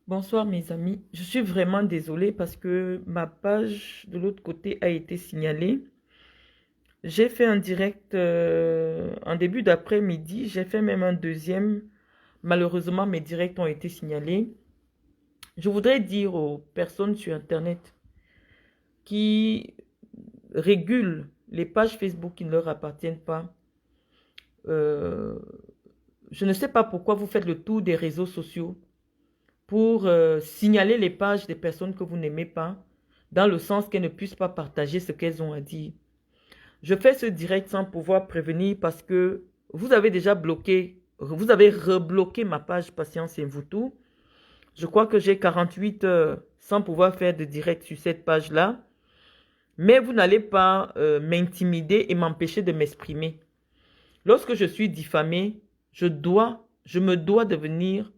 Bonsoir mes amis, je suis vraiment désolée parce que ma page de l'autre côté a été signalée. J'ai fait un direct en début d'après-midi, j'ai fait même un deuxième. Malheureusement, mes directs ont été signalés. Je voudrais dire aux personnes sur Internet qui régulent les pages Facebook qui ne leur appartiennent pas. euh, je ne sais pas pourquoi vous faites le tour des réseaux sociaux pour signaler les pages des personnes que vous n'aimez pas, dans le sens qu'elles ne puissent pas partager ce qu'elles ont à dire. Je fais ce direct sans pouvoir prévenir parce que vous avez déjà bloqué, vous avez rebloqué ma page Patience et vous tout. Je crois que j'ai 48 heures sans pouvoir faire de direct sur cette page-là. Mais vous n'allez pas m'intimider et m'empêcher de m'exprimer. Lorsque je suis diffamé, je me dois de venir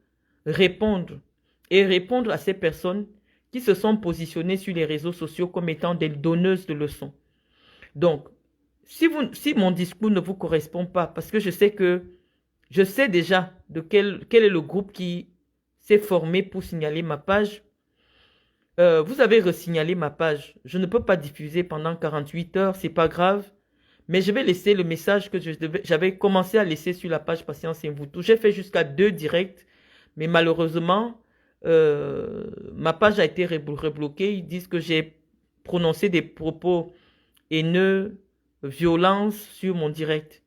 répondre et répondre à ces personnes qui se sont positionnées sur les réseaux sociaux comme étant des donneuses de leçons. Donc, si mon discours ne vous correspond pas, parce que je sais déjà de quel est le groupe qui s'est formé pour signaler ma page, vous avez resignalé ma page. Je ne peux pas diffuser pendant 48 heures, c'est pas grave. Mais je vais laisser le message que j'avais commencé à laisser sur la page Patience et vous. J'ai fait jusqu'à 2 directs, mais malheureusement, ma page a été rebloquée. Ils disent que j'ai prononcé des propos haineux, violence sur mon direct.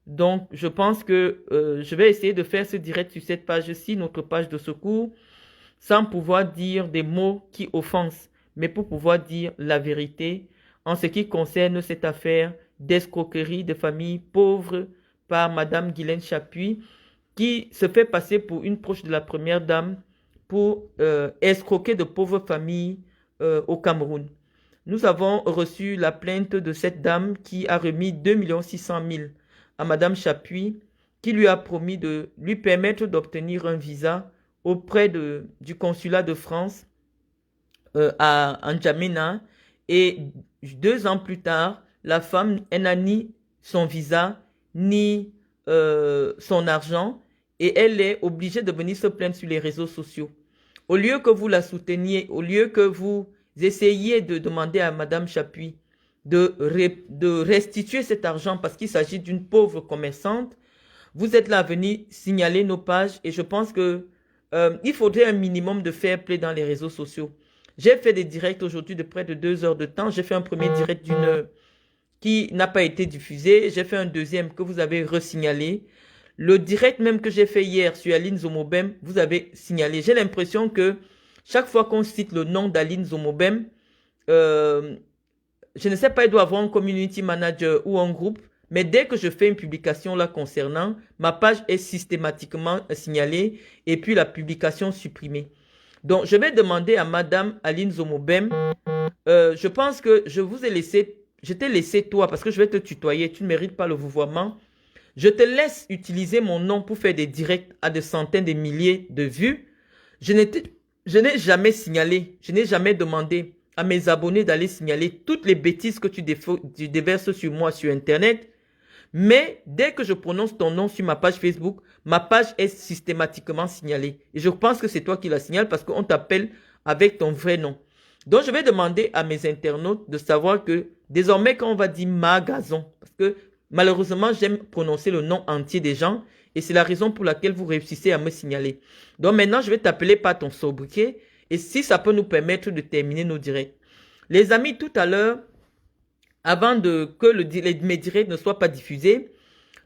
Donc, je pense que je vais essayer de faire ce direct sur cette page-ci, notre page de secours, sans pouvoir dire des mots qui offensent, mais pour pouvoir dire la vérité en ce qui concerne cette affaire d'escroquerie de famille pauvre par Madame Guylaine Chapuis, qui se fait passer pour une proche de la première dame pour escroquer de pauvres familles au Cameroun. Nous avons reçu la plainte de cette dame qui a remis 2 600 000 à Madame Chapuis, qui lui a promis de lui permettre d'obtenir un visa auprès du consulat de France à N'Djamena. Et 2 ans plus tard, la femme n'a ni son visa, ni son argent, et elle est obligée de venir se plaindre sur les réseaux sociaux. Au lieu que vous la souteniez, au lieu que vous essayiez de demander à Madame Chapuis de restituer cet argent parce qu'il s'agit d'une pauvre commerçante, vous êtes là à venir signaler nos pages et je pense que il faudrait un minimum de fair play dans les réseaux sociaux. J'ai fait des directs aujourd'hui de près de 2 heures de temps. J'ai fait un premier direct d'1 heure qui n'a pas été diffusé. J'ai fait un deuxième que vous avez resignalé. Le direct même que j'ai fait hier sur Aline Zomobem, vous avez signalé. J'ai l'impression que chaque fois qu'on cite le nom d'Aline Zomobem, euh, je ne sais pas, il doit avoir un community manager ou un groupe, mais dès que je fais une publication là concernant, ma page est systématiquement signalée et puis la publication supprimée. Donc, je vais demander à Madame Aline Zomobem, je pense que je t'ai laissé toi, parce que je vais te tutoyer, tu ne mérites pas le vouvoiement. Je te laisse utiliser mon nom pour faire des directs à des centaines de milliers de vues. Je n'ai jamais signalé, je n'ai jamais demandé à mes abonnés d'aller signaler toutes les bêtises que tu déverses sur moi sur Internet. Mais dès que je prononce ton nom sur ma page Facebook, ma page est systématiquement signalée. Et je pense que c'est toi qui la signale parce qu'on t'appelle avec ton vrai nom. Donc, je vais demander à mes internautes de savoir que désormais, quand on va dire Magazon, parce que malheureusement, j'aime prononcer le nom entier des gens et c'est la raison pour laquelle vous réussissez à me signaler. Donc, maintenant, je vais t'appeler par ton sobriquet et si ça peut nous permettre de terminer nos directs. Les amis, tout à l'heure, avant que mes directs ne soient pas diffusés,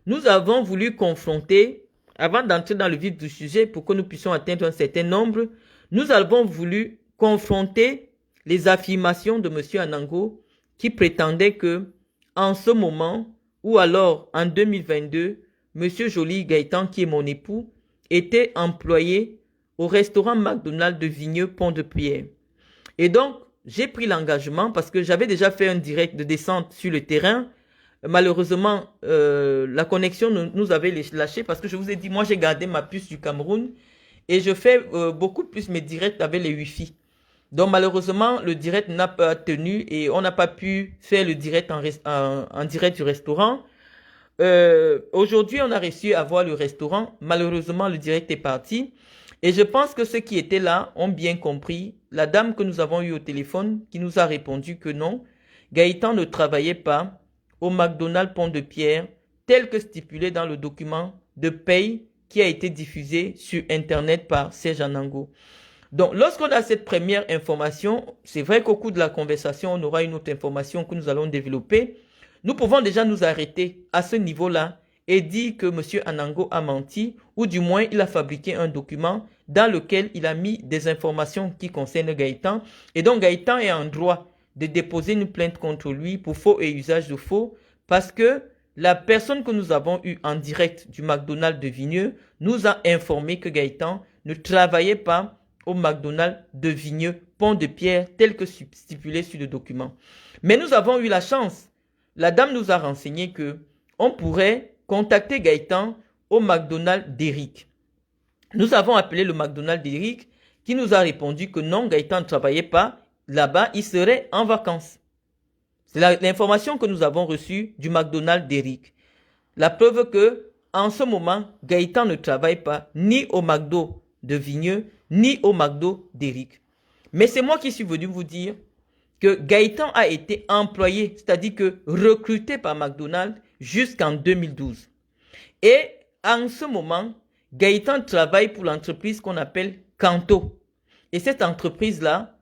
nous avons voulu confronter, avant d'entrer dans le vif du sujet pour que nous puissions atteindre un certain nombre, nous avons voulu confronter les affirmations de M. Anango qui prétendait que, en ce moment, ou alors en 2022, M. Joly Gaëtan, qui est mon époux, était employé au restaurant McDonald's de Vigneux Pont-de-Pierre. Et donc, j'ai pris l'engagement parce que j'avais déjà fait un direct de descente sur le terrain. Malheureusement, la connexion nous avait lâché parce que je vous ai dit, moi j'ai gardé ma puce du Cameroun et je fais beaucoup plus mes directs avec les Wi-Fi. Donc malheureusement, le direct n'a pas tenu et on n'a pas pu faire le direct en direct du restaurant. Aujourd'hui, on a réussi à voir le restaurant. Malheureusement, le direct est parti. Et je pense que ceux qui étaient là ont bien compris. La dame que nous avons eue au téléphone qui nous a répondu que non, Gaëtan ne travaillait pas au McDonald's Pont-de-Pierre tel que stipulé dans le document de paye qui a été diffusé sur Internet par Serge Anango. Donc, lorsqu'on a cette première information, c'est vrai qu'au cours de la conversation, on aura une autre information que nous allons développer. Nous pouvons déjà nous arrêter à ce niveau-là et dire que M. Anango a menti, ou du moins il a fabriqué un document dans lequel il a mis des informations qui concernent Gaëtan. Et donc Gaëtan est en droit de déposer une plainte contre lui pour faux et usage de faux, parce que la personne que nous avons eue en direct du McDonald's de Vigneux nous a informé que Gaëtan ne travaillait pas au McDonald's de Vigneux, Pont-de-Pierre, tel que stipulé sur le document. Mais nous avons eu la chance. La dame nous a renseigné que on pourrait contacter Gaëtan au McDonald's d'Éric. Nous avons appelé le McDonald's d'Éric qui nous a répondu que non, Gaëtan ne travaillait pas là-bas, il serait en vacances. C'est l'information que nous avons reçue du McDonald's d'Éric. La preuve que, en ce moment, Gaëtan ne travaille pas ni au McDo de Vigneux, ni au McDo d'Éric. Mais c'est moi qui suis venu vous dire que Gaëtan a été employé, c'est-à-dire que recruté par McDonald's jusqu'en 2012. Et en ce moment, Gaëtan travaille pour l'entreprise qu'on appelle Kanto. Et cette entreprise-là,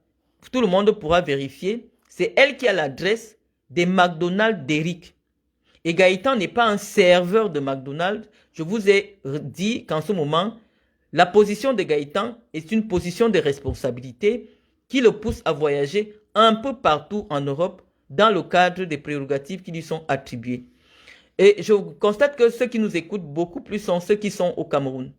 tout le monde pourra vérifier, c'est elle qui a l'adresse des McDonald's d'Éric. Et Gaëtan n'est pas un serveur de McDonald's. Je vous ai dit qu'en ce moment, la position de Gaëtan est une position de responsabilité qui le pousse à voyager un peu partout en Europe dans le cadre des prérogatives qui lui sont attribuées. Et je constate que ceux qui nous écoutent beaucoup plus sont ceux qui sont au Cameroun.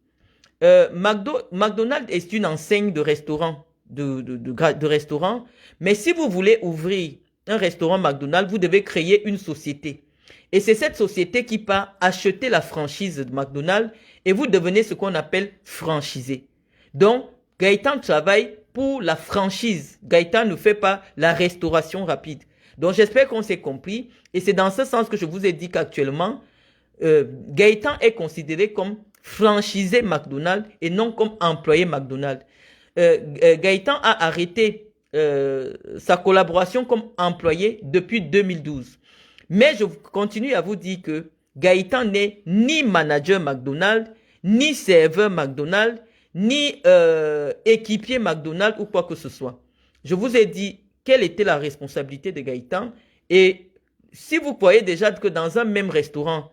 McDonald's est une enseigne de restaurants, de restaurants, mais si vous voulez ouvrir un restaurant McDonald's, vous devez créer une société. Et c'est cette société qui part acheter la franchise de McDonald's et vous devenez ce qu'on appelle franchisé. Donc, Gaëtan travaille pour la franchise. Gaëtan ne fait pas la restauration rapide. Donc, j'espère qu'on s'est compris. Et c'est dans ce sens que je vous ai dit qu'actuellement, Gaëtan est considéré comme franchisé McDonald's et non comme employé McDonald's. Gaëtan a arrêté sa collaboration comme employé depuis 2012. Mais je continue à vous dire que Gaëtan n'est ni manager McDonald's, ni serveur McDonald's, ni équipier McDonald's ou quoi que ce soit. Je vous ai dit quelle était la responsabilité de Gaëtan. Et si vous voyez déjà que dans un même restaurant,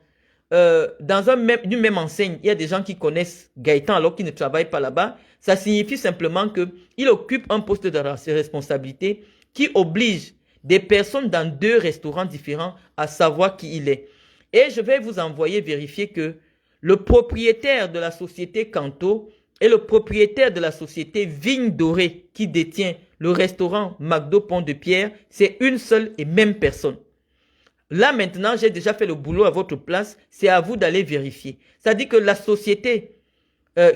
dans une même enseigne, il y a des gens qui connaissent Gaëtan alors qu'il ne travaille pas là-bas, ça signifie simplement qu'il occupe un poste de responsabilité qui oblige des personnes dans deux restaurants différents à savoir qui il est. Et je vais vous envoyer vérifier que le propriétaire de la société Kanto et le propriétaire de la société Vigne Dorée qui détient le restaurant McDo Pont-de-Pierre, c'est une seule et même personne. Là maintenant, j'ai déjà fait le boulot à votre place, c'est à vous d'aller vérifier. C'est-à-dire que la société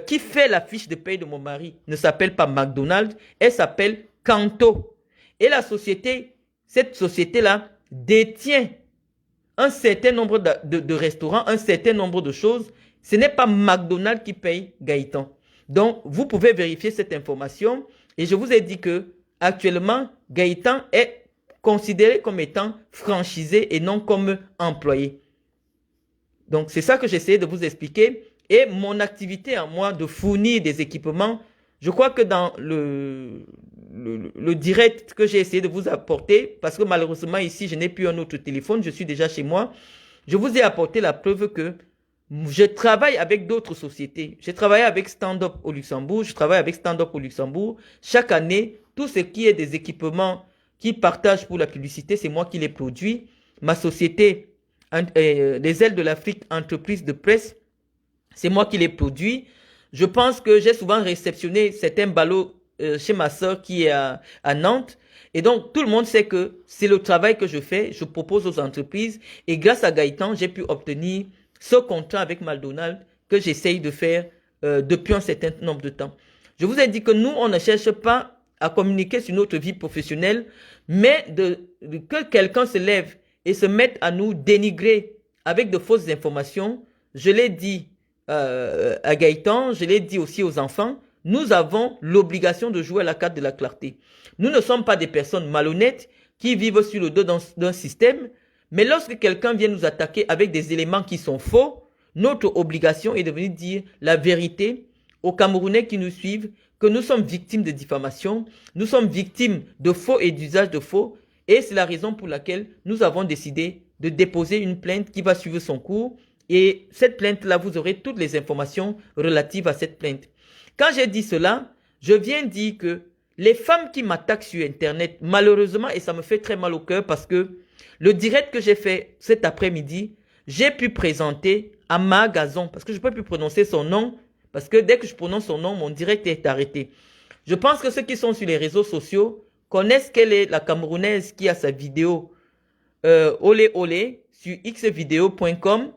qui fait la fiche de paye de mon mari ne s'appelle pas McDonald's, elle s'appelle Kanto. Et la société, cette société-là détient un certain nombre de restaurants, un certain nombre de choses. Ce n'est pas McDonald's qui paye Gaëtan. Donc, vous pouvez vérifier cette information. Et je vous ai dit que actuellement, Gaëtan est considéré comme étant franchisé et non comme employé. Donc, c'est ça que j'essayais de vous expliquer. Et mon activité à moi de fournir des équipements, je crois que dans le direct que j'ai essayé de vous apporter, parce que malheureusement ici, je n'ai plus un autre téléphone, je suis déjà chez moi, je vous ai apporté la preuve que je travaille avec d'autres sociétés. J'ai travaillé avec Stand Up au Luxembourg, je travaille avec Stand Up au Luxembourg. Chaque année, tout ce qui est des équipements qui partagent pour la publicité, c'est moi qui les produis. Ma société, les ailes de l'Afrique, entreprise de presse, c'est moi qui les produis. Je pense que j'ai souvent réceptionné certains ballots chez ma soeur qui est à Nantes. Et donc, tout le monde sait que c'est le travail que je fais. Je propose aux entreprises. Et grâce à Gaëtan, j'ai pu obtenir ce contrat avec McDonald's que j'essaye de faire depuis un certain nombre de temps. Je vous ai dit que nous, on ne cherche pas à communiquer sur notre vie professionnelle, mais que quelqu'un se lève et se mette à nous dénigrer avec de fausses informations. Je l'ai dit à Gaëtan, je l'ai dit aussi aux enfants. nous avons l'obligation de jouer à la carte de la clarté. Nous ne sommes pas des personnes malhonnêtes qui vivent sur le dos d'un système, mais lorsque quelqu'un vient nous attaquer avec des éléments qui sont faux, notre obligation est de venir dire la vérité aux Camerounais qui nous suivent, que nous sommes victimes de diffamation, nous sommes victimes de faux et d'usage de faux, et c'est la raison pour laquelle nous avons décidé de déposer une plainte qui va suivre son cours, et cette plainte-là, vous aurez toutes les informations relatives à cette plainte. Quand j'ai dit cela, je viens dire que les femmes qui m'attaquent sur Internet, malheureusement, et ça me fait très mal au cœur parce que le direct que j'ai fait cet après-midi, j'ai pu présenter Ama Gazon, parce que je ne peux plus prononcer son nom, parce que dès que je prononce son nom, mon direct est arrêté. Je pense que ceux qui sont sur les réseaux sociaux connaissent quelle est la Camerounaise qui a sa vidéo Olé Olé sur xvideo.com,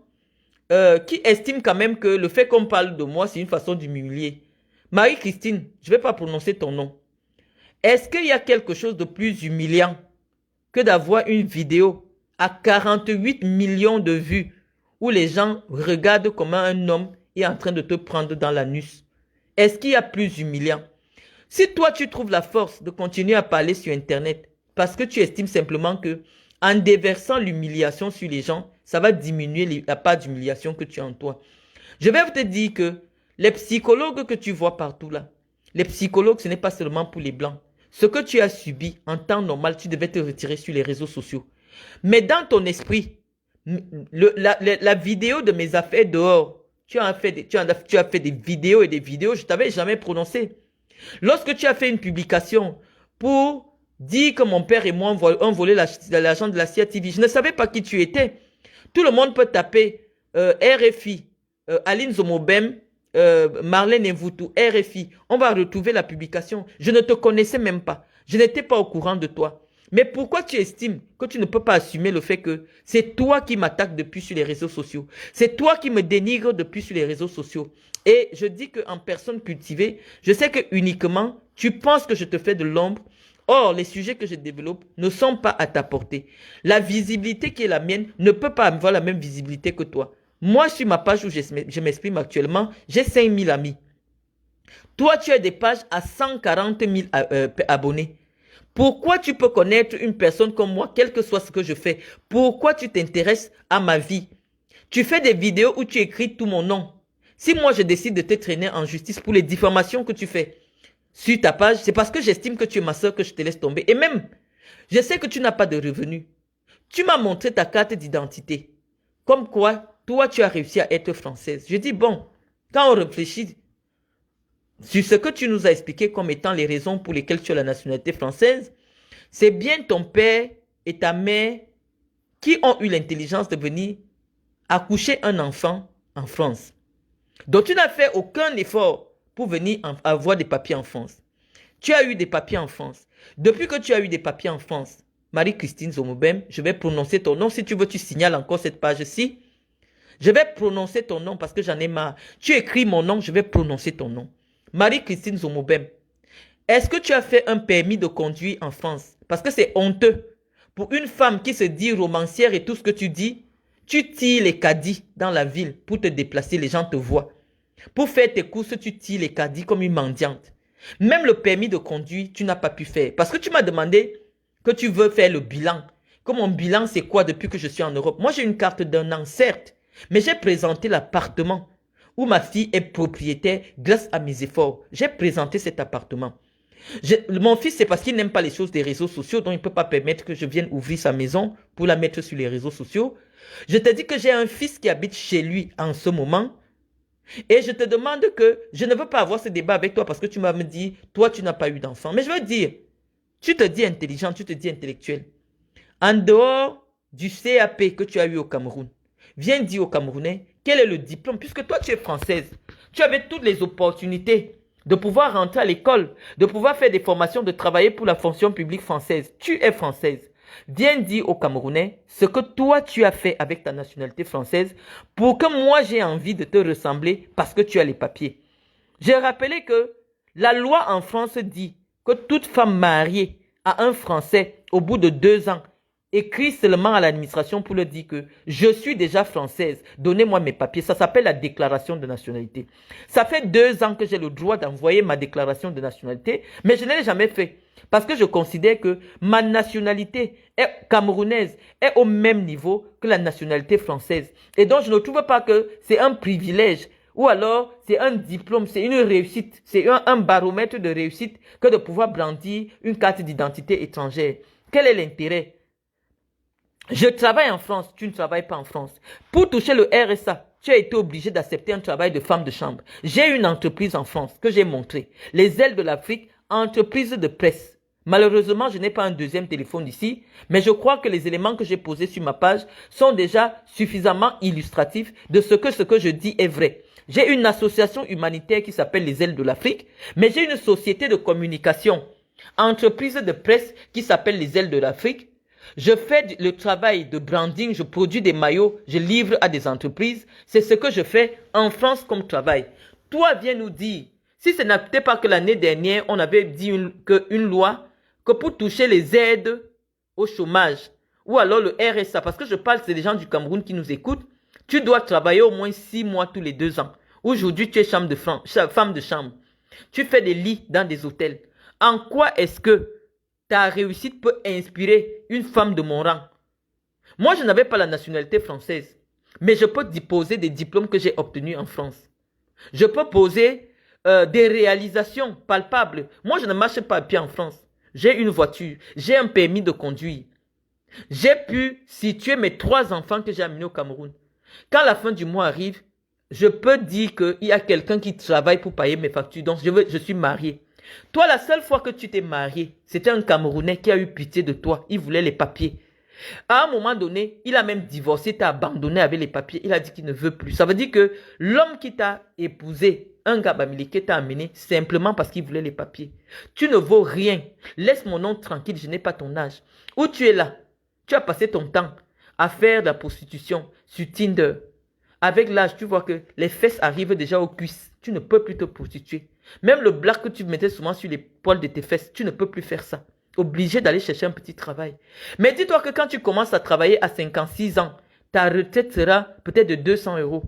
qui estime quand même que le fait qu'on parle de moi, c'est une façon d'humilier. Marie-Christine, je ne vais pas prononcer ton nom. Est-ce qu'il y a quelque chose de plus humiliant que d'avoir une vidéo à 48 millions de vues où les gens regardent comment un homme est en train de te prendre dans l'anus? Est-ce qu'il y a plus humiliant? Si toi tu trouves la force de continuer à parler sur Internet parce que tu estimes simplement que en déversant l'humiliation sur les gens, ça va diminuer la part d'humiliation que tu as en toi. Je vais te dire que les psychologues que tu vois partout là, les psychologues, ce n'est pas seulement pour les blancs. Ce que tu as subi en temps normal, tu devais te retirer sur les réseaux sociaux. Mais dans ton esprit, la vidéo de mes affaires dehors, tu as fait des vidéos et des vidéos, je ne t'avais jamais prononcé. Lorsque tu as fait une publication pour dire que mon père et moi on volé l'argent de la CIA TV, je ne savais pas qui tu étais. Tout le monde peut taper RFI, Aline Zomobem, Marlène Mvoutou, RFI. On va retrouver la publication. Je ne te connaissais même pas. Je n'étais pas au courant de toi. Mais pourquoi tu estimes que tu ne peux pas assumer le fait que c'est toi qui m'attaques depuis sur les réseaux sociaux? C'est toi qui me dénigres depuis sur les réseaux sociaux. Et je dis qu'en personne cultivée, je sais que uniquement, tu penses que je te fais de l'ombre. Or, les sujets que je développe ne sont pas à ta portée. La visibilité qui est la mienne ne peut pas avoir la même visibilité que toi. Moi, sur ma page où je m'exprime actuellement, j'ai 5000 amis. Toi, tu as des pages à 140 000 abonnés. Pourquoi tu peux connaître une personne comme moi, quel que soit ce que je fais? Pourquoi tu t'intéresses à ma vie? Tu fais des vidéos où tu écris tout mon nom. Si moi, je décide de te traîner en justice pour les diffamations que tu fais sur ta page, c'est parce que j'estime que tu es ma soeur que je te laisse tomber. Et même, je sais que tu n'as pas de revenus. Tu m'as montré ta carte d'identité. Comme quoi, toi, tu as réussi à être française. Je dis, bon, quand on réfléchit sur ce que tu nous as expliqué comme étant les raisons pour lesquelles tu as la nationalité française, c'est bien ton père et ta mère qui ont eu l'intelligence de venir accoucher un enfant en France. Donc, tu n'as fait aucun effort pour venir avoir des papiers en France. Tu as eu des papiers en France. Depuis que tu as eu des papiers en France, Marie-Christine Zomobem, je vais prononcer ton nom. Si tu veux, tu signales encore cette page-ci. Je vais prononcer ton nom parce que j'en ai marre. Tu écris mon nom, je vais prononcer ton nom. Marie-Christine Zomobem, est-ce que tu as fait un permis de conduire en France? Parce que c'est honteux. Pour une femme qui se dit romancière et tout ce que tu dis, tu tires les caddies dans la ville pour te déplacer, les gens te voient. Pour faire tes courses, tu tires les caddies comme une mendiante. Même le permis de conduire, tu n'as pas pu faire. Parce que tu m'as demandé que tu veux faire le bilan. Que mon bilan, c'est quoi depuis que je suis en Europe? Moi, j'ai une carte d'un an, certes. Mais j'ai présenté l'appartement où ma fille est propriétaire grâce à mes efforts. J'ai présenté cet appartement. Mon fils, c'est parce qu'il n'aime pas les choses des réseaux sociaux, donc il ne peut pas permettre que je vienne ouvrir sa maison pour la mettre sur les réseaux sociaux. Je te dis que j'ai un fils qui habite chez lui en ce moment. Et je te demande que je ne veux pas avoir ce débat avec toi parce que tu m'as dit, toi, tu n'as pas eu d'enfant. Mais je veux dire, tu te dis intelligent, tu te dis intellectuel. En dehors du CAP que tu as eu au Cameroun, viens dire aux Camerounais quel est le diplôme, puisque toi, tu es française. Tu avais toutes les opportunités de pouvoir rentrer à l'école, de pouvoir faire des formations, de travailler pour la fonction publique française. Tu es française. Viens dire aux Camerounais ce que toi tu as fait avec ta nationalité française pour que moi j'ai envie de te ressembler parce que tu as les papiers. J'ai rappelé que la loi en France dit que toute femme mariée à un Français au bout de 2 ans écrit seulement à l'administration pour leur dire que je suis déjà française, donnez-moi mes papiers. Ça s'appelle la déclaration de nationalité. Ça fait 2 ans que j'ai le droit d'envoyer ma déclaration de nationalité, mais je ne l'ai jamais fait. Parce que je considère que ma nationalité camerounaise est au même niveau que la nationalité française. Et donc, je ne trouve pas que c'est un privilège ou alors c'est un diplôme, c'est une réussite, c'est un baromètre de réussite que de pouvoir brandir une carte d'identité étrangère. Quel est l'intérêt? Je travaille en France, tu ne travailles pas en France. Pour toucher le RSA, tu as été obligé d'accepter un travail de femme de chambre. J'ai une entreprise en France que j'ai montrée. Les ailes de l'Afrique, entreprise de presse. Malheureusement, je n'ai pas un deuxième téléphone ici, mais je crois que les éléments que j'ai posés sur ma page sont déjà suffisamment illustratifs de ce que je dis est vrai. J'ai une association humanitaire qui s'appelle les ailes de l'Afrique, mais j'ai une société de communication, entreprise de presse qui s'appelle les ailes de l'Afrique. Je fais le travail de branding, je produis des maillots, je livre à des entreprises. C'est ce que je fais en France comme travail. Toi, viens nous dire, si ce n'était pas que l'année dernière, on avait dit une loi que pour toucher les aides au chômage, ou alors le RSA, parce que je parle, c'est des gens du Cameroun qui nous écoutent, tu dois travailler au moins 6 mois tous les 2 ans. Aujourd'hui, tu es femme de chambre. Tu fais des lits dans des hôtels. En quoi est-ce que ta réussite peut inspirer une femme de mon rang? Moi, je n'avais pas la nationalité française, mais je peux poser des diplômes que j'ai obtenus en France. Je peux poser des réalisations palpables. Moi, je ne marche pas à pied en France. J'ai une voiture, j'ai un permis de conduire. J'ai pu situer mes 3 enfants que j'ai amenés au Cameroun. Quand la fin du mois arrive, je peux dire qu'il y a quelqu'un qui travaille pour payer mes factures. Donc, je suis marié. Toi, la seule fois que tu t'es marié, c'était un Camerounais qui a eu pitié de toi. Il voulait les papiers. À un moment donné, il a même divorcé, t'a abandonné avec les papiers. Il a dit qu'il ne veut plus. Ça veut dire que l'homme qui t'a épousé, un Gabamili qui t'a amené, simplement parce qu'il voulait les papiers. Tu ne vaux rien. Laisse mon nom tranquille, je n'ai pas ton âge. Où tu es là? Tu as passé ton temps à faire de la prostitution sur Tinder. Avec l'âge, tu vois que les fesses arrivent déjà aux cuisses. Tu ne peux plus te prostituer. Même le black que tu mettais souvent sur les poils de tes fesses, tu ne peux plus faire ça. Obligé d'aller chercher un petit travail. Mais dis-toi que quand tu commences à travailler à 56 ans, ta retraite sera peut-être de 200 euros.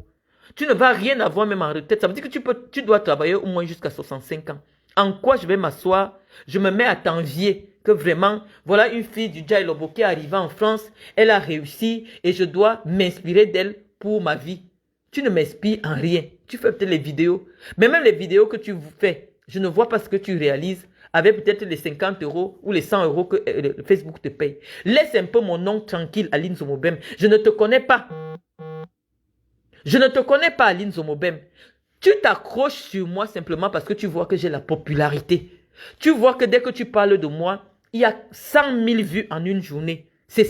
Tu ne vas rien avoir même en retraite. Ça veut dire que tu dois travailler au moins jusqu'à 65 ans. En quoi je vais m'asseoir? Je me mets à t'envier que vraiment, voilà une fille du Djaï Lobo qui est arrivée en France, elle a réussi et je dois m'inspirer d'elle pour ma vie. Tu ne m'inspires en rien. Tu fais peut-être les vidéos. Mais même les vidéos que tu fais, je ne vois pas ce que tu réalises avec peut-être les 50 euros ou les 100 euros que Facebook te paye. Laisse un peu mon nom tranquille, Aline Zomobem. Je ne te connais pas. Je ne te connais pas, Aline Zomobem. Tu t'accroches sur moi simplement parce que tu vois que j'ai la popularité. Tu vois que dès que tu parles de moi, il y a 100 000 vues en une journée. C'est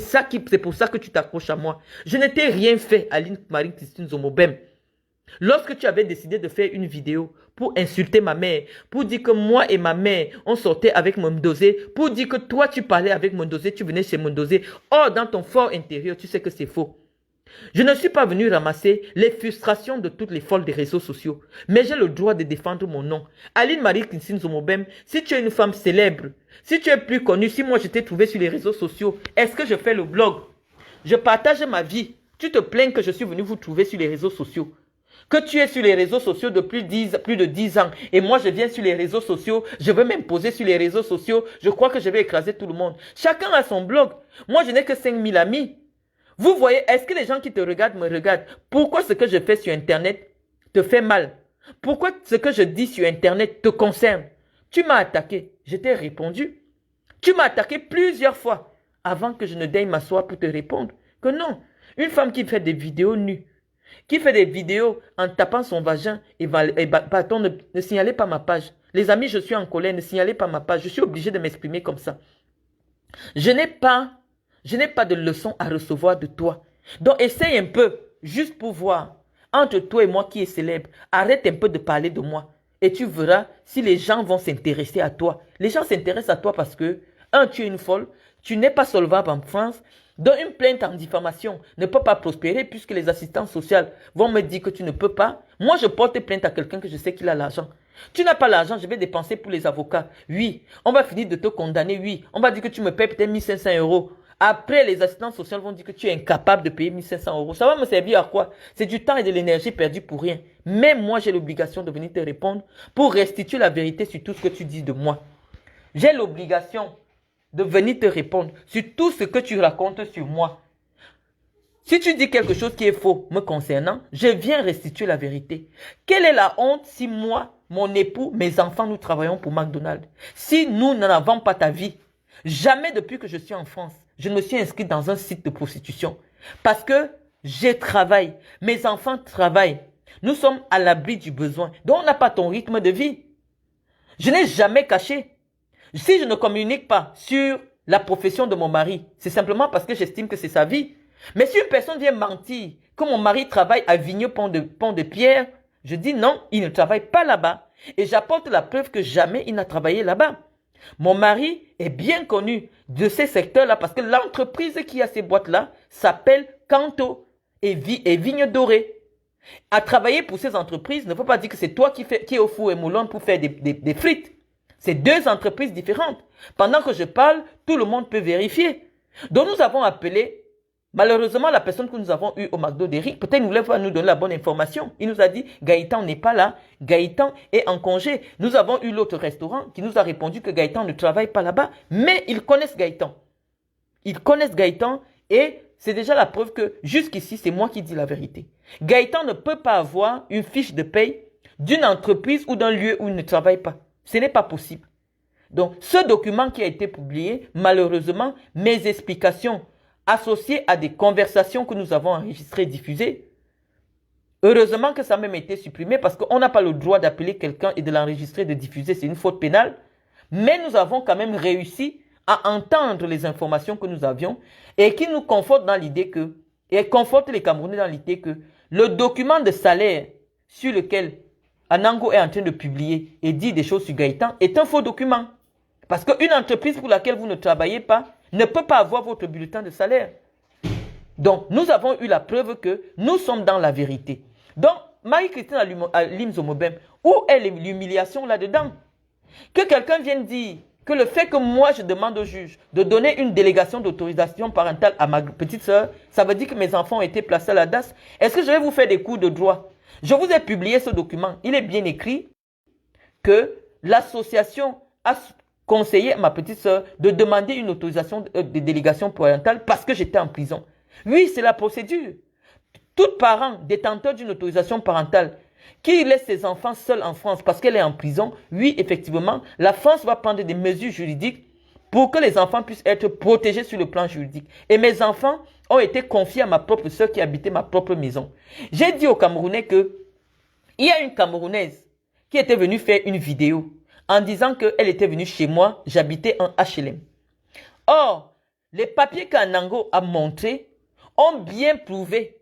pour ça que tu t'accroches à moi. Je ne t'ai rien fait, Aline Marie-Christine Zomobem. Lorsque tu avais décidé de faire une vidéo pour insulter ma mère, pour dire que moi et ma mère, on sortait avec Mondosé, pour dire que toi tu parlais avec Mondosé, tu venais chez Mondosé, or dans ton fort intérieur, tu sais que c'est faux. Je ne suis pas venu ramasser les frustrations de toutes les folles des réseaux sociaux, mais j'ai le droit de défendre mon nom. Aline Marie-Christine Zomobem, si tu es une femme célèbre, si tu es plus connue, si moi je t'ai trouvé sur les réseaux sociaux, est-ce que je fais le blog? Je partage ma vie. Tu te plains que je suis venu vous trouver sur les réseaux sociaux. Que tu es sur les réseaux sociaux depuis plus de 10 ans. Et moi, je viens sur les réseaux sociaux. Je veux m'imposer sur les réseaux sociaux. Je crois que je vais écraser tout le monde. Chacun a son blog. Moi, je n'ai que 5000 amis. Vous voyez, est-ce que les gens qui te regardent me regardent? Pourquoi ce que je fais sur Internet te fait mal? Pourquoi ce que je dis sur Internet te concerne? Tu m'as attaqué. Je t'ai répondu. Tu m'as attaqué plusieurs fois avant que je ne daigne m'asseoir pour te répondre. Que non. Une femme qui fait des vidéos nues, qui fait des vidéos en tapant son vagin et bâton, ne signalez pas ma page. Les amis, je suis en colère, ne signalez pas ma page. Je suis obligé de m'exprimer comme ça. Je n'ai pas de leçon à recevoir de toi. Donc, essaye un peu, juste pour voir. Entre toi et moi qui est célèbre, arrête un peu de parler de moi. Et tu verras si les gens vont s'intéresser à toi. Les gens s'intéressent à toi parce que, tu es une folle, tu n'es pas solvable en France. Donc, une plainte en diffamation ne peut pas prospérer puisque les assistants sociaux vont me dire que tu ne peux pas. Moi, je porte plainte à quelqu'un que je sais qu'il a l'argent. Tu n'as pas l'argent, je vais dépenser pour les avocats. Oui, on va finir de te condamner, oui. On va dire que tu me payes peut-être 1500 euros. Après, les assistantes sociales vont dire que tu es incapable de payer 1500 euros. Ça va me servir à quoi? C'est du temps et de l'énergie perdus pour rien. Même moi, j'ai l'obligation de venir te répondre pour restituer la vérité sur tout ce que tu dis de moi. J'ai l'obligation de venir te répondre sur tout ce que tu racontes sur moi. Si tu dis quelque chose qui est faux me concernant, je viens restituer la vérité. Quelle est la honte si moi, mon époux, mes enfants, nous travaillons pour McDonald's? Si nous n'en avons pas ta vie, jamais depuis que je suis en France, je ne me suis inscrit dans un site de prostitution. Parce que je travaille, mes enfants travaillent. Nous sommes à l'abri du besoin. Donc on n'a pas ton rythme de vie. Je n'ai jamais caché. Si je ne communique pas sur la profession de mon mari, c'est simplement parce que j'estime que c'est sa vie. Mais si une personne vient mentir que mon mari travaille à Vigneux Pont de Pierre, je dis non, il ne travaille pas là-bas. Et j'apporte la preuve que jamais il n'a travaillé là-bas. Mon mari est bien connu de ces secteurs-là parce que l'entreprise qui a ces boîtes-là s'appelle Kanto et Vigne Dorée. À travailler pour ces entreprises ne veut pas dire que c'est toi qui es au four et moulin pour faire des frites. C'est deux entreprises différentes. Pendant que je parle, tout le monde peut vérifier. Donc nous avons appelé, malheureusement la personne que nous avons eue au McDo d'Eric, peut-être il ne voulait pas nous donner la bonne information. Il nous a dit, Gaëtan n'est pas là, Gaëtan est en congé. Nous avons eu l'autre restaurant qui nous a répondu que Gaëtan ne travaille pas là-bas, mais ils connaissent Gaëtan. Ils connaissent Gaëtan et c'est déjà la preuve que jusqu'ici, c'est moi qui dis la vérité. Gaëtan ne peut pas avoir une fiche de paye d'une entreprise ou d'un lieu où il ne travaille pas. Ce n'est pas possible. Donc, ce document qui a été publié, malheureusement, mes explications associées à des conversations que nous avons enregistrées et diffusées, heureusement que ça a même été supprimé parce qu'on n'a pas le droit d'appeler quelqu'un et de l'enregistrer, de diffuser, c'est une faute pénale. Mais nous avons quand même réussi à entendre les informations que nous avions et qui nous confortent dans l'idée que, et confortent les Camerounais dans l'idée que le document de salaire sur lequel Anango est en train de publier et dit des choses sur Gaëtan est un faux document. Parce qu'une entreprise pour laquelle vous ne travaillez pas ne peut pas avoir votre bulletin de salaire. Donc, nous avons eu la preuve que nous sommes dans la vérité. Donc, Marie-Christine Limzomobem, où est l'humiliation là-dedans? Que quelqu'un vienne dire que le fait que moi je demande au juge de donner une délégation d'autorisation parentale à ma petite soeur, ça veut dire que mes enfants ont été placés à la DAS. Est-ce que je vais vous faire des cours de droit? Je vous ai publié ce document. Il est bien écrit que l'association a conseillé à ma petite soeur de demander une autorisation de délégation parentale parce que j'étais en prison. Oui, c'est la procédure. Tout parent détenteur d'une autorisation parentale qui laisse ses enfants seuls en France parce qu'elle est en prison, oui, effectivement, la France va prendre des mesures juridiques pour que les enfants puissent être protégés sur le plan juridique. Et mes enfants ont été confiés à ma propre soeur qui habitait ma propre maison. J'ai dit aux Camerounais que il y a une Camerounaise qui était venue faire une vidéo en disant qu'elle était venue chez moi, j'habitais en HLM. Or, les papiers qu'Anango a montrés ont bien prouvé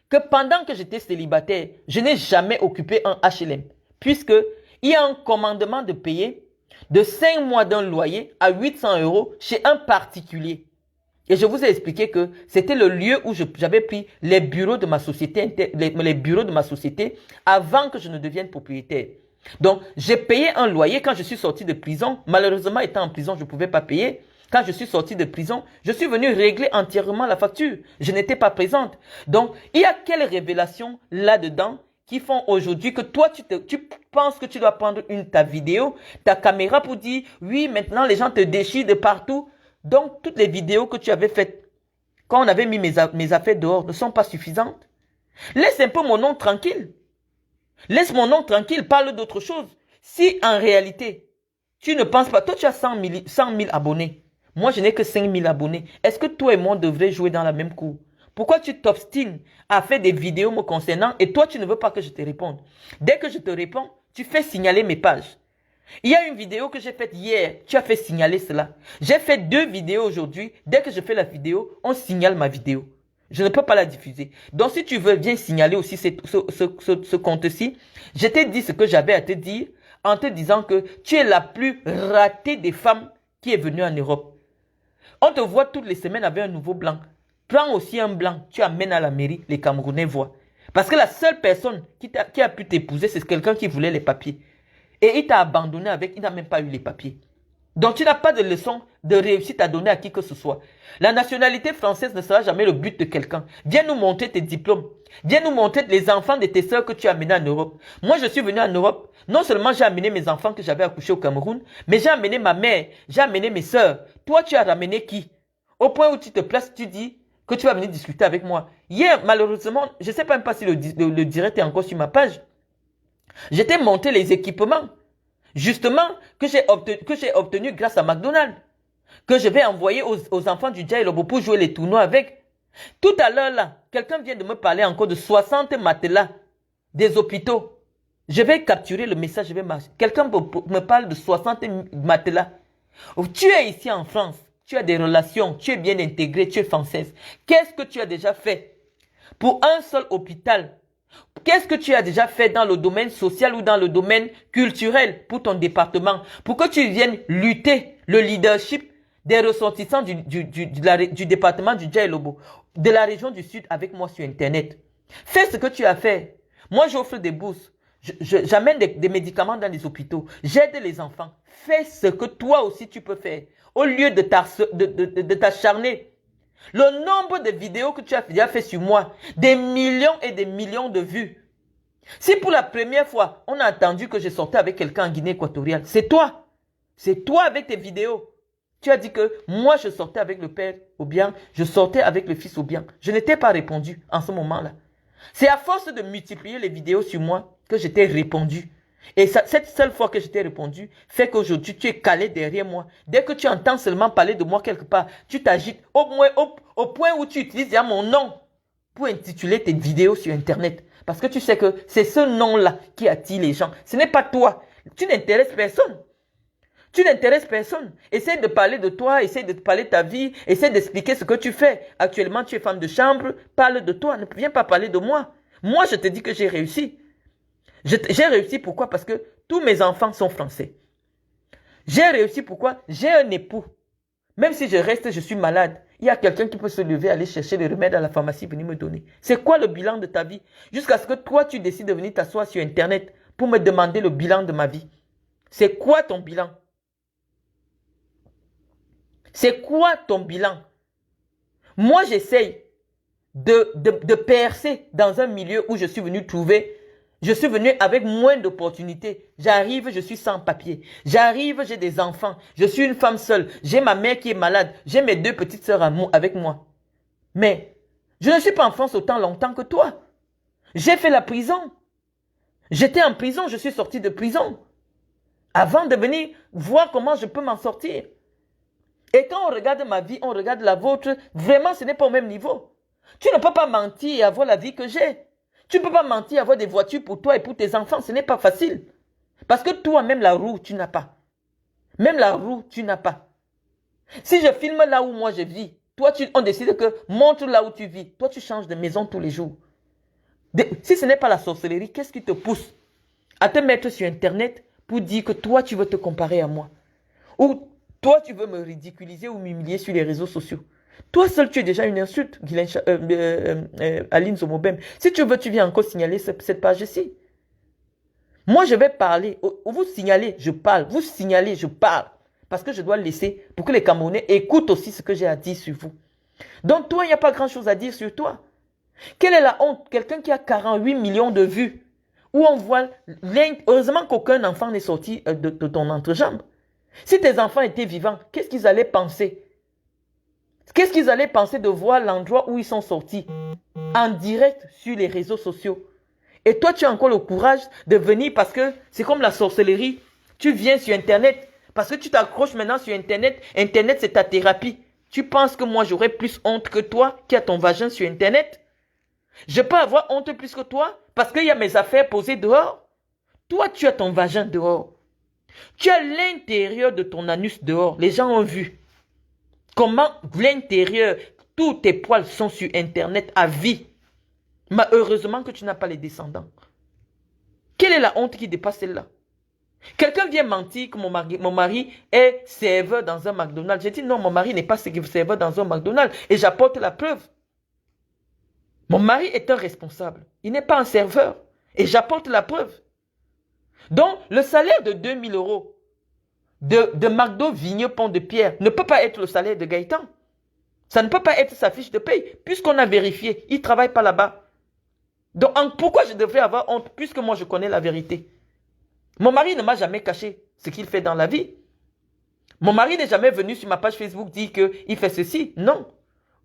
que pendant que j'étais célibataire, je n'ai jamais occupé un HLM, puisqu'il y a un commandement de payer de 5 mois d'un loyer à 800 € chez un particulier. Et je vous ai expliqué que c'était le lieu où j'avais pris les bureaux de ma société, les bureaux de ma société avant que je ne devienne propriétaire. Donc, j'ai payé un loyer quand je suis sorti de prison. Malheureusement, étant en prison, je ne pouvais pas payer. Quand je suis sorti de prison, je suis venu régler entièrement la facture. Je n'étais pas présente. Donc, il y a quelles révélations là-dedans qui font aujourd'hui que toi, tu penses que tu dois prendre ta vidéo, ta caméra pour dire, oui, maintenant les gens te déchirent de partout. Donc, toutes les vidéos que tu avais faites, quand on avait mis mes affaires dehors, ne sont pas suffisantes. Laisse un peu mon nom tranquille. Laisse mon nom tranquille, parle d'autre chose. Si en réalité, tu ne penses pas, toi tu as 100 000 abonnés. Moi, je n'ai que 5 000 abonnés. Est-ce que toi et moi devrions jouer dans la même cour? Pourquoi tu t'obstines à faire des vidéos me concernant et toi, tu ne veux pas que je te réponde? Dès que je te réponds, tu fais signaler mes pages. Il y a une vidéo que j'ai faite hier, tu as fait signaler cela. J'ai fait 2 vidéos aujourd'hui. Dès que je fais la vidéo, on signale ma vidéo. Je ne peux pas la diffuser. Donc, si tu veux bien signaler aussi ce compte-ci, je t'ai dit ce que j'avais à te dire en te disant que tu es la plus ratée des femmes qui est venue en Europe. On te voit toutes les semaines avec un nouveau blanc. Prends aussi un blanc, tu amènes à la mairie, les Camerounais voient. Parce que la seule personne qui a pu t'épouser, c'est quelqu'un qui voulait les papiers. Et il t'a abandonné il n'a même pas eu les papiers. Donc tu n'as pas de leçon de réussite à donner à qui que ce soit. La nationalité française ne sera jamais le but de quelqu'un. Viens nous montrer tes diplômes. Viens nous montrer les enfants de tes sœurs que tu as amenés en Europe. Moi, je suis venu en Europe. Non seulement j'ai amené mes enfants que j'avais accouchés au Cameroun, mais j'ai amené ma mère, j'ai amené mes sœurs. Toi, tu as ramené qui? Au point où tu te places, tu dis que tu vas venir discuter avec moi. Hier, malheureusement, je ne sais même pas si le direct est encore sur ma page. Je t'ai montré les équipements, justement, que j'ai obtenu grâce à McDonald's, que je vais envoyer aux enfants du Dja Lobo pour jouer les tournois avec. Tout à l'heure, là, quelqu'un vient de me parler encore de 60 matelas des hôpitaux. Je vais capturer le message, je vais marcher. Quelqu'un me parle de 60 matelas. Tu es ici en France, tu as des relations, tu es bien intégré, tu es française. Qu'est-ce que tu as déjà fait pour un seul hôpital? Qu'est-ce que tu as déjà fait dans le domaine social ou dans le domaine culturel pour ton département? Pour que tu viennes lutter le leadership des ressortissants du département du Dja Lobo, de la région du Sud avec moi sur Internet. Fais ce que tu as fait. Moi, j'offre des bourses. J'amène des médicaments dans les hôpitaux. J'aide les enfants. Fais ce que toi aussi tu peux faire. Au lieu de t'acharner. Le nombre de vidéos que tu as déjà fait sur moi, des millions et des millions de vues. Si pour la première fois, on a entendu que je sortais avec quelqu'un en Guinée équatoriale, c'est toi. C'est toi avec tes vidéos. Tu as dit que moi, je sortais avec le père au bien, je sortais avec le fils au bien. Je n'étais pas répondu en ce moment-là. C'est à force de multiplier les vidéos sur moi que je t'ai répondu. Et cette seule fois que je t'ai répondu fait qu'aujourd'hui tu es calé derrière moi. Dès que tu entends seulement parler de moi quelque part, tu t'agites au point où tu utilises déjà mon nom pour intituler tes vidéos sur Internet. Parce que tu sais que c'est ce nom-là qui attire les gens. Ce n'est pas toi. Tu n'intéresses personne. Tu n'intéresses personne. Essaye de parler de toi, essaye de parler de ta vie, essaye d'expliquer ce que tu fais. Actuellement, tu es femme de chambre, parle de toi, ne viens pas parler de moi. Moi, je te dis que j'ai réussi. J'ai réussi pourquoi? Parce que tous mes enfants sont français. J'ai réussi pourquoi? J'ai un époux. Même si je reste, je suis malade. Il y a quelqu'un qui peut se lever, aller chercher les remèdes à la pharmacie, venir me donner. C'est quoi le bilan de ta vie? Jusqu'à ce que toi, tu décides de venir t'asseoir sur Internet pour me demander le bilan de ma vie. C'est quoi ton bilan? C'est quoi ton bilan? Moi, j'essaye de percer dans un milieu où je suis venu trouver. Je suis venu avec moins d'opportunités. J'arrive, je suis sans papier. J'arrive, j'ai des enfants. Je suis une femme seule. J'ai ma mère qui est malade. J'ai mes deux petites sœurs avec moi. Mais je ne suis pas en France autant longtemps que toi. J'ai fait la prison. J'étais en prison, je suis sorti de prison. Avant de venir voir comment je peux m'en sortir. Et quand on regarde ma vie, on regarde la vôtre, vraiment ce n'est pas au même niveau. Tu ne peux pas mentir et avoir la vie que j'ai. Tu ne peux pas mentir et avoir des voitures pour toi et pour tes enfants, ce n'est pas facile. Parce que toi, même la roue, tu n'as pas. Même la roue, tu n'as pas. Si je filme là où moi je vis, toi, on décide que montre là où tu vis. Toi, tu changes de maison tous les jours. Si ce n'est pas la sorcellerie, qu'est-ce qui te pousse à te mettre sur Internet pour dire que toi, tu veux te comparer à moi? Ou toi, tu veux me ridiculiser ou m'humilier sur les réseaux sociaux? Toi seul, tu es déjà une insulte, Aline Zomobem. Si tu veux, tu viens encore signaler cette page-ci. Moi, je vais parler. Vous signalez, je parle. Vous signalez, je parle. Parce que je dois laisser pour que les Camerounais écoutent aussi ce que j'ai à dire sur vous. Donc, toi, il n'y a pas grand-chose à dire sur toi. Quelle est la honte? Quelqu'un qui a 48 millions de vues. Où on voit... Heureusement qu'aucun enfant n'est sorti de ton entrejambe. Si tes enfants étaient vivants, qu'est-ce qu'ils allaient penser? Qu'est-ce qu'ils allaient penser de voir l'endroit où ils sont sortis en direct sur les réseaux sociaux? Et toi, tu as encore le courage de venir parce que c'est comme la sorcellerie. Tu viens sur Internet parce que tu t'accroches maintenant sur Internet. Internet, c'est ta thérapie. Tu penses que moi, j'aurais plus honte que toi qui as ton vagin sur Internet? Je peux avoir honte plus que toi parce qu'il y a mes affaires posées dehors. Toi, tu as ton vagin dehors. Tu as l'intérieur de ton anus dehors. Les gens ont vu. Comment l'intérieur, tous tes poils sont sur Internet à vie. Mais heureusement que tu n'as pas les descendants. Quelle est la honte qui dépasse celle-là? Quelqu'un vient mentir que mon mari est serveur dans un McDonald's. J'ai dit non, mon mari n'est pas serveur dans un McDonald's. Et j'apporte la preuve. Mon mari est un responsable. Il n'est pas un serveur. Et j'apporte la preuve. Donc, le salaire de 2000 euros de McDo Vigneux Pont de Pierre ne peut pas être le salaire de Gaëtan. Ça ne peut pas être sa fiche de paye, puisqu'on a vérifié. Il ne travaille pas là-bas. Donc, pourquoi je devrais avoir honte, puisque moi, je connais la vérité? Mon mari ne m'a jamais caché ce qu'il fait dans la vie. Mon mari n'est jamais venu sur ma page Facebook dire qu'il fait ceci. Non.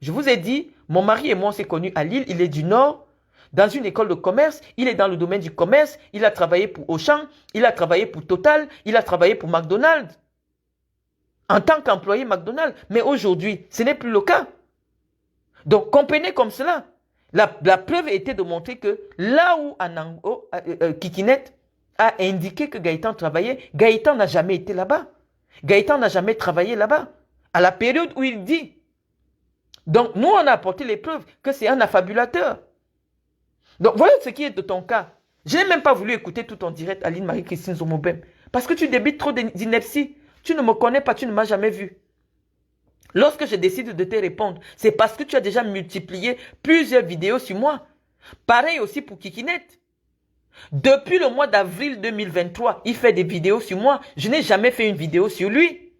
Je vous ai dit, mon mari et moi, on s'est connus à Lille. Il est du Nord, dans une école de commerce. Il est dans le domaine du commerce. Il a travaillé pour Auchan. Il a travaillé pour Total. Il a travaillé pour McDonald's. En tant qu'employé McDonald's. Mais aujourd'hui, ce n'est plus le cas. Donc, comprenez comme cela. La preuve était de montrer que là où Anango, Kikinet a indiqué que Gaëtan travaillait, Gaëtan n'a jamais été là-bas. Gaëtan n'a jamais travaillé là-bas. À la période où il dit. Donc, nous, on a apporté les preuves que c'est un affabulateur. Donc, voilà ce qui est de ton cas. Je n'ai même pas voulu écouter tout en direct Aline Marie-Christine Zomobem. Parce que tu débites trop d'ineptie. Tu ne me connais pas, tu ne m'as jamais vu. Lorsque je décide de te répondre, c'est parce que tu as déjà multiplié plusieurs vidéos sur moi. Pareil aussi pour Kikinet. Depuis le mois d'avril 2023, il fait des vidéos sur moi. Je n'ai jamais fait une vidéo sur lui.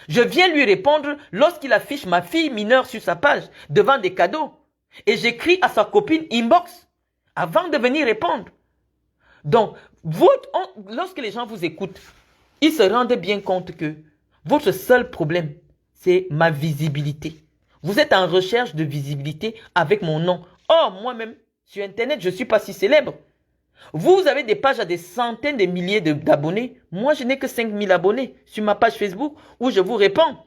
Je viens lui répondre lorsqu'il affiche ma fille mineure sur sa page, devant des cadeaux. Et j'écris à sa copine inbox, avant de venir répondre. Donc, lorsque les gens vous écoutent, ils se rendent bien compte que votre seul problème, c'est ma visibilité. Vous êtes en recherche de visibilité avec mon nom. Or, moi-même, sur Internet, je ne suis pas si célèbre. Vous avez des pages à des centaines de milliers d'abonnés. Moi, je n'ai que 5000 abonnés sur ma page Facebook où je vous réponds.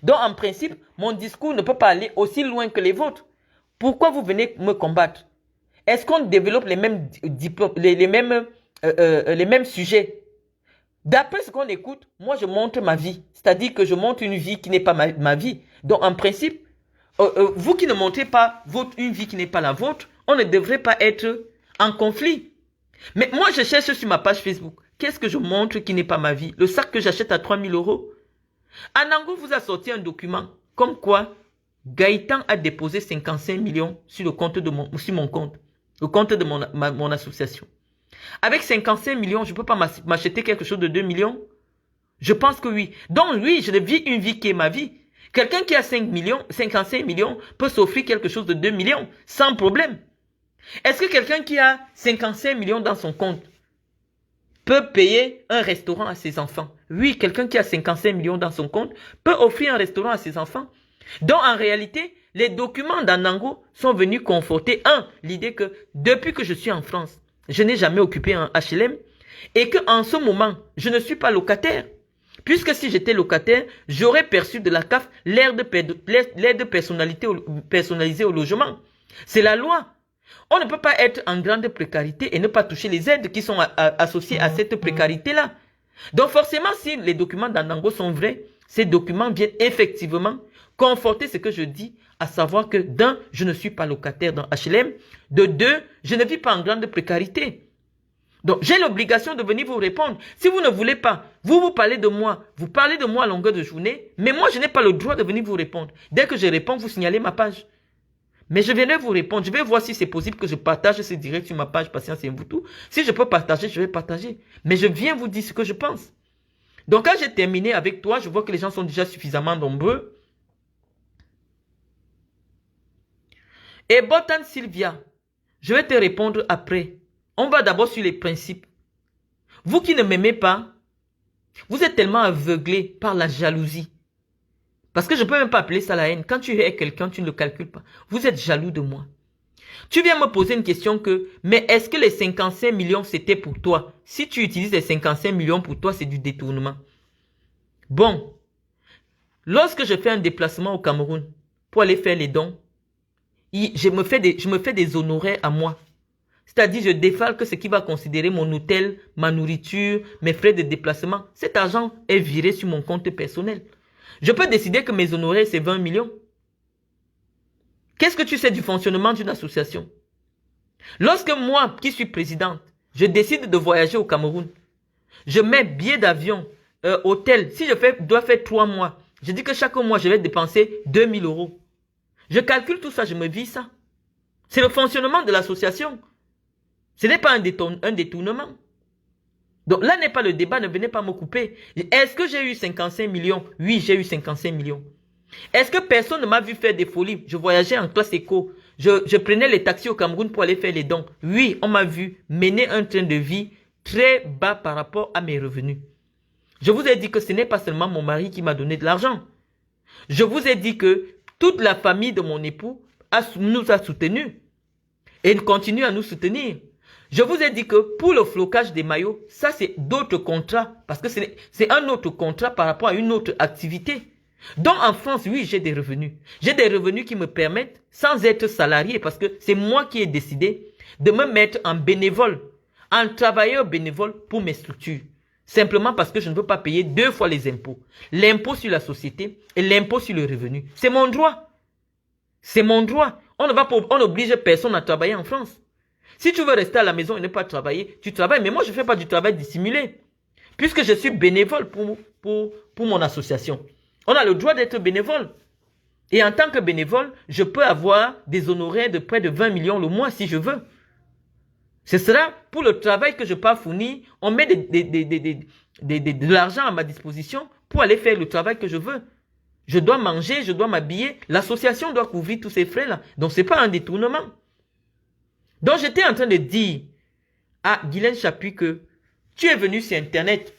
Donc, en principe, mon discours ne peut pas aller aussi loin que les vôtres. Pourquoi vous venez me combattre? Est-ce qu'on développe les mêmes diplômes, les mêmes sujets? D'après ce qu'on écoute, moi, je montre ma vie. C'est-à-dire que je montre une vie qui n'est pas ma vie. Donc, en principe, vous qui ne montrez pas une vie qui n'est pas la vôtre, on ne devrait pas être en conflit. Mais moi, je cherche sur ma page Facebook. Qu'est-ce que je montre qui n'est pas ma vie? Le sac que j'achète à 3000 €. Anango vous a sorti un document comme quoi Gaëtan a déposé 55 millions sur le compte de sur mon compte. Le compte de mon association. Avec 55 millions, je ne peux pas m'acheter quelque chose de 2 millions? Je pense que oui. Donc oui, je vis une vie qui est ma vie. Quelqu'un qui a 55 millions peut s'offrir quelque chose de 2 millions sans problème. Est-ce que quelqu'un qui a 55 millions dans son compte peut payer un restaurant à ses enfants? Oui, quelqu'un qui a 55 millions dans son compte peut offrir un restaurant à ses enfants. Donc, en réalité, les documents d'Anango sont venus conforter, l'idée que depuis que je suis en France, je n'ai jamais occupé un HLM et qu'en ce moment, je ne suis pas locataire. Puisque si j'étais locataire, j'aurais perçu de la CAF l'aide personnalisée au logement. C'est la loi. On ne peut pas être en grande précarité et ne pas toucher les aides qui sont associées à cette précarité-là. Donc forcément, si les documents d'Anango sont vrais, ces documents viennent effectivement conforter ce que je dis, à savoir que d'un, je ne suis pas locataire dans HLM, de deux, je ne vis pas en grande précarité. Donc j'ai l'obligation de venir vous répondre. Si vous ne voulez pas, vous parlez de moi à longueur de journée, mais moi je n'ai pas le droit de venir vous répondre. Dès que je réponds, vous signalez ma page. Mais je viendrai vous répondre. Je vais voir si c'est possible que je partage ce direct sur ma page Patience et Mvutu. Si je peux partager, je vais partager. Mais je viens vous dire ce que je pense. Donc quand j'ai terminé avec toi, je vois que les gens sont déjà suffisamment nombreux. Et Botan Sylvia, je vais te répondre après. On va d'abord sur les principes. Vous qui ne m'aimez pas, vous êtes tellement aveuglé par la jalousie. Parce que je ne peux même pas appeler ça la haine. Quand tu hais quelqu'un, tu ne le calcules pas. Vous êtes jaloux de moi. Tu viens me poser une question mais est-ce que les 55 millions, c'était pour toi? Si tu utilises les 55 millions pour toi, c'est du détournement. Bon. Lorsque je fais un déplacement au Cameroun pour aller faire les dons, je me fais des honoraires à moi. C'est-à-dire, je défalque ce qui va considérer mon hôtel, ma nourriture, mes frais de déplacement. Cet argent est viré sur mon compte personnel. Je peux décider que mes honoraires, c'est 20 millions. Qu'est-ce que tu sais du fonctionnement d'une association? Lorsque moi, qui suis présidente, je décide de voyager au Cameroun, je mets billet d'avion, hôtel. Si je dois faire 3 mois, je dis que chaque mois, je vais dépenser 2000 €. Je calcule tout ça, je me vis ça. C'est le fonctionnement de l'association. Ce n'est pas un détournement. Donc là n'est pas le débat, ne venez pas me couper. Est-ce que j'ai eu 55 millions? Oui, j'ai eu 55 millions. Est-ce que personne ne m'a vu faire des folies? Je voyageais en classe éco. Je prenais les taxis au Cameroun pour aller faire les dons. Oui, on m'a vu mener un train de vie très bas par rapport à mes revenus. Je vous ai dit que ce n'est pas seulement mon mari qui m'a donné de l'argent. Je vous ai dit que toute la famille de mon époux nous a soutenus et continue à nous soutenir. Je vous ai dit que pour le flocage des maillots, ça c'est d'autres contrats parce que c'est un autre contrat par rapport à une autre activité. Donc en France, oui, j'ai des revenus. J'ai des revenus qui me permettent, sans être salarié, parce que c'est moi qui ai décidé de me mettre en bénévole, en travailleur bénévole pour mes structures. Simplement parce que je ne veux pas payer 2 fois les impôts. L'impôt sur la société et l'impôt sur le revenu. C'est mon droit. C'est mon droit. On n'oblige personne à travailler en France. Si tu veux rester à la maison et ne pas travailler, tu travailles. Mais moi, je ne fais pas du travail dissimulé. Puisque je suis bénévole pour mon association. On a le droit d'être bénévole. Et en tant que bénévole, je peux avoir des honoraires de près de 20 millions le mois si je veux. Ce sera pour le travail que je peux fournir. On met de l'argent à ma disposition pour aller faire le travail que je veux. Je dois manger, je dois m'habiller. L'association doit couvrir tous ces frais-là. Donc, ce n'est pas un détournement. Donc, j'étais en train de dire à Guylaine Chapuis que tu es venu sur Internet.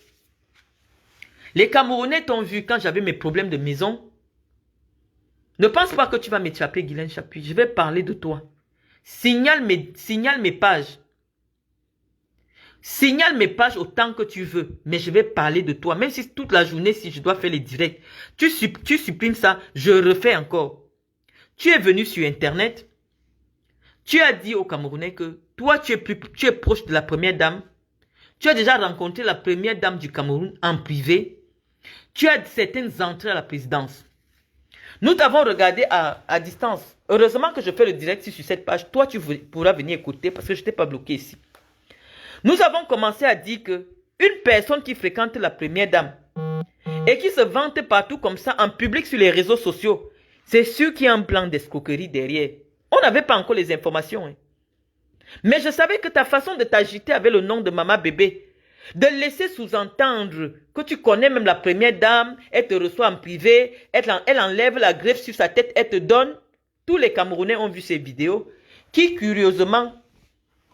Les Camerounais t'ont vu quand j'avais mes problèmes de maison. Ne pense pas que tu vas m'échapper, Guylaine Chapuis. Je vais parler de toi. Signale mes pages. Signale mes pages autant que tu veux. Mais je vais parler de toi. Même si toute la journée, si je dois faire les directs. Tu supprimes ça. Je refais encore. Tu es venu sur Internet. Tu as dit aux Camerounais que toi, tu es proche de la première dame. Tu as déjà rencontré la première dame du Cameroun en privé. Tu as certaines entrées à la présidence. Nous t'avons regardé à distance. Heureusement que je fais le direct sur cette page. Toi, tu pourras venir écouter parce que je ne t'ai pas bloqué ici. Nous avons commencé à dire que une personne qui fréquente la première dame et qui se vante partout comme ça en public sur les réseaux sociaux, c'est sûr qu'il y a un plan d'escroquerie derrière. On n'avait pas encore les informations. Hein. Mais je savais que ta façon de t'agiter avec le nom de maman bébé, de laisser sous-entendre que tu connais même la première dame, elle te reçoit en privé, elle enlève la greffe sur sa tête, elle te donne. Tous les Camerounais ont vu ces vidéos qui, curieusement,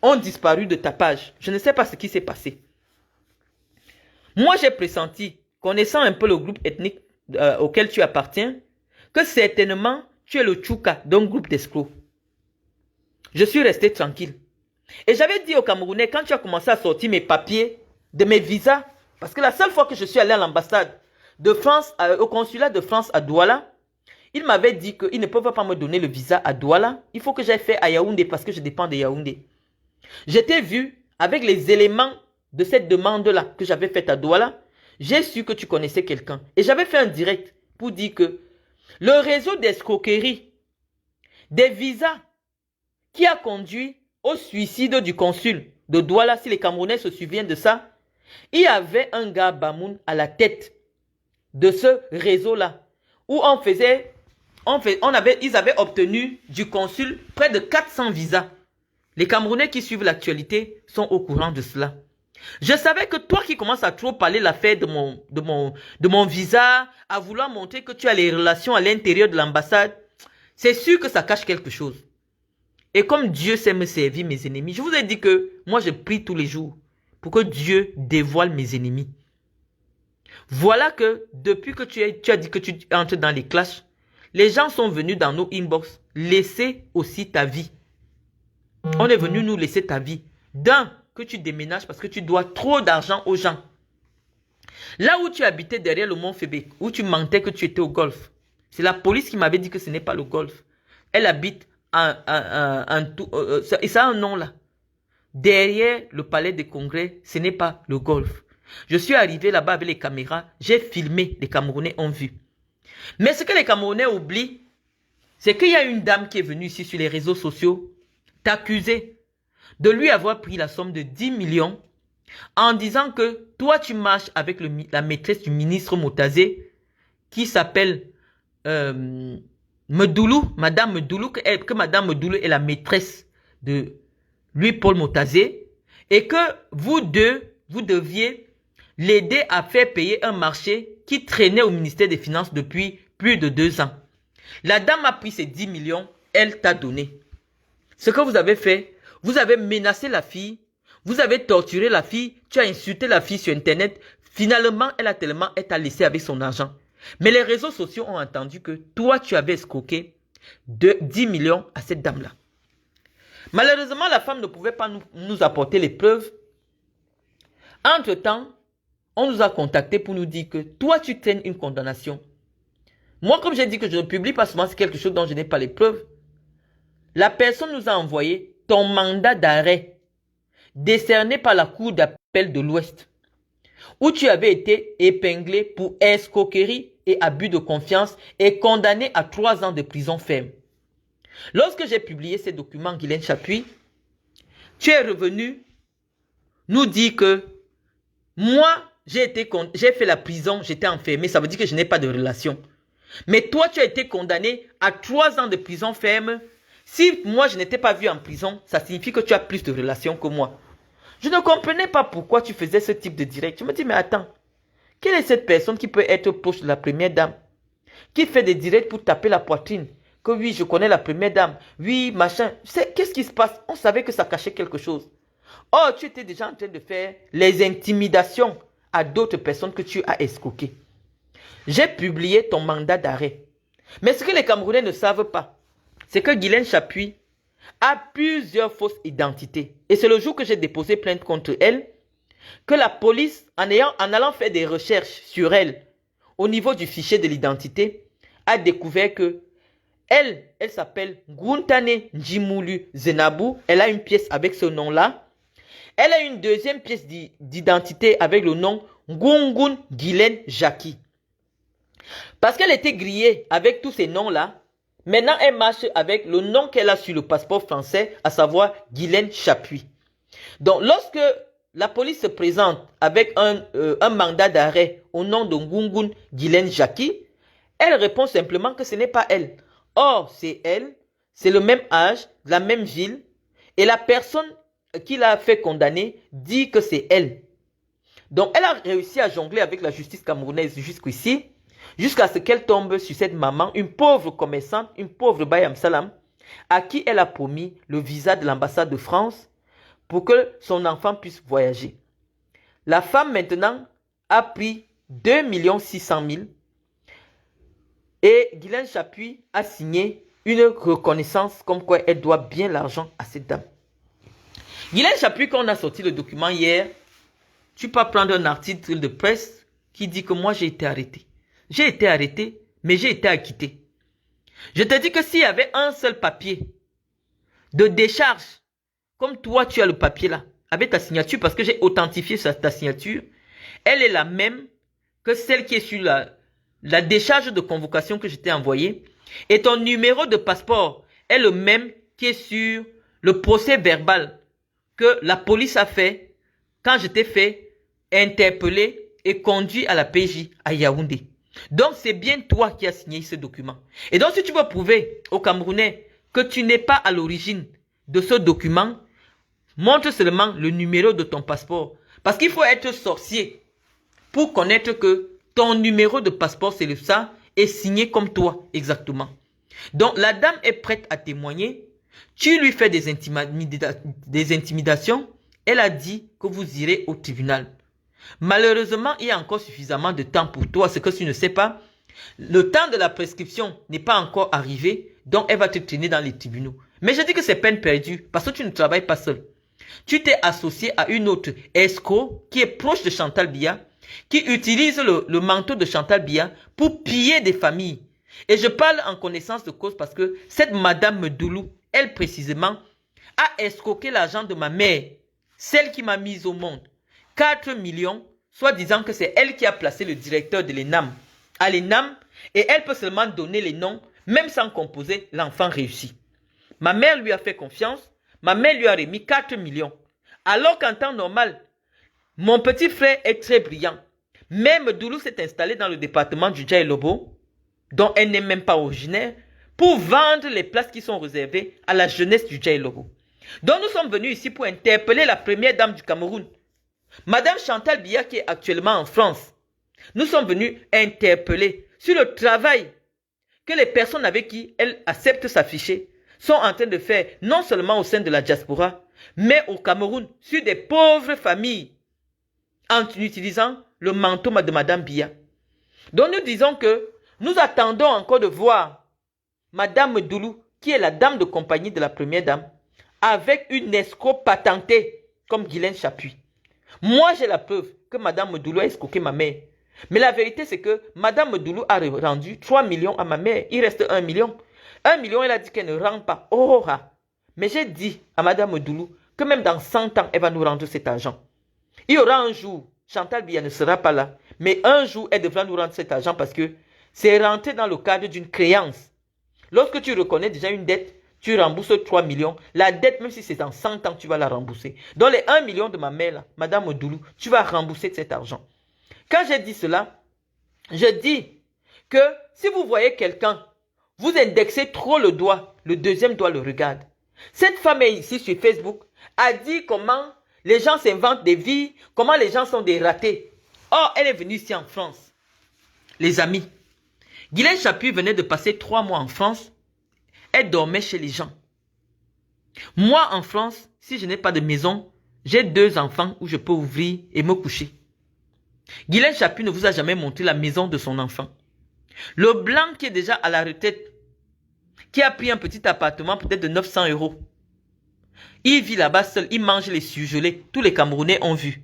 ont disparu de ta page. Je ne sais pas ce qui s'est passé. Moi, j'ai pressenti, connaissant un peu le groupe ethnique auquel tu appartiens, que certainement, tu es le tchouka d'un groupe d'escrocs. Je suis resté tranquille. Et j'avais dit aux Camerounais, quand tu as commencé à sortir mes papiers, de mes visas, parce que la seule fois que je suis allé à l'ambassade de France, au consulat de France à Douala, ils m'avaient dit qu'ils ne peuvent pas me donner le visa à Douala. Il faut que j'aille faire à Yaoundé parce que je dépends de Yaoundé. J'étais vu avec les éléments de cette demande-là que j'avais faite à Douala. J'ai su que tu connaissais quelqu'un. Et j'avais fait un direct pour dire que le réseau d'escroquerie des visas qui a conduit au suicide du consul de Douala, si les Camerounais se souviennent de ça, il y avait un gars Bamoun à la tête de ce réseau-là, où ils avaient obtenu du consul près de 400 visas. Les Camerounais qui suivent l'actualité sont au courant de cela. Je savais que toi qui commences à trop parler l'affaire de mon visa, à vouloir montrer que tu as les relations à l'intérieur de l'ambassade, c'est sûr que ça cache quelque chose. Et comme Dieu sait me servir mes ennemis, je vous ai dit que moi je prie tous les jours pour que Dieu dévoile mes ennemis. Voilà que depuis que tu as dit que tu entres dans les clashs, les gens sont venus dans nos inbox laisser aussi ta vie. On est venu nous laisser ta vie. D'un, que tu déménages parce que tu dois trop d'argent aux gens. Là où tu habitais derrière le mont Fébé, où tu mentais que tu étais au golf, c'est la police qui m'avait dit que ce n'est pas le golf. Elle habite et ça a un nom là. Derrière le palais des congrès, ce n'est pas le golf. Je suis arrivé là-bas avec les caméras, j'ai filmé, les Camerounais ont vu. Mais ce que les Camerounais oublient, c'est qu'il y a une dame qui est venue ici sur les réseaux sociaux t'accuser de lui avoir pris la somme de 10 millions en disant que toi tu marches avec la maîtresse du ministre Motazé qui s'appelle Medoulou, Madame Medoulou, que Madame Medoulou est la maîtresse de Louis-Paul Motazé et que vous deux, vous deviez l'aider à faire payer un marché qui traînait au ministère des Finances depuis plus de 2 ans. La dame a pris ses 10 millions, elle t'a donné. Ce que vous avez fait, vous avez menacé la fille, vous avez torturé la fille, tu as insulté la fille sur Internet. Finalement, elle t'a laissé avec son argent. Mais les réseaux sociaux ont entendu que toi, tu avais escroqué de 10 millions à cette dame-là. Malheureusement, la femme ne pouvait pas nous apporter les preuves. Entre-temps, on nous a contactés pour nous dire que toi, tu traînes une condamnation. Moi, comme j'ai dit que je ne publie pas souvent, c'est quelque chose dont je n'ai pas les preuves. La personne nous a envoyé ton mandat d'arrêt décerné par la Cour d'appel de l'Ouest, où tu avais été épinglé pour escroquerie et abus de confiance et condamné à 3 ans de prison ferme. Lorsque j'ai publié ces documents, Guylaine Chapuis, tu es revenu nous dire que moi, j'ai fait la prison, j'étais enfermé, ça veut dire que je n'ai pas de relation. Mais toi, tu as été condamné à 3 ans de prison ferme. Si moi, je n'étais pas vu en prison, ça signifie que tu as plus de relations que moi. Je ne comprenais pas pourquoi tu faisais ce type de direct. Je me dis, mais attends, quelle est cette personne qui peut être proche de la première dame, qui fait des directs pour taper la poitrine? Que oui, je connais la première dame, oui, machin. Qu'est-ce qui se passe? On savait que ça cachait quelque chose. Oh, tu étais déjà en train de faire les intimidations à d'autres personnes que tu as escroquées. J'ai publié ton mandat d'arrêt. Mais ce que les Camerounais ne savent pas, c'est que Guylaine Chapuis a plusieurs fausses identités. Et c'est le jour que j'ai déposé plainte contre elle que la police, en allant faire des recherches sur elle au niveau du fichier de l'identité, a découvert que elle s'appelle Guntane Njimulu Zenabou. Elle a une pièce avec ce nom-là. Elle a une deuxième pièce d'identité avec le nom Gungun Guylaine Jackie. Parce qu'elle était grillée avec tous ces noms-là, maintenant elle marche avec le nom qu'elle a sur le passeport français, à savoir Guylaine Chapuis. Donc lorsque la police se présente avec un mandat d'arrêt au nom de Gungun Guylaine Jackie, elle répond simplement que ce n'est pas elle. Or, c'est elle, c'est le même âge, la même ville, et la personne qui l'a fait condamner dit que c'est elle. Donc, elle a réussi à jongler avec la justice camerounaise jusqu'ici, jusqu'à ce qu'elle tombe sur cette maman, une pauvre commerçante, une pauvre Bayam Salam, à qui elle a promis le visa de l'ambassade de France pour que son enfant puisse voyager. La femme, maintenant, a pris 2 600 000 et Guylaine Chapuis a signé une reconnaissance comme quoi elle doit bien l'argent à cette dame. Guylaine Chapuis, quand on a sorti le document hier, tu peux prendre un article de presse qui dit que moi j'ai été arrêté. J'ai été arrêté, mais j'ai été acquitté. Je te dis que s'il y avait un seul papier de décharge, comme toi tu as le papier là, avec ta signature, parce que j'ai authentifié ta signature, elle est la même que celle qui est sur la décharge de convocation que je t'ai envoyée. Et ton numéro de passeport est le même qui est sur le procès verbal que la police a fait quand je t'ai fait interpeller et conduit à la PJ à Yaoundé. Donc c'est bien toi qui as signé ce document. Et donc si tu veux prouver aux Camerounais que tu n'es pas à l'origine de ce document, montre seulement le numéro de ton passeport. Parce qu'il faut être sorcier pour connaître que ton numéro de passeport, c'est ça, est signé comme toi, exactement. Donc, la dame est prête à témoigner. Tu lui fais des intimidations. Elle a dit que vous irez au tribunal. Malheureusement, il y a encore suffisamment de temps pour toi. Ce que tu ne sais pas, le temps de la prescription n'est pas encore arrivé. Donc, elle va te traîner dans les tribunaux. Mais je dis que c'est peine perdue parce que tu ne travailles pas seul. Tu t'es associé à une autre escroc qui est proche de Chantal Biya, qui utilise le manteau de Chantal Biya pour piller des familles. Et je parle en connaissance de cause parce que cette madame Medoulou, elle précisément, a escroqué l'argent de ma mère, celle qui m'a mise au monde. 4 millions, soit disant que c'est elle qui a placé le directeur de l'ENAM à l'ENAM, et elle peut seulement donner les noms, même sans composer l'enfant réussi. Ma mère lui a fait confiance, ma mère lui a remis 4 millions. Alors qu'en temps normal, mon petit frère est très brillant. Même Doulou s'est installé dans le département du Djaïlobo, dont elle n'est même pas originaire, pour vendre les places qui sont réservées à la jeunesse du Djaïlobo. Donc nous sommes venus ici pour interpeller la première dame du Cameroun. Madame Chantal Biya qui est actuellement en France, nous sommes venus interpeller sur le travail que les personnes avec qui elle accepte s'afficher sont en train de faire, non seulement au sein de la diaspora, mais au Cameroun, sur des pauvres familles, en utilisant le manteau de Madame Biya. Donc nous disons que nous attendons encore de voir Madame Doulou, qui est la dame de compagnie de la première dame, avec une escroc patentée comme Guylaine Chapuis. Moi, j'ai la preuve que Madame Doulou a escroqué ma mère. Mais la vérité, c'est que Madame Doulou a rendu 3 millions à ma mère. Il reste 1 million. 1 million, elle a dit qu'elle ne rend pas. Oh, mais j'ai dit à Madame Doulou que même dans 100 ans, elle va nous rendre cet argent. Il y aura un jour, Chantal Biya ne sera pas là, mais un jour, elle devra nous rendre cet argent parce que c'est rentré dans le cadre d'une créance. Lorsque tu reconnais déjà une dette, tu rembourses 3 millions. La dette, même si c'est dans 100 ans, tu vas la rembourser. Dans les 1 million de ma mère, là, Madame Doulou, tu vas rembourser cet argent. Quand j'ai dit cela, je dis que si vous voyez quelqu'un, vous indexez trop le doigt, le deuxième doigt le regarde. Cette femme est ici sur Facebook, a dit comment les gens s'inventent des vies, comment les gens sont des ratés. Or, elle est venue ici en France. Les amis, Guylaine Chapuis venait de passer 3 mois en France. Elle dormait chez les gens. Moi, en France, si je n'ai pas de maison, j'ai 2 enfants où je peux ouvrir et me coucher. Guylaine Chapuis ne vous a jamais montré la maison de son enfant. Le blanc qui est déjà à la retraite, qui a pris un petit appartement peut-être de 900 €. Il vit là-bas seul, il mange les surgelés. Tous les Camerounais ont vu.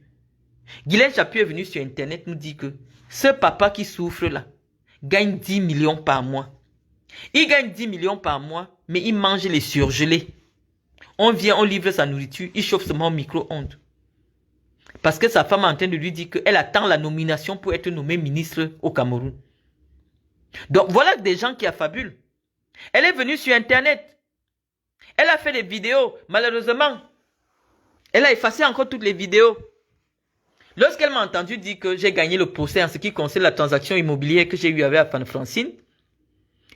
Guylaine Chapuis est venu sur Internet nous dire que ce papa qui souffre là gagne 10 millions par mois. Il gagne 10 millions par mois, mais il mange les surgelés. On vient, on livre sa nourriture, il chauffe seulement au micro-ondes. Parce que sa femme est en train de lui dire qu'elle attend la nomination pour être nommée ministre au Cameroun. Donc voilà des gens qui affabulent. Elle est venue sur Internet. Elle a fait des vidéos. Malheureusement, elle a effacé encore toutes les vidéos. Lorsqu'elle m'a entendu dire que j'ai gagné le procès en ce qui concerne la transaction immobilière que j'ai eue avec Afan Francine,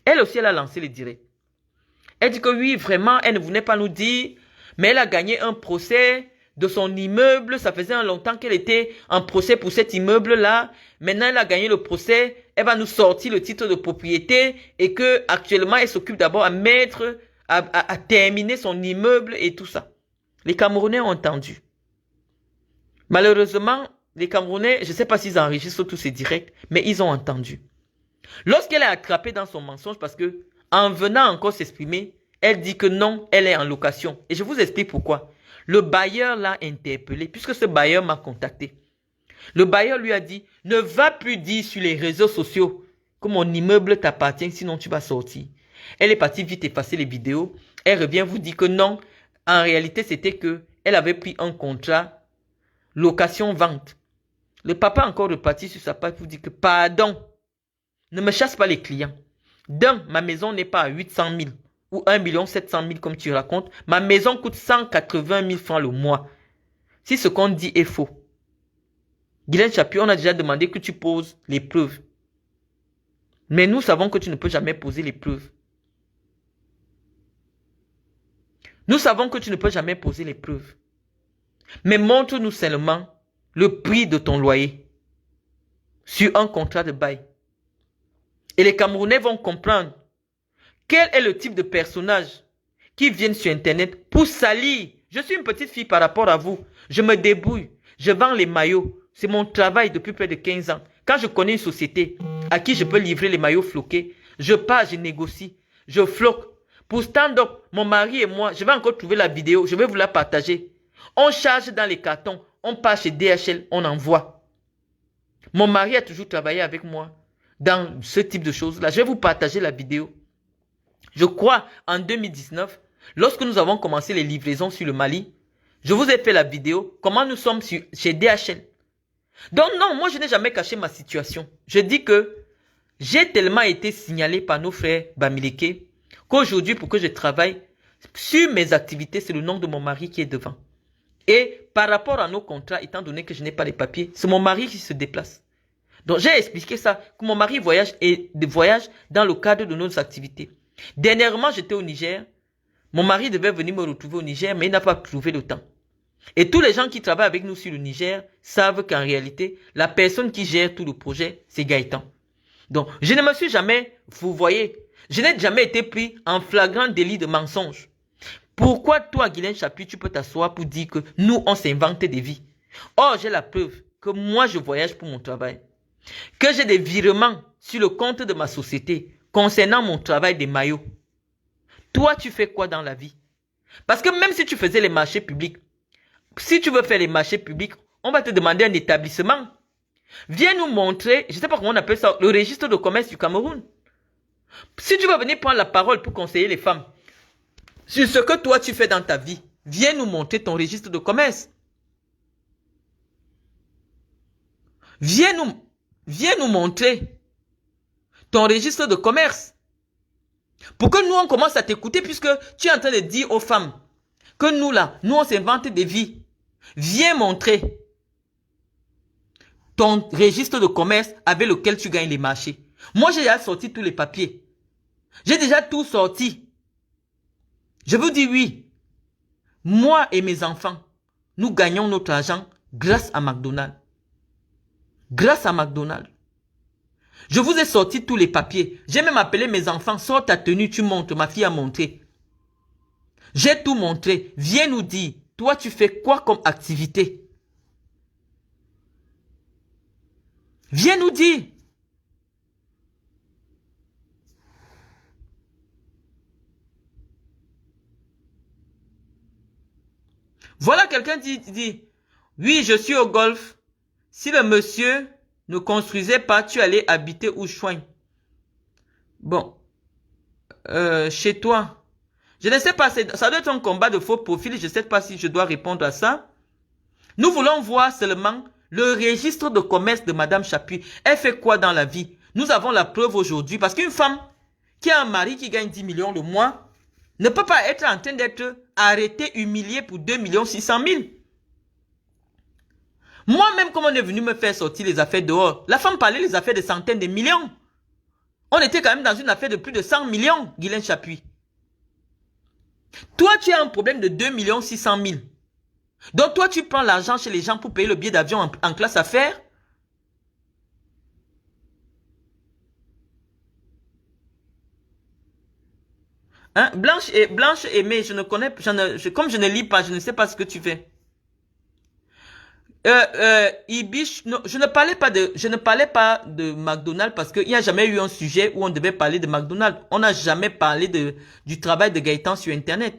elle aussi, elle a lancé les directs. Elle dit que oui, vraiment, elle ne voulait pas nous dire, mais elle a gagné un procès de son immeuble. Ça faisait un longtemps qu'elle était en procès pour cet immeuble-là. Maintenant, elle a gagné le procès. Elle va nous sortir le titre de propriété et que actuellement, elle s'occupe d'abord à mettre, à terminer son immeuble et tout ça. Les Camerounais ont entendu. Malheureusement, les Camerounais, je ne sais pas s'ils enregistrent tous ces directs, mais ils ont entendu. Lorsqu'elle est attrapée dans son mensonge, parce que en venant encore s'exprimer, elle dit que non, elle est en location. Et je vous explique pourquoi. Le bailleur l'a interpellé, puisque ce bailleur m'a contacté. Le bailleur lui a dit, ne va plus dire sur les réseaux sociaux que mon immeuble t'appartient, sinon tu vas sortir. Elle est partie vite effacer les vidéos. Elle revient vous dire que non, en réalité c'était que elle avait pris un contrat location-vente. Le papa a encore reparti sur sa page pour dire que pardon, ne me chasse pas les clients. D'un, ma maison n'est pas à 800 000 ou 1 700 000 comme tu racontes. Ma maison coûte 180 000 francs le mois. Si ce qu'on dit est faux. Guylaine Chapuis, on a déjà demandé que tu poses les preuves. Mais nous savons que tu ne peux jamais poser les preuves. Nous savons que tu ne peux jamais poser les preuves. Mais montre-nous seulement le prix de ton loyer sur un contrat de bail. Et les Camerounais vont comprendre quel est le type de personnage qui viennent sur Internet pour salir. Je suis une petite fille par rapport à vous. Je me débrouille. Je vends les maillots. C'est mon travail depuis près de 15 ans. Quand je connais une société à qui je peux livrer les maillots floqués, je pars, je négocie, je floque. Pour stand-up, mon mari et moi, je vais encore trouver la vidéo, je vais vous la partager. On charge dans les cartons, on part chez DHL, on envoie. Mon mari a toujours travaillé avec moi dans ce type de choses-là. Je vais vous partager la vidéo. Je crois en 2019, lorsque nous avons commencé les livraisons sur le Mali, je vous ai fait la vidéo, comment nous sommes chez DHL. Donc non, moi je n'ai jamais caché ma situation. Je dis que j'ai tellement été signalé par nos frères Bamileke qu'aujourd'hui pour que je travaille sur mes activités, c'est le nom de mon mari qui est devant. Et par rapport à nos contrats, étant donné que je n'ai pas les papiers, c'est mon mari qui se déplace. Donc j'ai expliqué ça, que mon mari voyage dans le cadre de nos activités. Dernièrement, j'étais au Niger. Mon mari devait venir me retrouver au Niger, mais il n'a pas trouvé le temps. Et tous les gens qui travaillent avec nous sur le Niger savent qu'en réalité, la personne qui gère tout le projet, c'est Gaëtan. Donc, je ne me suis jamais, vous voyez, je n'ai jamais été pris en flagrant délit de mensonge. Pourquoi toi, Guylaine Chapuis, tu peux t'asseoir pour dire que nous, on s'invente des vies? Or, j'ai la preuve que moi, je voyage pour mon travail. Que j'ai des virements sur le compte de ma société concernant mon travail des maillots. Toi, tu fais quoi dans la vie? Parce que même si tu faisais les marchés publics, si tu veux faire les marchés publics, on va te demander un établissement. Viens nous montrer, je ne sais pas comment on appelle ça, le registre de commerce du Cameroun. Si tu veux venir prendre la parole pour conseiller les femmes sur ce que toi tu fais dans ta vie, viens nous montrer ton registre de commerce. Viens nous montrer ton registre de commerce. Pour que nous on commence à t'écouter puisque tu es en train de dire aux femmes que nous là, nous on s'invente des vies. Viens montrer ton registre de commerce avec lequel tu gagnes les marchés. Moi, j'ai déjà sorti tous les papiers. J'ai déjà tout sorti. Je vous dis oui. Moi et mes enfants, nous gagnons notre argent grâce à McDonald's. Grâce à McDonald's. Je vous ai sorti tous les papiers. J'ai même appelé mes enfants, sors ta tenue, tu montres. Ma fille a montré. J'ai tout montré. Viens nous dire, toi tu fais quoi comme activité? Viens nous dire. Voilà quelqu'un dit, oui, je suis au golf. Si le monsieur ne construisait pas, tu allais habiter où Chouin? Bon, chez toi. Je ne sais pas, ça doit être un combat de faux profil. Je ne sais pas si je dois répondre à ça. Nous voulons voir seulement le registre de commerce de Madame Chapuis. Elle fait quoi dans la vie? Nous avons la preuve aujourd'hui. Parce qu'une femme qui a un mari qui gagne 10 millions le mois ne peut pas être en train d'être arrêtée, humiliée pour 2 600 000. Moi-même, comme on est venu me faire sortir les affaires dehors, la femme parlait des affaires de centaines de millions. On était quand même dans une affaire de plus de 100 millions, Guylaine Chapuis. Toi, tu as un problème de 2 600 000. Donc toi, tu prends l'argent chez les gens pour payer le billet d'avion en classe affaires. Hein? Blanche Aimée, je ne connais, comme je ne lis pas, je ne sais pas ce que tu fais. Ibish, non, je ne parlais pas de McDonald's parce qu'il n'y a jamais eu un sujet où on devait parler de McDonald's. On n'a jamais parlé du travail de Gaëtan sur Internet.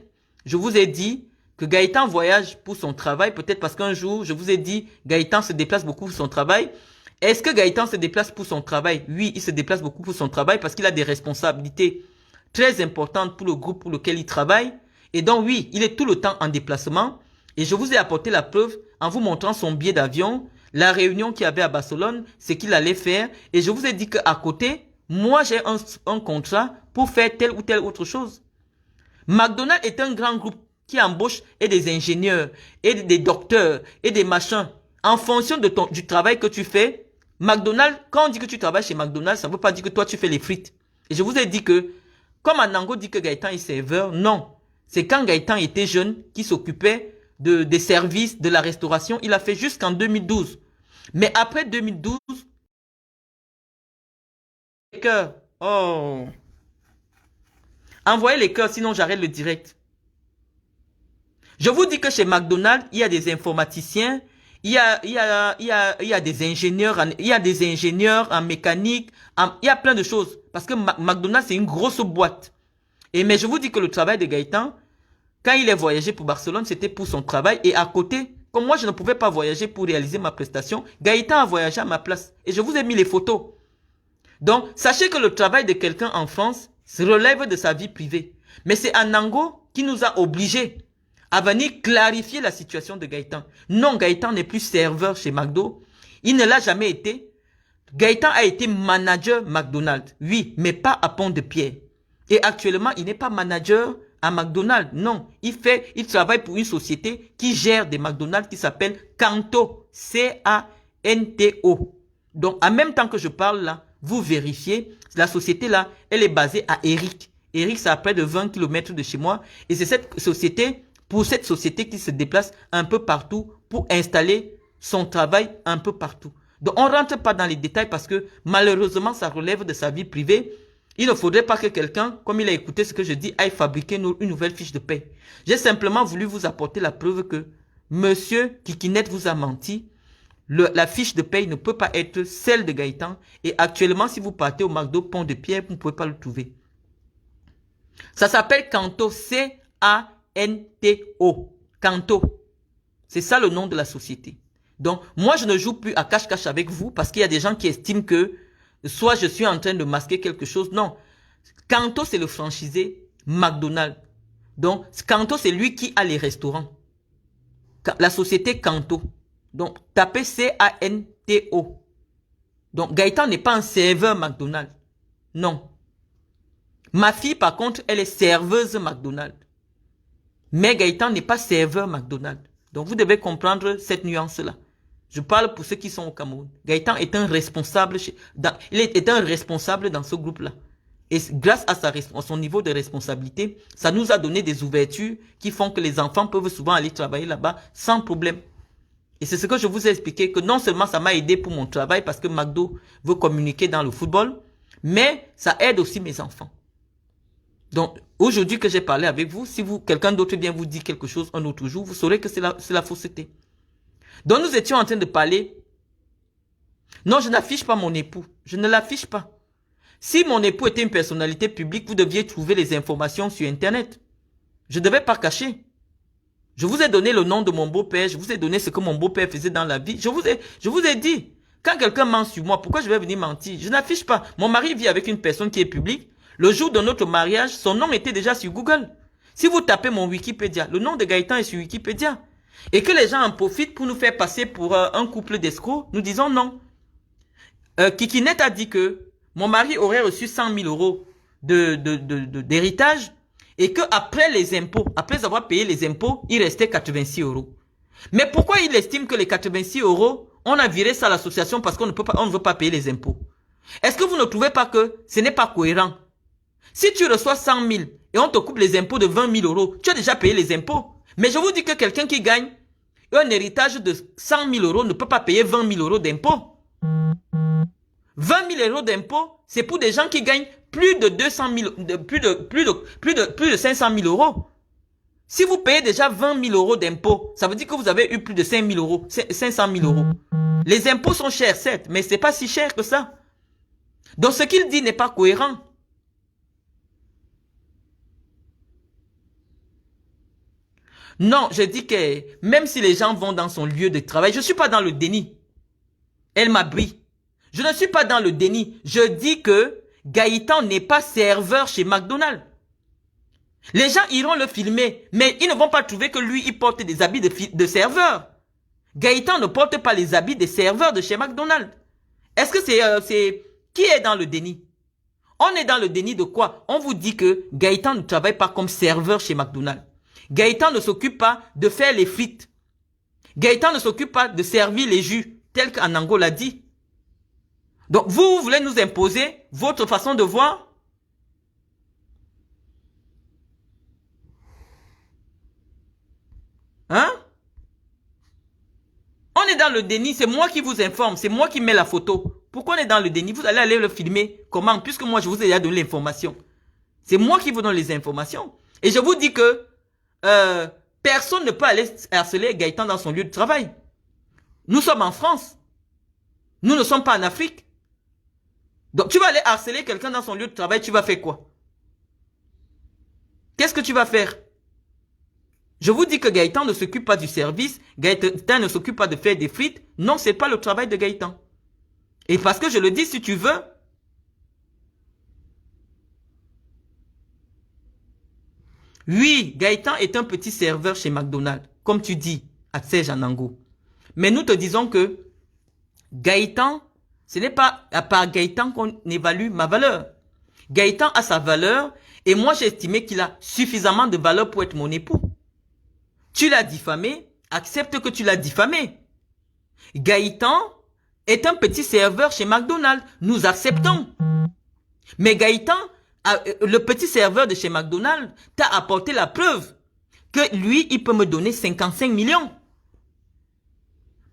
Je vous ai dit que Gaëtan voyage pour son travail, peut-être parce qu'un jour, je vous ai dit, Gaëtan se déplace beaucoup pour son travail. Est-ce que Gaëtan se déplace pour son travail? Oui, il se déplace beaucoup pour son travail parce qu'il a des responsabilités très importantes pour le groupe pour lequel il travaille. Et donc oui, il est tout le temps en déplacement. Et je vous ai apporté la preuve en vous montrant son billet d'avion, la réunion qu'il y avait à Barcelone, ce qu'il allait faire. Et je vous ai dit qu'à côté, moi j'ai un contrat pour faire telle ou telle autre chose. McDonald's est un grand groupe qui embauche et des ingénieurs, et des docteurs, et des machins. En fonction de du travail que tu fais, McDonald's, quand on dit que tu travailles chez McDonald's, ça ne veut pas dire que toi tu fais les frites. Et je vous ai dit que, comme Anango dit que Gaëtan est serveur, non. C'est quand Gaëtan était jeune, qui s'occupait des services, de la restauration, il a fait jusqu'en 2012. Mais après 2012, les cœurs, oh, envoyez les cœurs, sinon j'arrête le direct. Je vous dis que chez McDonald's, il y a des informaticiens, il y a des ingénieurs, en mécanique, il y a plein de choses. Parce que McDonald's, c'est une grosse boîte. Mais je vous dis que le travail de Gaëtan, quand il est voyagé pour Barcelone, c'était pour son travail. Et à côté, comme moi, je ne pouvais pas voyager pour réaliser ma prestation, Gaëtan a voyagé à ma place. Et je vous ai mis les photos. Donc, sachez que le travail de quelqu'un en France se relève de sa vie privée. Mais c'est Anango qui nous a obligés à venir clarifier la situation de Gaëtan. Non, Gaëtan n'est plus serveur chez McDo. Il ne l'a jamais été. Gaëtan a été manager McDonald's. Oui, mais pas à Pont-de-Pierre. Et actuellement, il n'est pas manager à McDonald's. Non, il travaille pour une société qui gère des McDonald's qui s'appelle Canto. C-A-N-T-O. Donc, en même temps que je parle là, vous vérifiez, la société là, elle est basée à Eric. Eric, c'est à près de 20 km de chez moi. Et c'est cette société pour cette société qui se déplace un peu partout pour installer son travail un peu partout. Donc, on ne rentre pas dans les détails parce que malheureusement, ça relève de sa vie privée. Il ne faudrait pas que quelqu'un, comme il a écouté ce que je dis, aille fabriquer une nouvelle fiche de paie. J'ai simplement voulu vous apporter la preuve que Monsieur Kikinette vous a menti. La fiche de paie ne peut pas être celle de Gaëtan. Et actuellement, si vous partez au McDo Pont de Pierre, vous ne pouvez pas le trouver. Ça s'appelle Kanto, C-A-N-T-O. Kanto. C'est ça le nom de la société. Donc, moi, je ne joue plus à cache-cache avec vous parce qu'il y a des gens qui estiment que soit je suis en train de masquer quelque chose. Non. Kanto, c'est le franchisé McDonald's. Donc, Kanto, c'est lui qui a les restaurants. La société Kanto. Donc, tapez C-A-N-T-O. Donc, Gaëtan n'est pas un serveur McDonald's. Non. Ma fille, par contre, elle est serveuse McDonald's. Mais Gaëtan n'est pas serveur McDonald's. Donc, vous devez comprendre cette nuance-là. Je parle pour ceux qui sont au Cameroun. Gaëtan est un responsable, il est un responsable dans ce groupe-là. Et grâce à son niveau de responsabilité, ça nous a donné des ouvertures qui font que les enfants peuvent souvent aller travailler là-bas sans problème. Et c'est ce que je vous ai expliqué, que non seulement ça m'a aidé pour mon travail parce que McDo veut communiquer dans le football, mais ça aide aussi mes enfants. Donc, aujourd'hui que j'ai parlé avec vous, si quelqu'un d'autre vient vous dire quelque chose un autre jour, vous saurez que c'est la fausseté. Donc, nous étions en train de parler. Non, je n'affiche pas mon époux. Je ne l'affiche pas. Si mon époux était une personnalité publique, vous deviez trouver les informations sur Internet. Je ne devais pas cacher. Je vous ai donné le nom de mon beau-père, je vous ai donné ce que mon beau-père faisait dans la vie. Je vous ai dit, quand quelqu'un ment sur moi, pourquoi je vais venir mentir? Je n'affiche pas. Mon mari vit avec une personne qui est publique. Le jour de notre mariage, son nom était déjà sur Google. Si vous tapez mon Wikipédia, le nom de Gaëtan est sur Wikipédia. Et que les gens en profitent pour nous faire passer pour un couple d'escrocs, nous disons non. Kikinette a dit que mon mari aurait reçu 100 000 euros d'héritage et qu'après les impôts, après avoir payé les impôts, il restait 86 euros. Mais pourquoi il estime que les 86 euros, on a viré ça à l'association parce qu'on ne veut pas payer les impôts? Est-ce que vous ne trouvez pas que ce n'est pas cohérent? Si tu reçois 100 000 et on te coupe les impôts de 20 000 euros, tu as déjà payé les impôts. Mais je vous dis que quelqu'un qui gagne un héritage de 100 000 euros ne peut pas payer 20 000 euros d'impôts. 20 000 euros d'impôts, c'est pour des gens qui gagnent plus de 200 000, plus de 500 000 euros. Si vous payez déjà 20 000 euros d'impôts, ça veut dire que vous avez eu plus de 500 000 euros. Les impôts sont chers, certes, mais c'est pas si cher que ça. Donc ce qu'il dit n'est pas cohérent. Non, je dis que même si les gens vont dans son lieu de travail, je ne suis pas dans le déni. Elle m'abrie. Je ne suis pas dans le déni. Je dis que Gaëtan n'est pas serveur chez McDonald's. Les gens iront le filmer, mais ils ne vont pas trouver que lui, il porte des habits de serveur. Gaëtan ne porte pas les habits des serveurs de chez McDonald's. Est-ce que c'est... Qui est dans le déni? On est dans le déni de quoi? On vous dit que Gaëtan ne travaille pas comme serveur chez McDonald's. Gaëtan ne s'occupe pas de faire les frites. Gaëtan ne s'occupe pas de servir les jus, tel qu'Anango l'a dit. Donc, vous voulez nous imposer votre façon de voir? Hein? On est dans le déni, c'est moi qui vous informe, c'est moi qui mets la photo. Pourquoi on est dans le déni? Vous allez aller le filmer. Comment? Puisque moi, je vous ai déjà donné l'information. C'est moi qui vous donne les informations. Et je vous dis que personne ne peut aller harceler Gaëtan dans son lieu de travail. Nous sommes en France. Nous ne sommes pas en Afrique. Donc tu vas aller harceler quelqu'un dans son lieu de travail, tu vas faire quoi? Qu'est-ce que tu vas faire? Je vous dis que Gaëtan ne s'occupe pas du service, Gaëtan ne s'occupe pas de faire des frites. Non, ce n'est pas le travail de Gaëtan. Et parce que je le dis, si tu veux, oui, Gaëtan est un petit serveur chez McDonald's, comme tu dis, à Serge-Anango. Mais nous te disons que Gaëtan, ce n'est pas à part Gaëtan qu'on évalue ma valeur. Gaëtan a sa valeur et moi j'ai estimé qu'il a suffisamment de valeur pour être mon époux. Tu l'as diffamé, accepte que tu l'as diffamé. Gaëtan est un petit serveur chez McDonald's, nous acceptons. Mais Gaëtan, le petit serveur de chez McDonald's, t'a apporté la preuve que lui, il peut me donner 55 millions.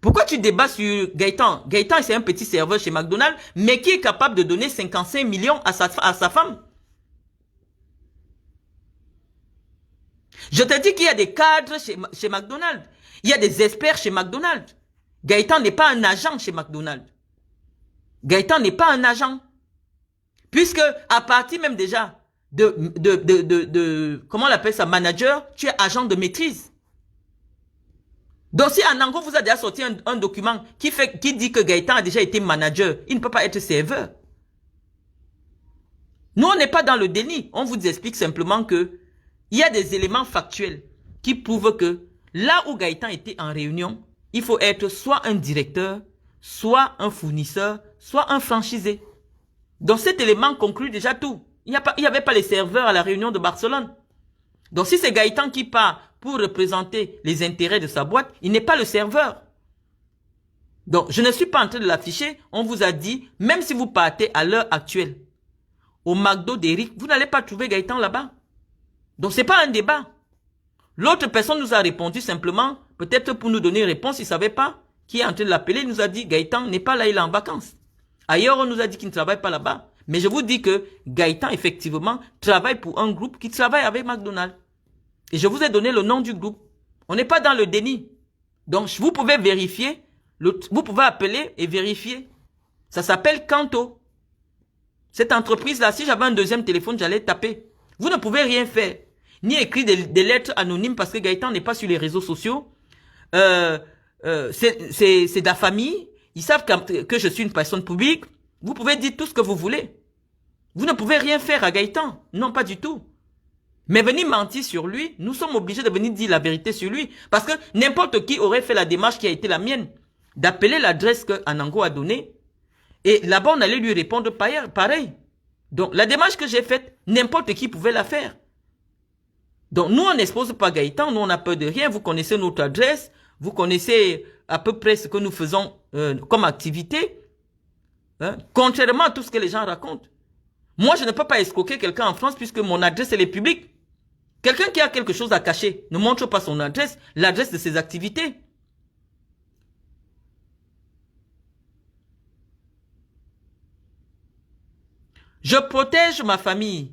Pourquoi tu débats sur Gaëtan? Gaëtan, c'est un petit serveur chez McDonald's, mais qui est capable de donner 55 millions à sa femme. Je te dis qu'il y a des cadres chez McDonald's. Il y a des experts chez McDonald's. Gaëtan n'est pas un agent chez McDonald's. Gaëtan n'est pas un agent. Puisque, à partir même déjà comment on appelle ça, manager, tu es agent de maîtrise. Donc, si Anango vous a déjà sorti un document qui dit que Gaëtan a déjà été manager, il ne peut pas être serveur. Nous, on n'est pas dans le déni. On vous explique simplement que il y a des éléments factuels qui prouvent que là où Gaëtan était en réunion, il faut être soit un directeur, soit un fournisseur, soit un franchisé. Donc cet élément conclut déjà tout. Il n'y avait pas les serveurs à la réunion de Barcelone. Donc si c'est Gaëtan qui part pour représenter les intérêts de sa boîte, il n'est pas le serveur. Donc je ne suis pas en train de l'afficher. On vous a dit, même si vous partez à l'heure actuelle au McDo d'Eric, vous n'allez pas trouver Gaëtan là-bas. Donc ce n'est pas un débat. L'autre personne nous a répondu simplement, peut-être pour nous donner une réponse, il ne savait pas, qui est en train de l'appeler, il nous a dit Gaëtan n'est pas là, il est en vacances. Ailleurs, on nous a dit qu'il ne travaille pas là-bas. Mais je vous dis que Gaëtan, effectivement, travaille pour un groupe qui travaille avec McDonald's. Et je vous ai donné le nom du groupe. On n'est pas dans le déni. Donc, vous pouvez vérifier, vous pouvez appeler et vérifier. Ça s'appelle Kanto. Cette entreprise-là, si j'avais un deuxième téléphone, j'allais taper. Vous ne pouvez rien faire. Ni écrire des lettres anonymes parce que Gaëtan n'est pas sur les réseaux sociaux. C'est de la famille. Ils savent que je suis une personne publique. Vous pouvez dire tout ce que vous voulez. Vous ne pouvez rien faire à Gaëtan. Non, pas du tout. Mais venir mentir sur lui, nous sommes obligés de venir dire la vérité sur lui. Parce que n'importe qui aurait fait la démarche qui a été la mienne. D'appeler l'adresse que Anango a donnée. Et là-bas, on allait lui répondre pareil. Donc, la démarche que j'ai faite, n'importe qui pouvait la faire. Donc, nous, on n'expose pas Gaëtan. Nous, on n'a peur de rien. Vous connaissez notre adresse. Vous connaissez à peu près ce que nous faisons comme activité. Hein? Contrairement à tout ce que les gens racontent. Moi, je ne peux pas escroquer quelqu'un en France puisque mon adresse, elle est publique. Quelqu'un qui a quelque chose à cacher ne montre pas son adresse, l'adresse de ses activités. Je protège ma famille.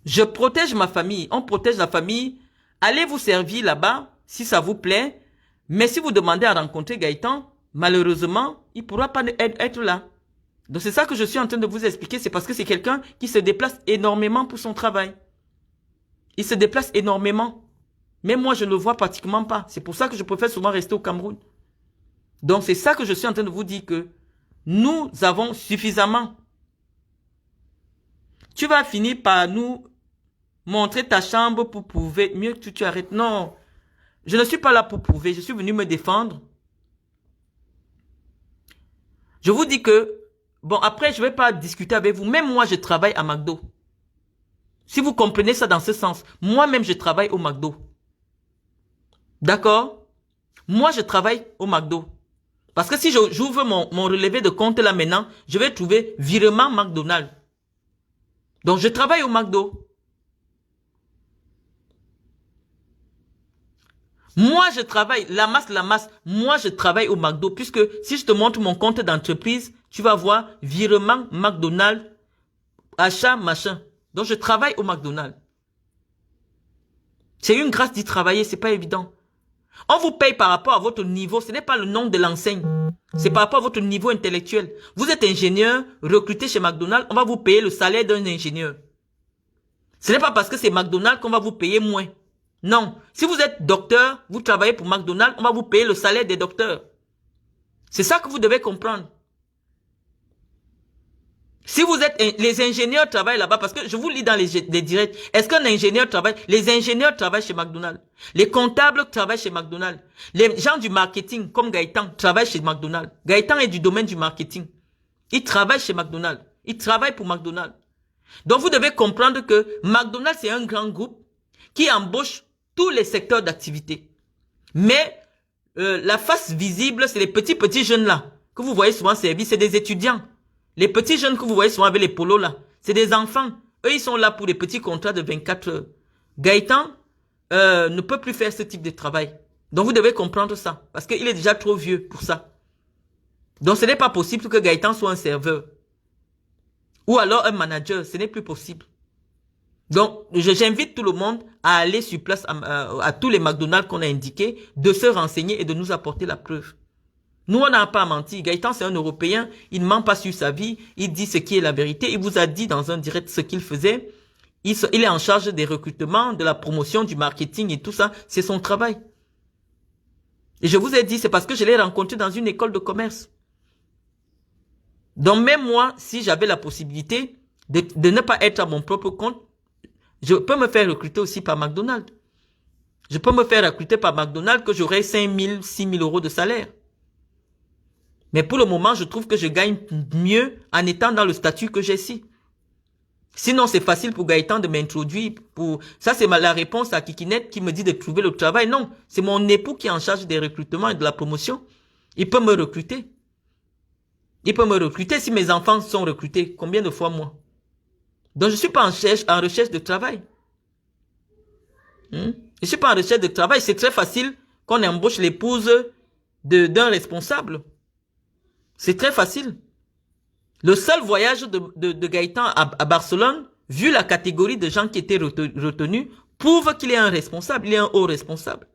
Je protège ma famille. On protège la famille. Allez vous servir là-bas, si ça vous plaît. Mais si vous demandez à rencontrer Gaëtan, malheureusement, il ne pourra pas être là. Donc c'est ça que je suis en train de vous expliquer. C'est parce que c'est quelqu'un qui se déplace énormément pour son travail. Il se déplace énormément. Mais moi, je ne le vois pratiquement pas. C'est pour ça que je préfère souvent rester au Cameroun. Donc c'est ça que je suis en train de vous dire que nous avons suffisamment. Tu vas finir par nous montrer ta chambre pour prouver. Mieux que tu arrêtes. Non, je ne suis pas là pour prouver. Je suis venu me défendre. Je vous dis que, bon, après, je ne vais pas discuter avec vous. Même moi, je travaille à McDo. Si vous comprenez ça dans ce sens, moi-même, je travaille au McDo. D'accord? Moi, je travaille au McDo. Parce que si j'ouvre mon relevé de compte là maintenant, je vais trouver virement McDonald's. Donc, je travaille au McDo. Moi, je travaille, la masse, moi, je travaille au McDo. Puisque si je te montre mon compte d'entreprise, tu vas voir virement McDonald's, achat, machin. Donc, je travaille au McDonald's. C'est une grâce d'y travailler, c'est pas évident. On vous paye par rapport à votre niveau, ce n'est pas le nom de l'enseigne. C'est par rapport à votre niveau intellectuel. Vous êtes ingénieur, recruté chez McDonald's, on va vous payer le salaire d'un ingénieur. Ce n'est pas parce que c'est McDonald's qu'on va vous payer moins. Non. Si vous êtes docteur, vous travaillez pour McDonald's, on va vous payer le salaire des docteurs. C'est ça que vous devez comprendre. Si vous êtes, les ingénieurs travaillent là-bas, parce que je vous lis dans les directs, est-ce qu'un ingénieur travaille? Les ingénieurs travaillent chez McDonald's. Les comptables travaillent chez McDonald's. Les gens du marketing, comme Gaëtan, travaillent chez McDonald's. Gaëtan est du domaine du marketing. Il travaille chez McDonald's. Il travaille pour McDonald's. Donc vous devez comprendre que McDonald's, c'est un grand groupe qui embauche tous les secteurs d'activité. Mais la face visible, c'est les petits jeunes là, que vous voyez souvent servir, c'est des étudiants. Les petits jeunes que vous voyez souvent avec les polos là, c'est des enfants. Eux, ils sont là pour des petits contrats de 24 heures. Gaëtan ne peut plus faire ce type de travail. Donc, vous devez comprendre ça. Parce qu'il est déjà trop vieux pour ça. Donc, ce n'est pas possible que Gaëtan soit un serveur. Ou alors un manager. Ce n'est plus possible. Donc, j'invite tout le monde à aller sur place à tous les McDonald's qu'on a indiqués, de se renseigner et de nous apporter la preuve. Nous, on n'a pas menti. Gaëtan, c'est un Européen. Il ne ment pas sur sa vie. Il dit ce qui est la vérité. Il vous a dit dans un direct ce qu'il faisait. Il est en charge des recrutements, de la promotion, du marketing et tout ça. C'est son travail. Et je vous ai dit, c'est parce que je l'ai rencontré dans une école de commerce. Donc, même moi, si j'avais la possibilité de ne pas être à mon propre compte, je peux me faire recruter aussi par McDonald's. Je peux me faire recruter par McDonald's que j'aurai 5 000, 6 000 euros de salaire. Mais pour le moment, je trouve que je gagne mieux en étant dans le statut que j'ai ici. Sinon, c'est facile pour Gaëtan de m'introduire. Ça, c'est la réponse à Kikinette qui me dit de trouver le travail. Non, c'est mon époux qui est en charge des recrutements et de la promotion. Il peut me recruter. Il peut me recruter si mes enfants sont recrutés. Combien de fois moi? Donc, je ne suis pas en recherche de travail. Je ne suis pas en recherche de travail. C'est très facile qu'on embauche l'épouse d'un responsable. C'est très facile. Le seul voyage de Gaëtan à Barcelone, vu la catégorie de gens qui étaient retenus, prouve qu'il est un responsable. Il est un haut responsable.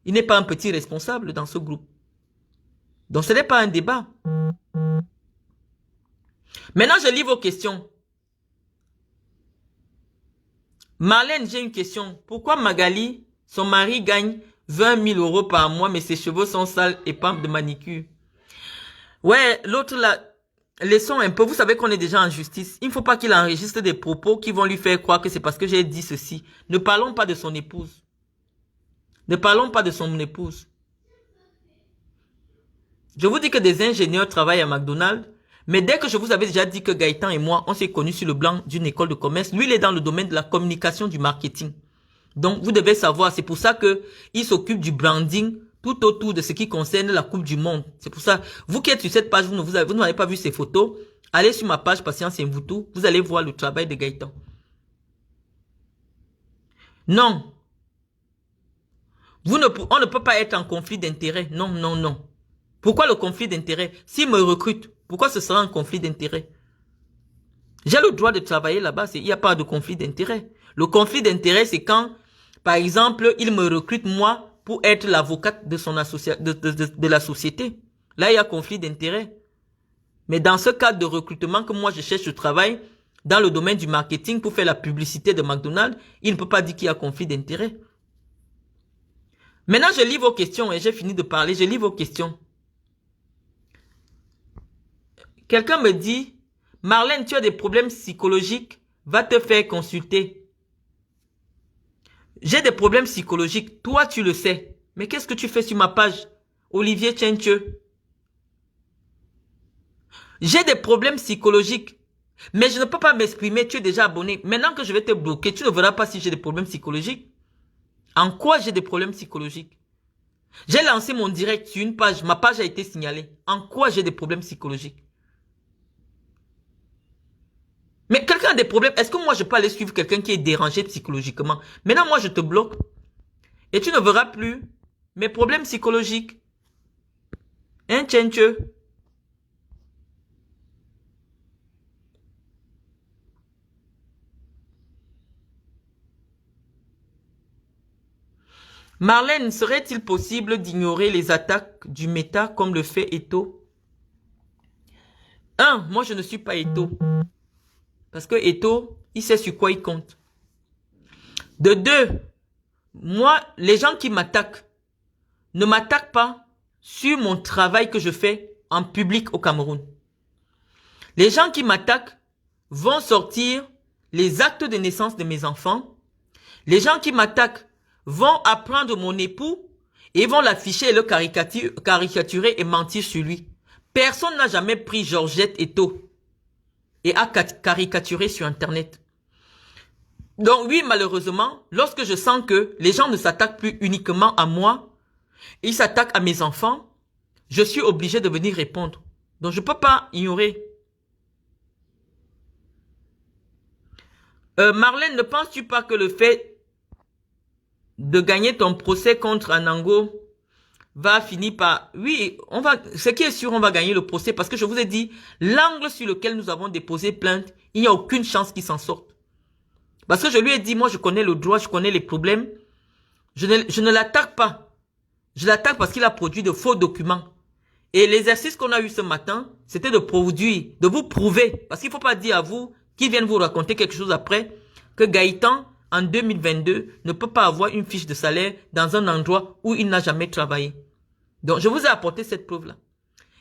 Il n'est pas un petit responsable dans ce groupe. Donc, ce n'est pas un débat. Maintenant, je lis vos questions. Marlène, j'ai une question. Pourquoi Magali, son mari, gagne 20 000 euros par mois, mais ses cheveux sont sales et pas de manicure? Ouais, l'autre là, laissons un peu. Vous savez qu'on est déjà en justice. Il ne faut pas qu'il enregistre des propos qui vont lui faire croire que c'est parce que j'ai dit ceci. Ne parlons pas de son épouse. Ne parlons pas de son épouse. Je vous dis que des ingénieurs travaillent à McDonald's. Mais dès que je vous avais déjà dit que Gaëtan et moi, on s'est connus sur le blanc d'une école de commerce, lui, il est dans le domaine de la communication, du marketing. Donc, vous devez savoir, c'est pour ça que il s'occupe du branding tout autour de ce qui concerne la Coupe du Monde. C'est pour ça, vous qui êtes sur cette page, vous n'avez pas vu ces photos, allez sur ma page Patience et Mvoutou, vous allez voir le travail de Gaëtan. Non. On ne peut pas être en conflit d'intérêt. Non, non, non. Pourquoi le conflit d'intérêt? S'il me recrute, pourquoi ce sera un conflit d'intérêt? J'ai le droit de travailler là-bas, il n'y a pas de conflit d'intérêt. Le conflit d'intérêt, c'est quand, par exemple, il me recrute moi pour être l'avocate de son de la société. Là, il y a conflit d'intérêt. Mais dans ce cadre de recrutement que moi je cherche du travail, dans le domaine du marketing pour faire la publicité de McDonald's, il ne peut pas dire qu'il y a conflit d'intérêt. Maintenant, je lis vos questions et j'ai fini de parler, je lis vos questions. Quelqu'un me dit, Marlène, tu as des problèmes psychologiques, va te faire consulter. J'ai des problèmes psychologiques, toi tu le sais. Mais qu'est-ce que tu fais sur ma page, Olivier Tchenche? J'ai des problèmes psychologiques, mais je ne peux pas m'exprimer, tu es déjà abonné. Maintenant que je vais te bloquer, tu ne verras pas si j'ai des problèmes psychologiques. En quoi j'ai des problèmes psychologiques? J'ai lancé mon direct sur une page, ma page a été signalée. En quoi j'ai des problèmes psychologiques? Mais quelqu'un a des problèmes. Est-ce que moi je peux aller suivre quelqu'un qui est dérangé psychologiquement? Maintenant moi je te bloque. Et tu ne verras plus mes problèmes psychologiques. Hein, Tchenche? Marlène, serait-il possible d'ignorer les attaques du méta comme le fait Eto? Moi je ne suis pas Eto. Parce que Eto, il sait sur quoi il compte. De deux, moi, les gens qui m'attaquent ne m'attaquent pas sur mon travail que je fais en public au Cameroun. Les gens qui m'attaquent vont sortir les actes de naissance de mes enfants. Les gens qui m'attaquent vont apprendre mon époux et vont l'afficher et le caricaturer et mentir sur lui. Personne n'a jamais pris Georgette Eto et a caricaturé sur Internet. Donc oui, malheureusement, lorsque je sens que les gens ne s'attaquent plus uniquement à moi, ils s'attaquent à mes enfants, je suis obligé de venir répondre. Donc je ne peux pas ignorer. Marlène, ne penses-tu pas que le fait de gagner ton procès contre Anango va finir par... Oui, ce qui est sûr, on va gagner le procès parce que je vous ai dit, l'angle sur lequel nous avons déposé plainte, il n'y a aucune chance qu'il s'en sorte. Parce que je lui ai dit, moi je connais le droit, je connais les problèmes. Je ne l'attaque pas. Je l'attaque parce qu'il a produit de faux documents. Et l'exercice qu'on a eu ce matin, c'était de produire, de vous prouver. Parce qu'il ne faut pas dire à vous, qui viennent vous raconter quelque chose après, que Gaëtan, en 2022, ne peut pas avoir une fiche de salaire dans un endroit où il n'a jamais travaillé. Donc, je vous ai apporté cette preuve-là.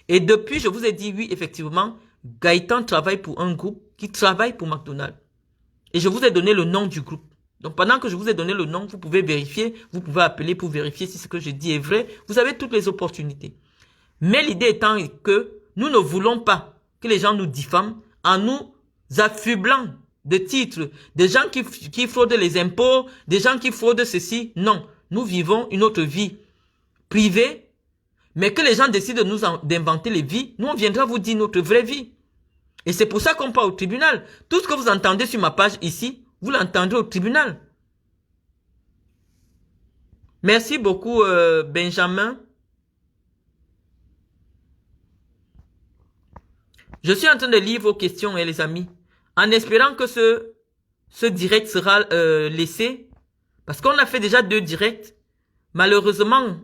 Et depuis, je vous ai dit, oui, effectivement, Gaëtan travaille pour un groupe qui travaille pour McDonald's. Et je vous ai donné le nom du groupe. Donc, pendant que je vous ai donné le nom, vous pouvez vérifier, vous pouvez appeler pour vérifier si ce que je dis est vrai. Vous avez toutes les opportunités. Mais l'idée étant que nous ne voulons pas que les gens nous diffament en nous affublant de titres, des gens qui fraudent les impôts, des gens qui fraudent ceci. Non, nous vivons une autre vie privée, mais que les gens décident de nous d'inventer les vies, nous on viendra vous dire notre vraie vie. Et c'est pour ça qu'on part au tribunal. Tout ce que vous entendez sur ma page ici, vous l'entendrez au tribunal. Merci beaucoup Benjamin. Je suis en train de lire vos questions, les amis, en espérant que ce direct sera laissé, parce qu'on a fait déjà 2 directs. Malheureusement,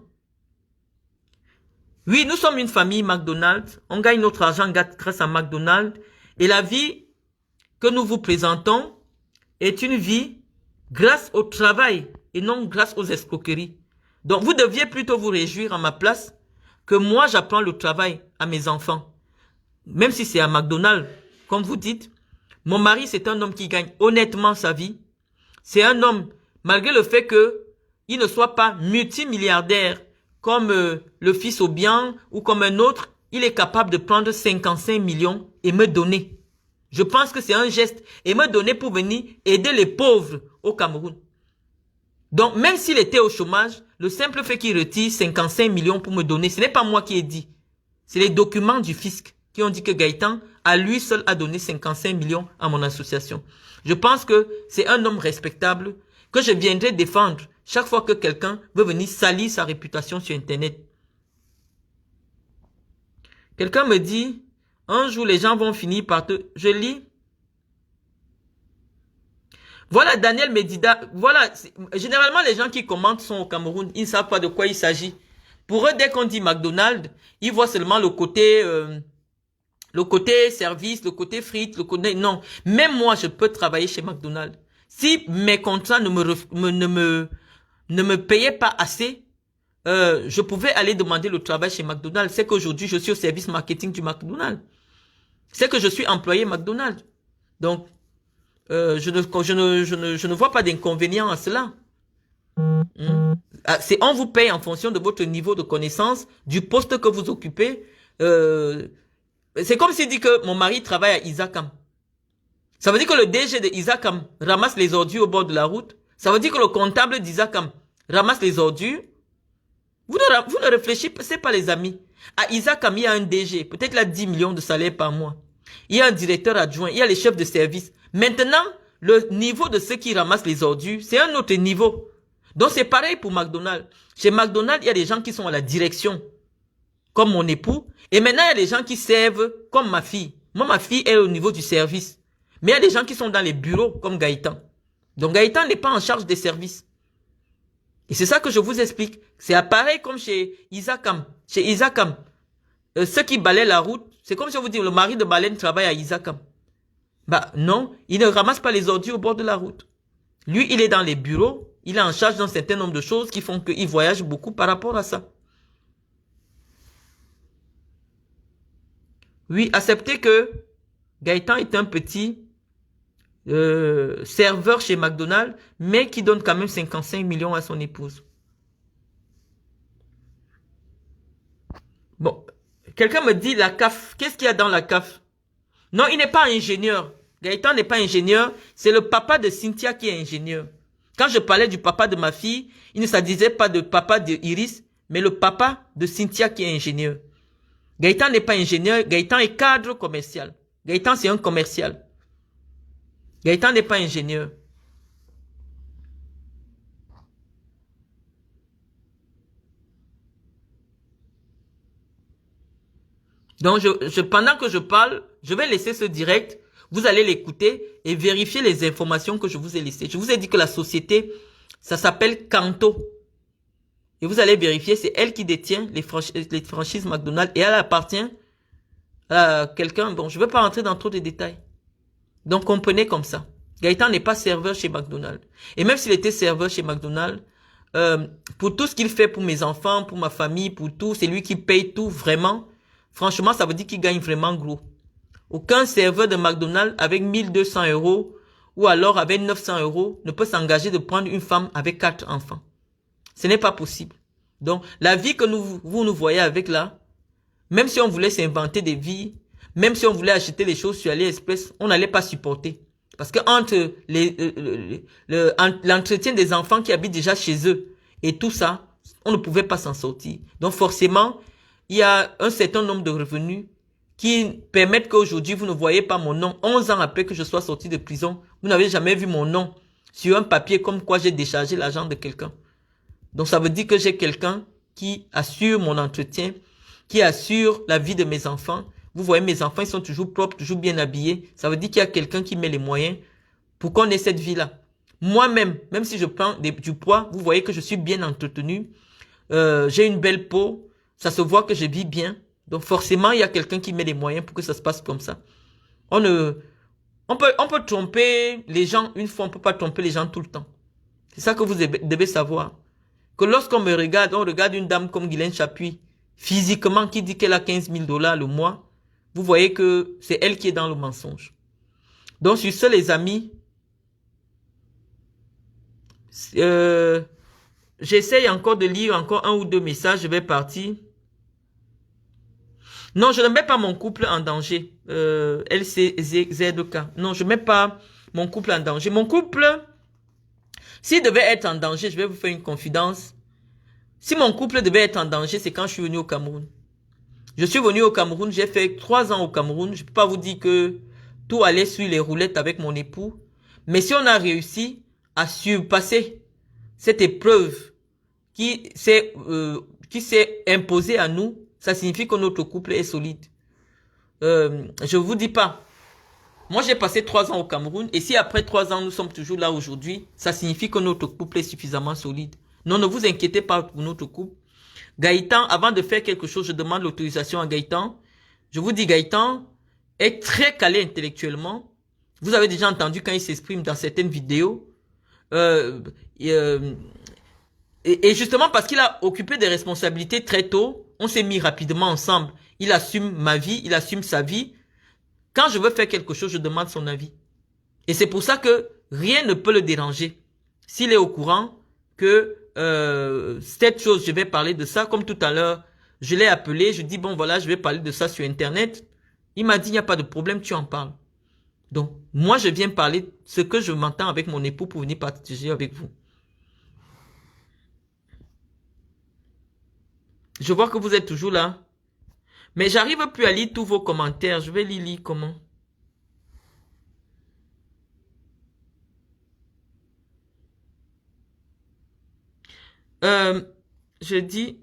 oui, nous sommes une famille McDonald's, on gagne notre argent grâce à McDonald's, et la vie que nous vous présentons est une vie grâce au travail et non grâce aux escroqueries. Donc, vous deviez plutôt vous réjouir à ma place que moi, j'apprends le travail à mes enfants. Même si c'est à McDonald's, comme vous dites, mon mari, c'est un homme qui gagne honnêtement sa vie. C'est un homme, malgré le fait qu'il ne soit pas multimilliardaire comme le fils Obiang ou comme un autre, il est capable de prendre 55 millions et me donner. Je pense que c'est un geste et me donner pour venir aider les pauvres au Cameroun. Donc, même s'il était au chômage, le simple fait qu'il retire 55 millions pour me donner, ce n'est pas moi qui ai dit. C'est les documents du fisc qui ont dit que Gaëtan, à lui seul, a donné 55 millions à mon association. Je pense que c'est un homme respectable que je viendrai défendre chaque fois que quelqu'un veut venir salir sa réputation sur Internet. Quelqu'un me dit, un jour les gens vont finir par te... Je lis. Voilà Daniel Medida. Voilà, généralement les gens qui commentent sont au Cameroun. Ils ne savent pas de quoi il s'agit. Pour eux, dès qu'on dit McDonald's, ils voient seulement le côté service, le côté frites, le côté... Non, même moi, je peux travailler chez McDonald's. Si mes contrats ne me payaient pas assez, je pouvais aller demander le travail chez McDonald's. C'est qu'aujourd'hui, je suis au service marketing du McDonald's. C'est que je suis employé McDonald's. Donc, je ne vois pas d'inconvénient à cela. On vous paye en fonction de votre niveau de connaissance, du poste que vous occupez. C'est comme s'il dit que mon mari travaille à Isakam. Ça veut dire que le DG de Isakam ramasse les ordures au bord de la route. Ça veut dire que le comptable d'Isakam ramasse les ordures. Vous ne réfléchissez pas, les amis. À Isakam, il y a un DG. Peut-être il a 10 millions de salaire par mois. Il y a un directeur adjoint. Il y a les chefs de service. Maintenant, le niveau de ceux qui ramassent les ordures, c'est un autre niveau. Donc, c'est pareil pour McDonald's. Chez McDonald's, il y a des gens qui sont à la direction, comme mon époux. Et maintenant, il y a des gens qui servent, comme ma fille. Moi, ma fille est au niveau du service. Mais il y a des gens qui sont dans les bureaux, comme Gaëtan. Donc, Gaëtan n'est pas en charge des services. Et c'est ça que je vous explique. C'est pareil comme chez Isakam. Chez Isakam, ceux qui balaient la route, c'est comme si on vous dit, le mari de Baleine travaille à Isakam. Bah non, il ne ramasse pas les ordures au bord de la route. Lui, il est dans les bureaux, il est en charge d'un certain nombre de choses qui font qu'il voyage beaucoup par rapport à ça. Oui, acceptez que Gaëtan est un petit serveur chez McDonald's, mais qui donne quand même 55 millions à son épouse. Bon, quelqu'un me dit la CAF. Qu'est-ce qu'il y a dans la CAF? Non, il n'est pas ingénieur. Gaëtan n'est pas ingénieur. C'est le papa de Cynthia qui est ingénieur. Quand je parlais du papa de ma fille, il ne s'agissait pas de papa de Iris, mais le papa de Cynthia qui est ingénieur. Gaëtan n'est pas ingénieur. Gaëtan est cadre commercial. Gaëtan, c'est un commercial. Gaëtan n'est pas ingénieur. Donc, pendant que je parle, je vais laisser ce direct. Vous allez l'écouter et vérifier les informations que je vous ai laissées. Je vous ai dit que la société, ça s'appelle Kanto. Et vous allez vérifier, c'est elle qui détient les franchises McDonald's et elle appartient à quelqu'un. Bon, je ne veux pas rentrer dans trop de détails. Donc, comprenez comme ça. Gaëtan n'est pas serveur chez McDonald's. Et même s'il était serveur chez McDonald's, pour tout ce qu'il fait pour mes enfants, pour ma famille, pour tout, c'est lui qui paye tout vraiment. Franchement, ça veut dire qu'il gagne vraiment gros. Aucun serveur de McDonald's avec 1200 € ou alors avec 900 € ne peut s'engager de prendre une femme avec 4 enfants. Ce n'est pas possible. Donc, la vie que vous nous voyez avec là, même si on voulait s'inventer des vies, même si on voulait acheter les choses sur AliExpress, on n'allait pas supporter. Parce que entre l'entretien des enfants qui habitent déjà chez eux et tout ça, on ne pouvait pas s'en sortir. Donc forcément, il y a un certain nombre de revenus qui permettent qu'aujourd'hui, vous ne voyez pas mon nom. 11 ans après que je sois sorti de prison, vous n'avez jamais vu mon nom sur un papier comme quoi j'ai déchargé l'argent de quelqu'un. Donc ça veut dire que j'ai quelqu'un qui assure mon entretien, qui assure la vie de mes enfants. Vous voyez, mes enfants, ils sont toujours propres, toujours bien habillés. Ça veut dire qu'il y a quelqu'un qui met les moyens pour qu'on ait cette vie-là. Moi-même, même si je prends du poids, vous voyez que je suis bien entretenu. J'ai une belle peau. Ça se voit que je vis bien. Donc forcément, il y a quelqu'un qui met les moyens pour que ça se passe comme ça. On peut tromper les gens une fois, on ne peut pas tromper les gens tout le temps. C'est ça que vous devez savoir. Que lorsqu'on me regarde, on regarde une dame comme Guylaine Chapuis, physiquement, qui dit qu'elle a 15 000 $ le mois, vous voyez que c'est elle qui est dans le mensonge. Donc sur ce, les amis, j'essaye encore de lire encore un ou deux messages, je vais partir. Non, je ne mets pas mon couple en danger. LCZK. Non, je ne mets pas mon couple en danger. Mon couple, s'il devait être en danger, je vais vous faire une confidence. Si mon couple devait être en danger, c'est quand je suis venu au Cameroun. Je suis venu au Cameroun, j'ai fait 3 ans au Cameroun. Je ne peux pas vous dire que tout allait sur les roulettes avec mon époux. Mais si on a réussi à surpasser cette épreuve qui s'est imposée à nous, ça signifie que notre couple est solide. Je vous dis pas. Moi, j'ai passé 3 ans au Cameroun. Et si après 3 ans, nous sommes toujours là aujourd'hui, ça signifie que notre couple est suffisamment solide. Non, ne vous inquiétez pas pour notre couple. Gaëtan, avant de faire quelque chose, je demande l'autorisation à Gaëtan. Je vous dis, Gaëtan est très calé intellectuellement. Vous avez déjà entendu quand il s'exprime dans certaines vidéos. Et justement, parce qu'il a occupé des responsabilités très tôt, on s'est mis rapidement ensemble. Il assume ma vie, il assume sa vie. Quand je veux faire quelque chose, je demande son avis. Et c'est pour ça que rien ne peut le déranger. S'il est au courant que cette chose, je vais parler de ça, comme tout à l'heure, je l'ai appelé, je dis, bon voilà, je vais parler de ça sur Internet. Il m'a dit, il n'y a pas de problème, tu en parles. Donc, moi, je viens parler ce que je m'entends avec mon époux pour venir partager avec vous. Je vois que vous êtes toujours là. Mais j'arrive plus à lire tous vos commentaires. Je vais les lire comment? Je dis...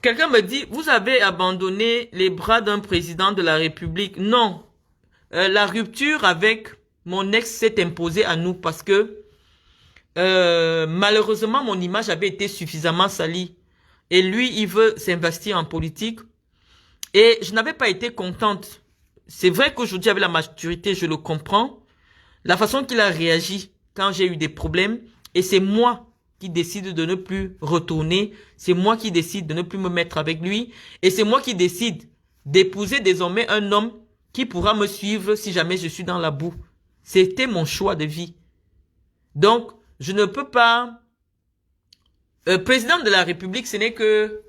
Quelqu'un me dit, vous avez abandonné les bras d'un président de la République. Non. La rupture avec mon ex s'est imposée à nous parce que malheureusement, mon image avait été suffisamment salie. Et lui, il veut s'investir en politique. Et je n'avais pas été contente. C'est vrai qu'aujourd'hui, avec la maturité, je le comprends. La façon qu'il a réagi quand j'ai eu des problèmes. Et c'est moi qui décide de ne plus retourner. C'est moi qui décide de ne plus me mettre avec lui. Et c'est moi qui décide d'épouser désormais un homme qui pourra me suivre si jamais je suis dans la boue. C'était mon choix de vie. Donc, je ne peux pas... président de la République, ce n'est que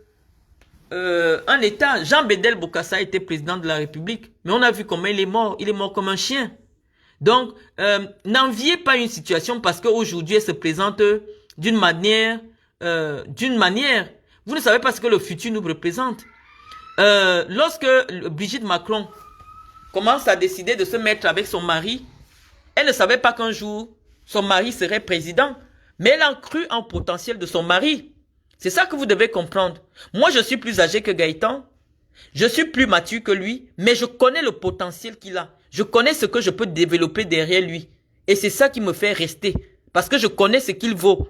un État. Jean Bédel Bokassa était président de la République. Mais on a vu comment il est mort. Il est mort comme un chien. Donc, n'enviez pas une situation parce qu'aujourd'hui, elle se présente d'une manière d'une manière. Vous ne savez pas ce que le futur nous représente. Lorsque Brigitte Macron commence à décider de se mettre avec son mari, elle ne savait pas qu'un jour, son mari serait président. Mais elle a cru en potentiel de son mari. C'est ça que vous devez comprendre. Moi, je suis plus âgé que Gaëtan. Je suis plus mature que lui. Mais je connais le potentiel qu'il a. Je connais ce que je peux développer derrière lui. Et c'est ça qui me fait rester. Parce que je connais ce qu'il vaut.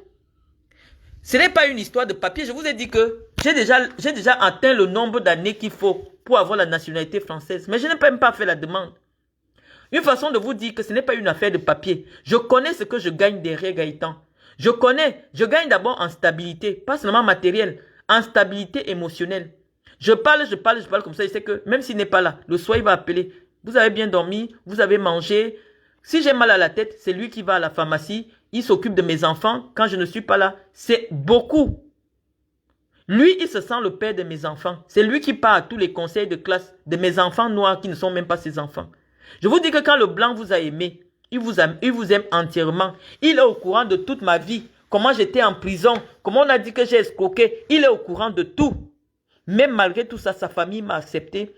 Ce n'est pas une histoire de papier. Je vous ai dit que j'ai déjà atteint le nombre d'années qu'il faut pour avoir la nationalité française. Mais je n'ai même pas fait la demande. Une façon de vous dire que ce n'est pas une affaire de papier. Je connais ce que je gagne derrière Gaëtan. Je gagne d'abord en stabilité, pas seulement matérielle, en stabilité émotionnelle. Je parle comme ça, je sais que même s'il n'est pas là, le soir il va appeler. Vous avez bien dormi, vous avez mangé. Si j'ai mal à la tête, c'est lui qui va à la pharmacie. Il s'occupe de mes enfants quand je ne suis pas là. C'est beaucoup. Lui, il se sent le père de mes enfants. C'est lui qui part à tous les conseils de classe de mes enfants noirs qui ne sont même pas ses enfants. Je vous dis que quand le blanc vous a aimé, il vous aime entièrement. Il est au courant de toute ma vie. Comment j'étais en prison. Comment on a dit que j'ai escroqué. Il est au courant de tout. Même malgré tout ça, sa famille m'a accepté.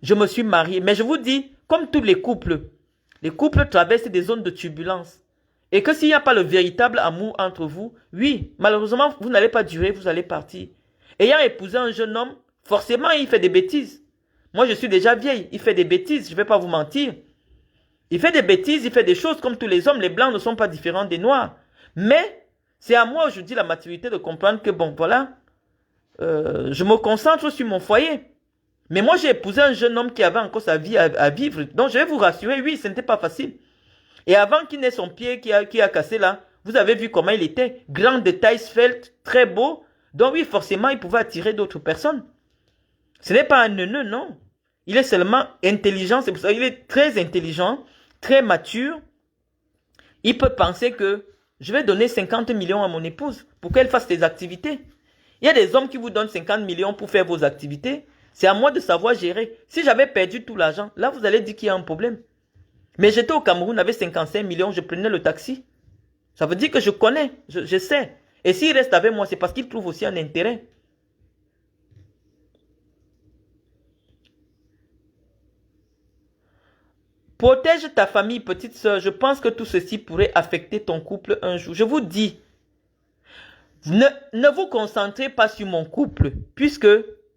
Je me suis marié. Mais je vous dis, comme tous les couples traversent des zones de turbulence. Et que s'il n'y a pas le véritable amour entre vous, oui, malheureusement, vous n'allez pas durer, vous allez partir. Ayant épousé un jeune homme, forcément, il fait des bêtises. Moi, je suis déjà vieille. Il fait des bêtises, je ne vais pas vous mentir. Il fait des bêtises, il fait des choses comme tous les hommes. Les blancs ne sont pas différents des noirs. Mais c'est à moi aujourd'hui la maturité de comprendre que bon, voilà, je me concentre sur mon foyer. Mais moi, j'ai épousé un jeune homme qui avait encore sa vie à vivre. Donc, je vais vous rassurer, oui, ce n'était pas facile. Et avant qu'il n'ait son pied qui a cassé là, vous avez vu comment il était. Grand de taille, svelte, très beau. Donc oui, forcément, il pouvait attirer d'autres personnes. Ce n'est pas un neuneu, non. Il est seulement intelligent, c'est pour ça qu'il est très intelligent. Très mature, il peut penser que je vais donner 50 millions à mon épouse pour qu'elle fasse des activités. Il y a des hommes qui vous donnent 50 millions pour faire vos activités. C'est à moi de savoir gérer. Si j'avais perdu tout l'argent, là vous allez dire qu'il y a un problème. Mais j'étais au Cameroun avec 55 millions, je prenais le taxi. Ça veut dire que je connais, je sais. Et s'il reste avec moi, c'est parce qu'il trouve aussi un intérêt. Protège ta famille, petite sœur. Je pense que tout ceci pourrait affecter ton couple un jour. Je vous dis, ne vous concentrez pas sur mon couple, puisque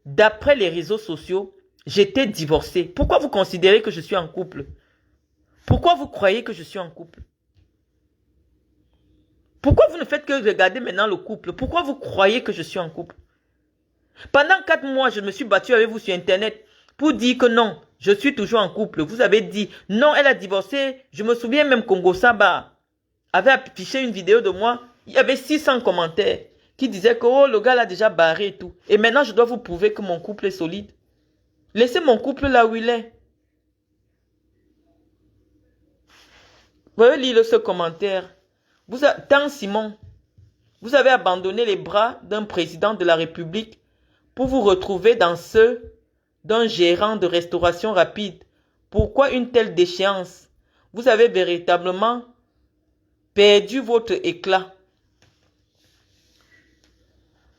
d'après les réseaux sociaux, j'étais divorcée. Pourquoi vous considérez que je suis en couple? Pourquoi vous croyez que je suis en couple? Pourquoi vous ne faites que regarder maintenant le couple? Pourquoi vous croyez que je suis en couple? Pendant 4 mois, je me suis battue avec vous sur Internet pour dire que non, je suis toujours en couple. Vous avez dit, non, elle a divorcé. Je me souviens même Congo Saba avait affiché une vidéo de moi. Il y avait 600 commentaires qui disaient que oh, le gars l'a déjà barré et tout. Et maintenant, je dois vous prouver que mon couple est solide. Laissez mon couple là où il est. Vous pouvez lire ce commentaire. Tant Simon, vous avez abandonné les bras d'un président de la République pour vous retrouver dans ceux d'un gérant de restauration rapide. Pourquoi une telle déchéance? Vous avez véritablement perdu votre éclat.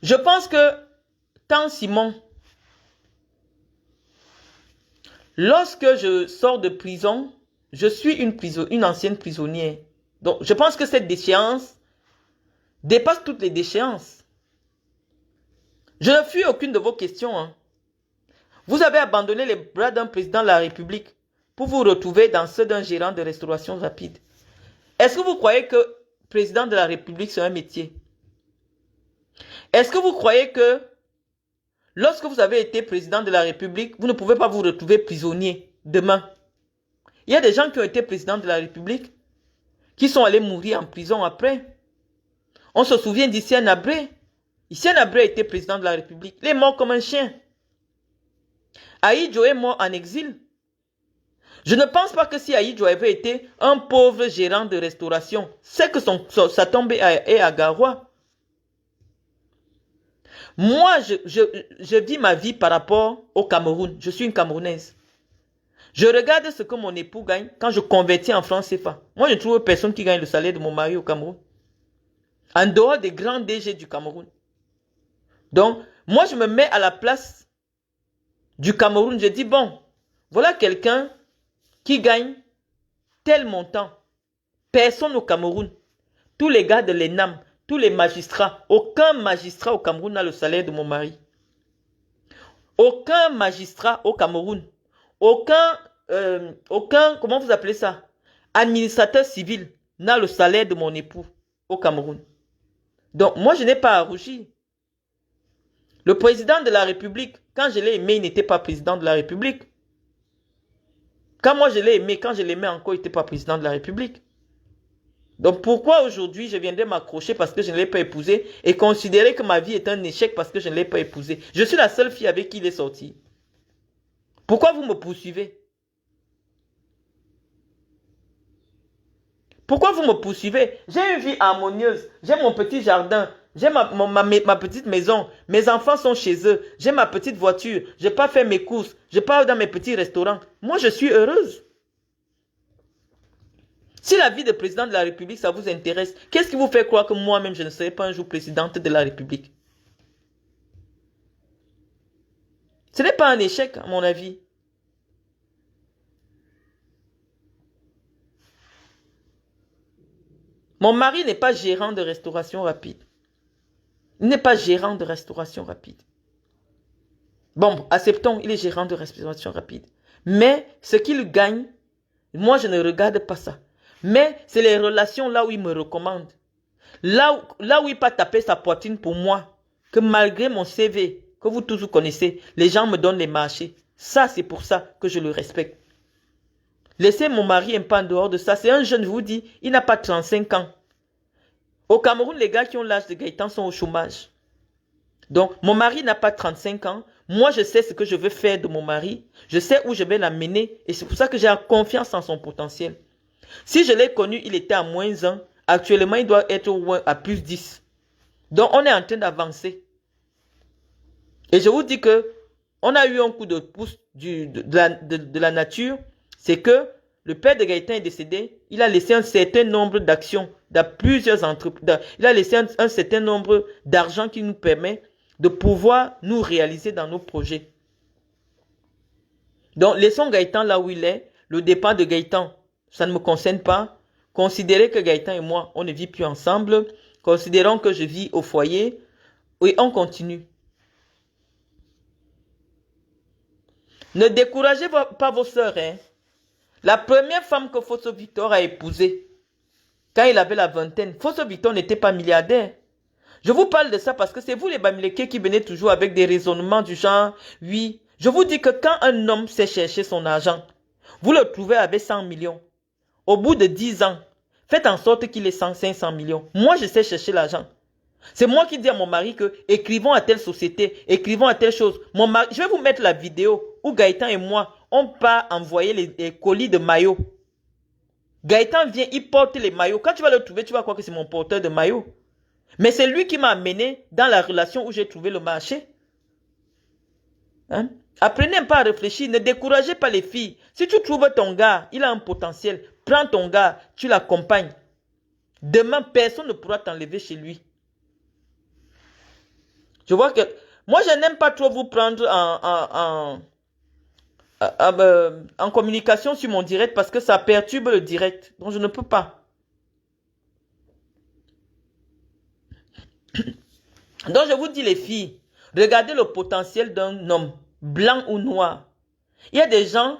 Je pense que, tant Simon, lorsque je sors de prison, je suis une ancienne prisonnière. Donc, je pense que cette déchéance dépasse toutes les déchéances. Je ne fuis aucune de vos questions. Hein. Vous avez abandonné les bras d'un président de la République pour vous retrouver dans ceux d'un gérant de restauration rapide. Est-ce que vous croyez que président de la République, c'est un métier? Est-ce que vous croyez que lorsque vous avez été président de la République, vous ne pouvez pas vous retrouver prisonnier demain? Il y a des gens qui ont été présidents de la République qui sont allés mourir en prison après. On se souvient d'Hissène Habré. Hissène Habré était président de la République. Il est mort comme un chien. Ahidjo est mort en exil. Je ne pense pas que si Ahidjo avait été un pauvre gérant de restauration, c'est que sa tombe est à Garoua. Moi, je vis ma vie par rapport au Cameroun. Je suis une Camerounaise. Je regarde ce que mon époux gagne quand je convertis en francs CFA. Moi, je ne trouve personne qui gagne le salaire de mon mari au Cameroun. En dehors des grands DG du Cameroun. Donc, moi, je me mets à la place du Cameroun. Je dis, bon, voilà quelqu'un qui gagne tel montant. Personne au Cameroun. Tous les gars de l'ENAM, tous les magistrats, aucun magistrat au Cameroun n'a le salaire de mon mari. Aucun magistrat au Cameroun, aucun, comment vous appelez ça, administrateur civil n'a le salaire de mon époux au Cameroun. Donc, moi, je n'ai pas à rougir. Le président de la République, quand je l'ai aimé, il n'était pas président de la République. Quand moi, je l'ai aimé, quand je l'aimais encore, il n'était pas président de la République. Donc, pourquoi aujourd'hui, je viendrais m'accrocher parce que je ne l'ai pas épousé et considérer que ma vie est un échec parce que je ne l'ai pas épousé? Je suis la seule fille avec qui il est sorti. Pourquoi vous me poursuivez? Pourquoi vous me poursuivez? J'ai une vie harmonieuse. J'ai mon petit jardin. J'ai ma petite maison. Mes enfants sont chez eux. J'ai ma petite voiture. Je n'ai pas fait mes courses. Je pars dans mes petits restaurants. Moi, je suis heureuse. Si la vie de président de la République, ça vous intéresse, qu'est-ce qui vous fait croire que moi-même, je ne serai pas un jour présidente de la République? Ce n'est pas un échec, à mon avis. Mon mari n'est pas gérant de restauration rapide. Il n'est pas gérant de restauration rapide. Bon, acceptons, il est gérant de restauration rapide. Mais ce qu'il gagne, moi, je ne regarde pas ça. Mais c'est les relations là où il me recommande. Là où il peut taper sa poitrine pour moi. Que malgré mon CV, que vous tous vous connaissez, les gens me donnent les marchés. Ça, c'est pour ça que je le respecte. Laissez mon mari un peu en dehors de ça. C'est un jeune, je vous dis, il n'a pas 35 ans. Au Cameroun, les gars qui ont l'âge de Gaëtan sont au chômage. Donc, mon mari n'a pas 35 ans. Moi, je sais ce que je veux faire de mon mari. Je sais où je vais l'amener. Et c'est pour ça que j'ai confiance en son potentiel. Si je l'ai connu, il était à -1. Actuellement, il doit être à +10. Donc, on est en train d'avancer. Et je vous dis que on a eu un coup de pouce de la nature. C'est que le père de Gaëtan est décédé. Il a laissé un certain nombre d'actions dans plusieurs entreprises. Il a laissé un certain nombre d'argent qui nous permet de pouvoir nous réaliser dans nos projets. Donc, laissons Gaëtan là où il est. Le départ de Gaëtan, ça ne me concerne pas. Considérez que Gaëtan et moi, on ne vit plus ensemble. Considérons que je vis au foyer. Oui, on continue. Ne découragez pas vos sœurs. Hein. La première femme que Fosso Victor a épousée, quand il avait la vingtaine, Fosso Victor n'était pas milliardaire. Je vous parle de ça parce que c'est vous les Bamileke qui venez toujours avec des raisonnements du genre, oui. Je vous dis que quand un homme sait chercher son argent, vous le trouvez avec 100 millions. Au bout de 10 ans, faites en sorte qu'il ait 500 millions. Moi, je sais chercher l'argent. C'est moi qui dis à mon mari que écrivons à telle société, écrivons à telle chose. Mon mari, je vais vous mettre la vidéo où Gaëtan et moi, on part envoyer les colis de maillots. Gaëtan vient, il porte les maillots. Quand tu vas le trouver, tu vas croire que c'est mon porteur de maillots. Mais c'est lui qui m'a amené dans la relation où j'ai trouvé le marché. Hein? Apprenez un peu à réfléchir. Ne découragez pas les filles. Si tu trouves ton gars, il a un potentiel. Prends ton gars, tu l'accompagnes. Demain, personne ne pourra t'enlever chez lui. Je vois que... Moi, je n'aime pas trop vous prendre en communication sur mon direct parce que ça perturbe le direct. Donc, je ne peux pas. Donc, je vous dis les filles, regardez le potentiel d'un homme, blanc ou noir. Il y a des gens,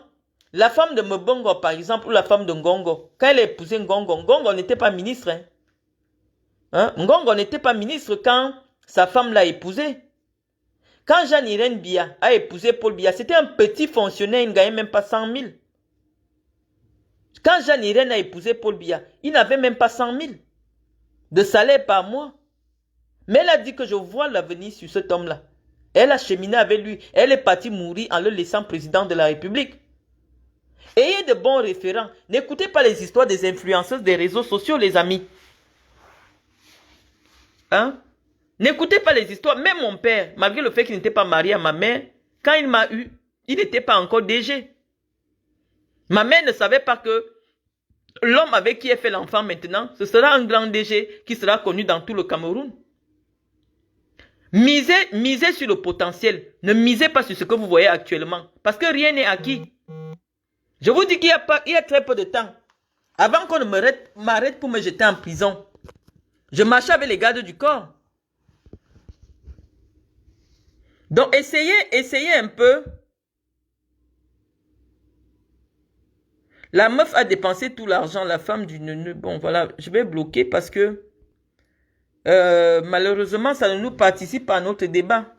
la femme de Mbongo par exemple, ou la femme de Ngongo, quand elle a épousé Ngongo, Ngongo n'était pas ministre. Hein? Ngongo n'était pas ministre quand sa femme l'a épousé. Quand Jeanne-Irène Bia a épousé Paul Biya, c'était un petit fonctionnaire, il ne gagnait même pas 100 000. Quand Jeanne-Irène a épousé Paul Biya, il n'avait même pas 100 000 de salaire par mois. Mais elle a dit que je vois l'avenir sur cet homme-là. Elle a cheminé avec lui. Elle est partie mourir en le laissant président de la République. Ayez de bons référents. N'écoutez pas les histoires des influenceuses des réseaux sociaux, les amis. Hein? N'écoutez pas les histoires. Même mon père, malgré le fait qu'il n'était pas marié à ma mère, quand il m'a eu, il n'était pas encore DG. Ma mère ne savait pas que l'homme avec qui elle fait l'enfant maintenant, ce sera un grand DG qui sera connu dans tout le Cameroun. Misez sur le potentiel. Ne misez pas sur ce que vous voyez actuellement. Parce que rien n'est acquis. Je vous dis qu'il y a très peu de temps. Avant qu'on ne m'arrête pour me jeter en prison, je marchais avec les gardes du corps. Donc essayez un peu. La meuf a dépensé tout l'argent, la femme du neuneu. Bon, voilà, je vais bloquer parce que malheureusement, ça ne nous participe pas à notre débat.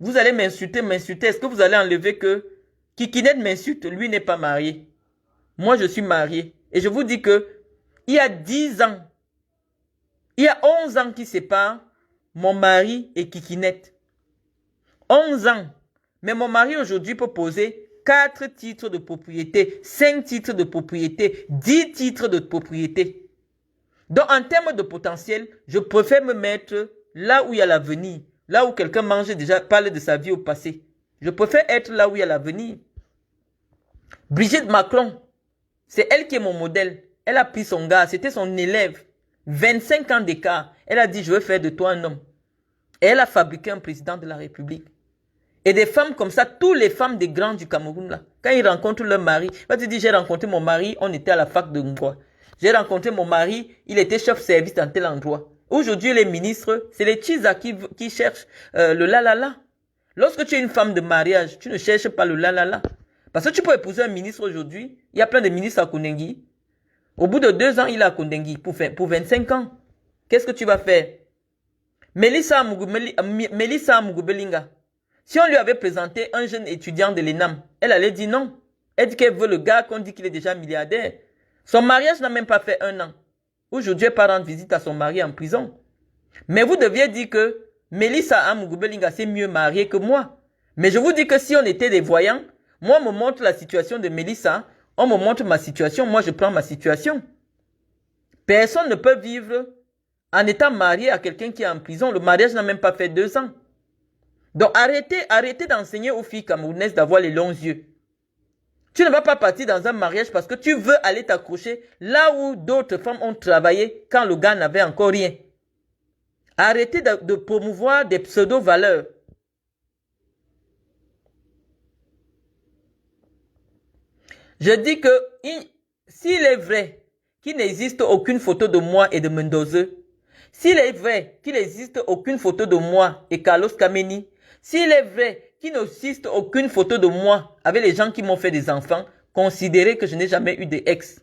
Vous allez m'insulter. Est-ce que vous allez enlever que Kikinet m'insulte, lui n'est pas marié. Moi, je suis marié. Et je vous dis que il y a 10 ans, il y a 11 ans qui séparent mon mari et Kikinet. 11 ans. Mais mon mari aujourd'hui peut poser 4 titres de propriété, 5 titres de propriété, 10 titres de propriété. Donc, en termes de potentiel, je préfère me mettre là où il y a l'avenir. Là où quelqu'un mange déjà, parle de sa vie au passé. Je préfère être là où il y a l'avenir. Brigitte Macron, c'est elle qui est mon modèle. Elle a pris son gars, c'était son élève. 25 ans d'écart. Elle a dit, je veux faire de toi un homme. Et elle a fabriqué un président de la République. Et des femmes comme ça, toutes les femmes des grands du Cameroun, là, quand ils rencontrent leur mari, va te dire, j'ai rencontré mon mari, on était à la fac de Ngoua. J'ai rencontré mon mari, il était chef service dans tel endroit. Aujourd'hui, les ministres, c'est les Tchisa qui cherchent le la. Lorsque tu es une femme de mariage, tu ne cherches pas le la. Parce que tu peux épouser un ministre aujourd'hui, il y a plein de ministres à Kondengui. Au bout de 2 ans, il est à Kondengui pour 25 ans. Qu'est-ce que tu vas faire? Melissa Mugubelinga. Si on lui avait présenté un jeune étudiant de l'ENAM, elle allait dire non. Elle dit qu'elle veut le gars qu'on dit qu'il est déjà milliardaire. Son mariage n'a même pas fait 1 an. Aujourd'hui, elle part rendre visite à son mari en prison. Mais vous deviez dire que Melissa Amugubelinga s'est mieux mariée que moi. Mais je vous dis que si on était des voyants, moi, on me montre la situation de Melissa, on me montre ma situation, moi, je prends ma situation. Personne ne peut vivre en étant marié à quelqu'un qui est en prison. Le mariage n'a même pas fait 2 ans. Donc, arrêtez d'enseigner aux filles camerounaises d'avoir les longs yeux. Tu ne vas pas partir dans un mariage parce que tu veux aller t'accrocher là où d'autres femmes ont travaillé quand le gars n'avait encore rien. Arrêtez de promouvoir des pseudo-valeurs. Je dis que s'il est vrai qu'il n'existe aucune photo de moi et de Mendoza, s'il est vrai qu'il n'existe aucune photo de moi et Carlos Kameni, s'il est vrai qu'il n'existe aucune photo de moi avec les gens qui m'ont fait des enfants, considérez que je n'ai jamais eu d'ex.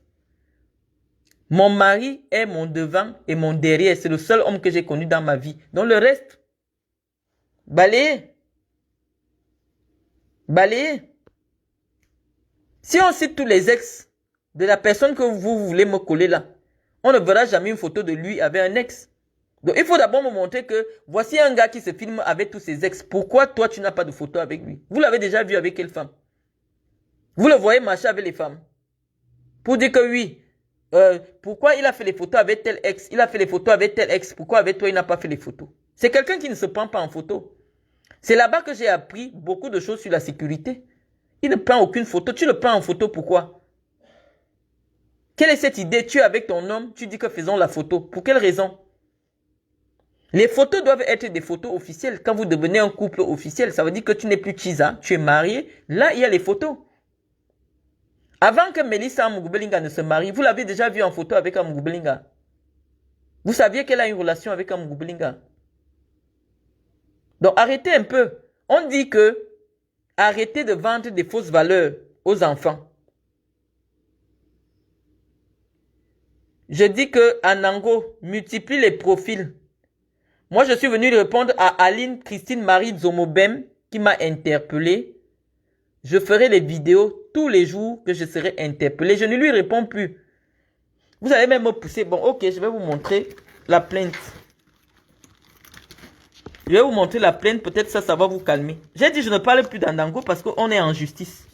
Mon mari est mon devant et mon derrière. C'est le seul homme que j'ai connu dans ma vie. Donc le reste, balayez. Balayez. Si on cite tous les ex de la personne que vous voulez me coller là, on ne verra jamais une photo de lui avec un ex. Donc il faut d'abord me montrer que voici un gars qui se filme avec tous ses ex. Pourquoi toi tu n'as pas de photo avec lui? Vous l'avez déjà vu avec quelle femme? Vous le voyez marcher avec les femmes? Pour dire que oui, pourquoi il a fait les photos avec tel ex? Il a fait les photos avec tel ex. Pourquoi avec toi il n'a pas fait les photos? C'est quelqu'un qui ne se prend pas en photo. C'est là-bas que j'ai appris beaucoup de choses sur la sécurité. Il ne prend aucune photo. Tu le prends en photo, pourquoi? Quelle est cette idée? Tu es avec ton homme, tu dis que faisons la photo. Pour quelle raison? Les photos doivent être des photos officielles. Quand vous devenez un couple officiel, ça veut dire que tu n'es plus Tchisa, tu es marié. Là, il y a les photos. Avant que Melissa Amugubelinga ne se marie, vous l'avez déjà vu en photo avec Amugubelinga. Vous saviez qu'elle a une relation avec Amugubelinga. Donc arrêtez un peu. On dit que arrêtez de vendre des fausses valeurs aux enfants. Je dis que Anango multiplie les profils. Moi, je suis venu répondre à Aline Christine Marie Zomobem qui m'a interpellé. Je ferai les vidéos tous les jours que je serai interpellé. Je ne lui réponds plus. Vous allez même me pousser. Bon, ok, je vais vous montrer la plainte. Je vais vous montrer la plainte. Peut-être ça va vous calmer. J'ai dit je ne parle plus d'Andango parce qu'on est en justice.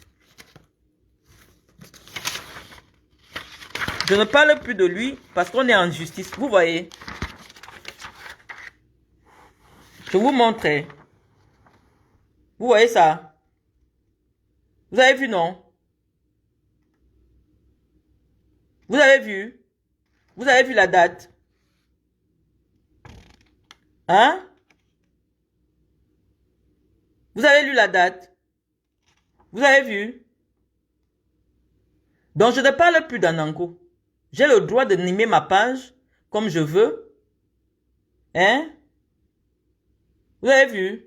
Je ne parle plus de lui parce qu'on est en justice. Vous voyez. Je vous montre. Vous voyez ça? Vous avez vu, non? Vous avez vu? Vous avez vu la date? Hein? Vous avez lu la date? Vous avez vu? Donc, je ne parle plus d'Anango. J'ai le droit de nimer ma page comme je veux. Hein? Vous avez vu?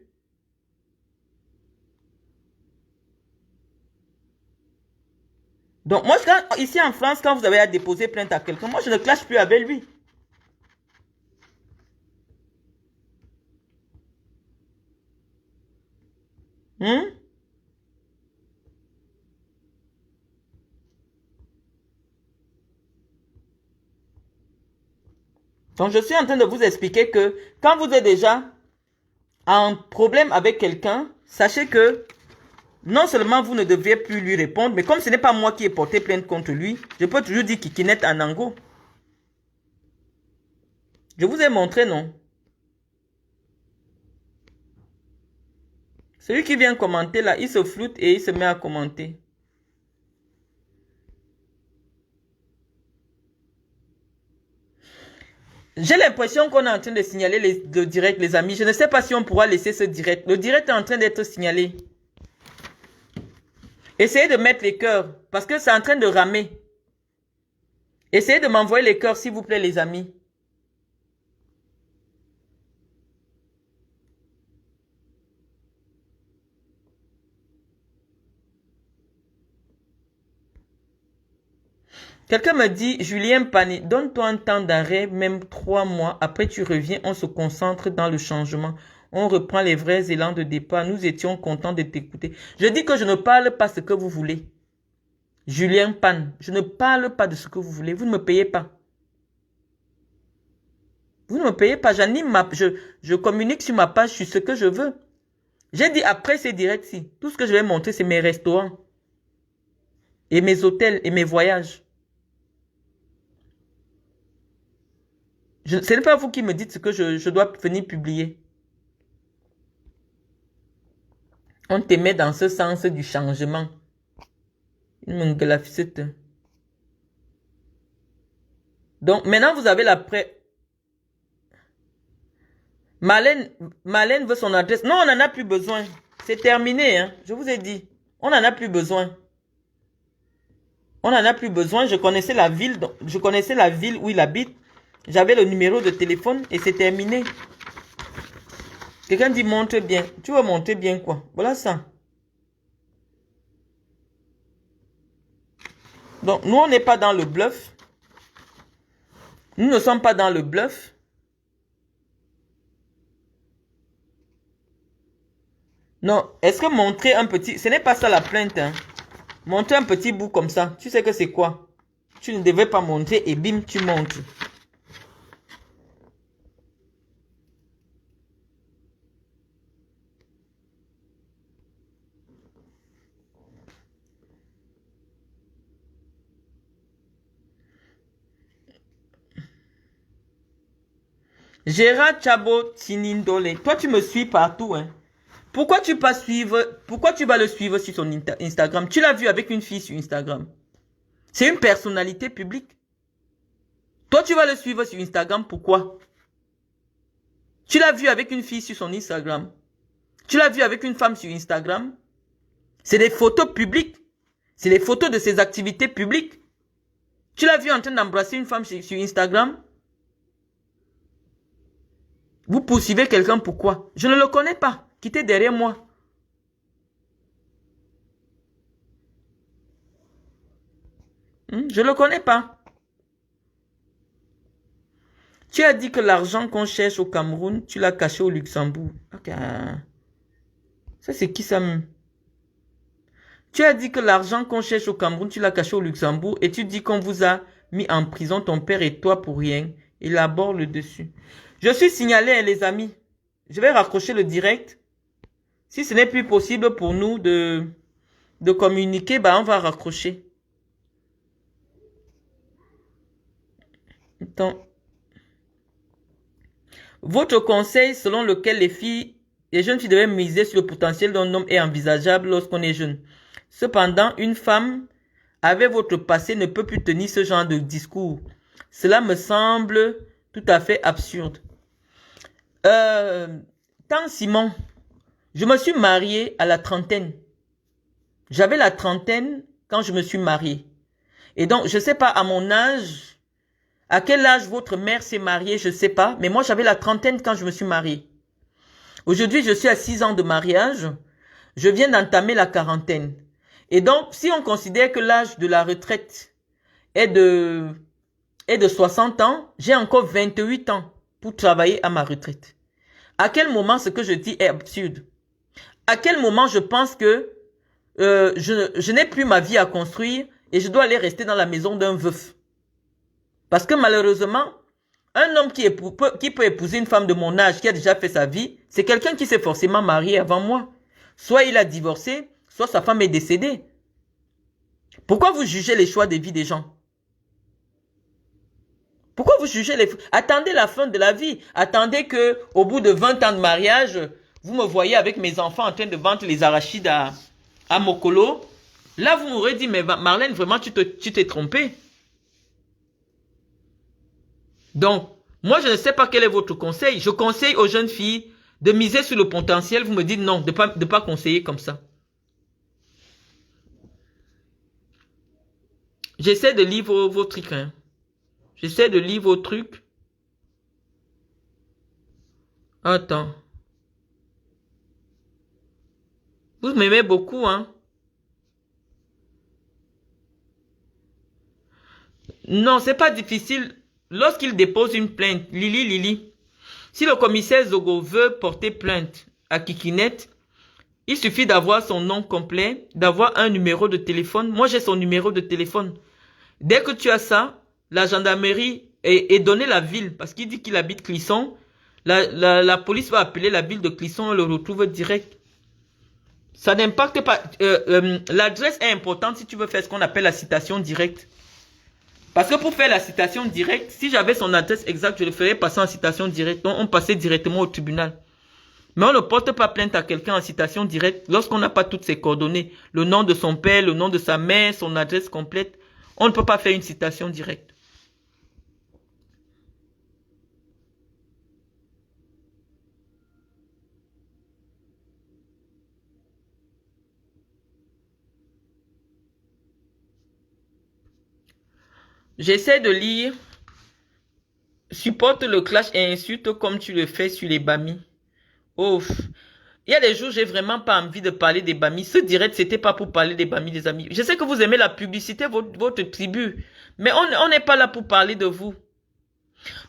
Donc, moi, ici en France, quand vous avez à déposer plainte à quelqu'un, moi, je ne clash plus avec lui. Donc, je suis en train de vous expliquer que quand vous êtes déjà en problème avec quelqu'un, sachez que non seulement vous ne deviez plus lui répondre, mais comme ce n'est pas moi qui ai porté plainte contre lui, je peux toujours dire Kikinet Anango. Je vous ai montré, non? Celui qui vient commenter là, il se floute et il se met à commenter. J'ai l'impression qu'on est en train de signaler le direct, les amis. Je ne sais pas si on pourra laisser ce direct. Le direct est en train d'être signalé. Essayez de mettre les cœurs parce que c'est en train de ramer. Essayez de m'envoyer les cœurs, s'il vous plaît, les amis. Quelqu'un me dit, Julien Pané, donne-toi un temps d'arrêt, même 3 mois. Après, tu reviens, on se concentre dans le changement. On reprend les vrais élans de départ. Nous étions contents de t'écouter. Je dis que je ne parle pas ce que vous voulez. Julien Pan, je ne parle pas de ce que vous voulez. Vous ne me payez pas. Vous ne me payez pas. J'anime je communique sur ma page sur ce que je veux. J'ai dit après ces directs-ci, tout ce que je vais montrer, c'est mes restaurants. Et mes hôtels et mes voyages. Ce n'est pas vous qui me dites ce que je dois venir publier. On te met dans ce sens du changement. Donc, maintenant, vous avez la pré... Marlène veut son adresse. Non, on n'en a plus besoin. C'est terminé, hein. Je vous ai dit. On n'en a plus besoin. On n'en a plus besoin. Je connaissais la ville où il habite. J'avais le numéro de téléphone et c'est terminé. Quelqu'un dit montre bien. Tu veux montrer bien quoi? Voilà ça. Donc, nous, on n'est pas dans le bluff. Nous ne sommes pas dans le bluff. Non, est-ce que montrer un petit... Ce n'est pas ça la plainte, hein. Montrer un petit bout comme ça. Tu sais que c'est quoi? Tu ne devais pas montrer et bim, tu montres. Gérard Chabo Tinindole, toi tu me suis partout, hein. Pourquoi tu vas le suivre sur son Instagram? Tu l'as vu avec une fille sur Instagram. C'est une personnalité publique. Toi tu vas le suivre sur Instagram, pourquoi? Tu l'as vu avec une fille sur son Instagram. Tu l'as vu avec une femme sur Instagram. C'est des photos publiques. C'est des photos de ses activités publiques. Tu l'as vu en train d'embrasser une femme sur Instagram. Vous poursuivez quelqu'un pourquoi? Je ne le connais pas. Quittez derrière moi. Je ne le connais pas. Tu as dit que l'argent qu'on cherche au Cameroun, tu l'as caché au Luxembourg. Okay. Ça, c'est qui ça? Tu as dit que l'argent qu'on cherche au Cameroun, tu l'as caché au Luxembourg et tu dis qu'on vous a mis en prison, ton père et toi, pour rien. Élabore le dessus. Je suis signalé, hein, les amis. Je vais raccrocher le direct. Si ce n'est plus possible pour nous de communiquer, bah on va raccrocher. Attends. Votre conseil selon lequel les jeunes filles devaient miser sur le potentiel d'un homme est envisageable lorsqu'on est jeune. Cependant, une femme avec votre passé ne peut plus tenir ce genre de discours. Cela me semble tout à fait absurde. Tant Simon, Je me suis mariée à la trentaine. J'avais la trentaine quand je me suis mariée. Et donc, je ne sais pas à mon âge, à quel âge votre mère s'est mariée, je ne sais pas. Mais moi, j'avais la trentaine quand je me suis mariée. Aujourd'hui, je suis à 6 ans de mariage. Je viens d'entamer la quarantaine. Et donc, si on considère que l'âge de la retraite est de 60 ans, j'ai encore 28 ans pour travailler à ma retraite. À quel moment ce que je dis est absurde? À quel moment je pense que je n'ai plus ma vie à construire et je dois aller rester dans la maison d'un veuf? Parce que malheureusement, un homme qui peut épouser une femme de mon âge qui a déjà fait sa vie, c'est quelqu'un qui s'est forcément marié avant moi. Soit il a divorcé, soit sa femme est décédée. Pourquoi vous jugez les choix de vie des gens? Pourquoi vous jugez les... Attendez la fin de la vie. Attendez que, au bout de 20 ans de mariage, vous me voyez avec mes enfants en train de vendre les arachides à Mokolo. Là, vous m'aurez dit, mais Marlène, vraiment, tu t'es trompée. Donc, moi, je ne sais pas quel est votre conseil. Je conseille aux jeunes filles de miser sur le potentiel. Vous me dites non, de pas conseiller comme ça. J'essaie de lire vos trucs. Hein. J'essaie de lire vos trucs. Attends. Vous m'aimez beaucoup, hein? Non, c'est pas difficile. Lorsqu'il dépose une plainte, Lili, si le commissaire Zogo veut porter plainte à Kikinette, il suffit d'avoir son nom complet, d'avoir un numéro de téléphone. Moi, j'ai son numéro de téléphone. Dès que tu as ça, la gendarmerie est donné la ville, parce qu'il dit qu'il habite Clisson. La police va appeler la ville de Clisson et le retrouve direct. Ça n'impacte pas. L'adresse est importante si tu veux faire ce qu'on appelle la citation directe. Parce que pour faire la citation directe, si j'avais son adresse exacte, je le ferais passer en citation directe. Donc, on passait directement au tribunal. Mais on ne porte pas plainte à quelqu'un en citation directe lorsqu'on n'a pas toutes ses coordonnées. Le nom de son père, le nom de sa mère, son adresse complète. On ne peut pas faire une citation directe. J'essaie de lire. Supporte le clash et insulte comme tu le fais sur les bamis. Ouf. Il y a des jours, j'ai vraiment pas envie de parler des bamis. Ce direct, c'était pas pour parler des bamis des amis. Je sais que vous aimez la publicité, votre tribu. Mais on n'est pas là pour parler de vous.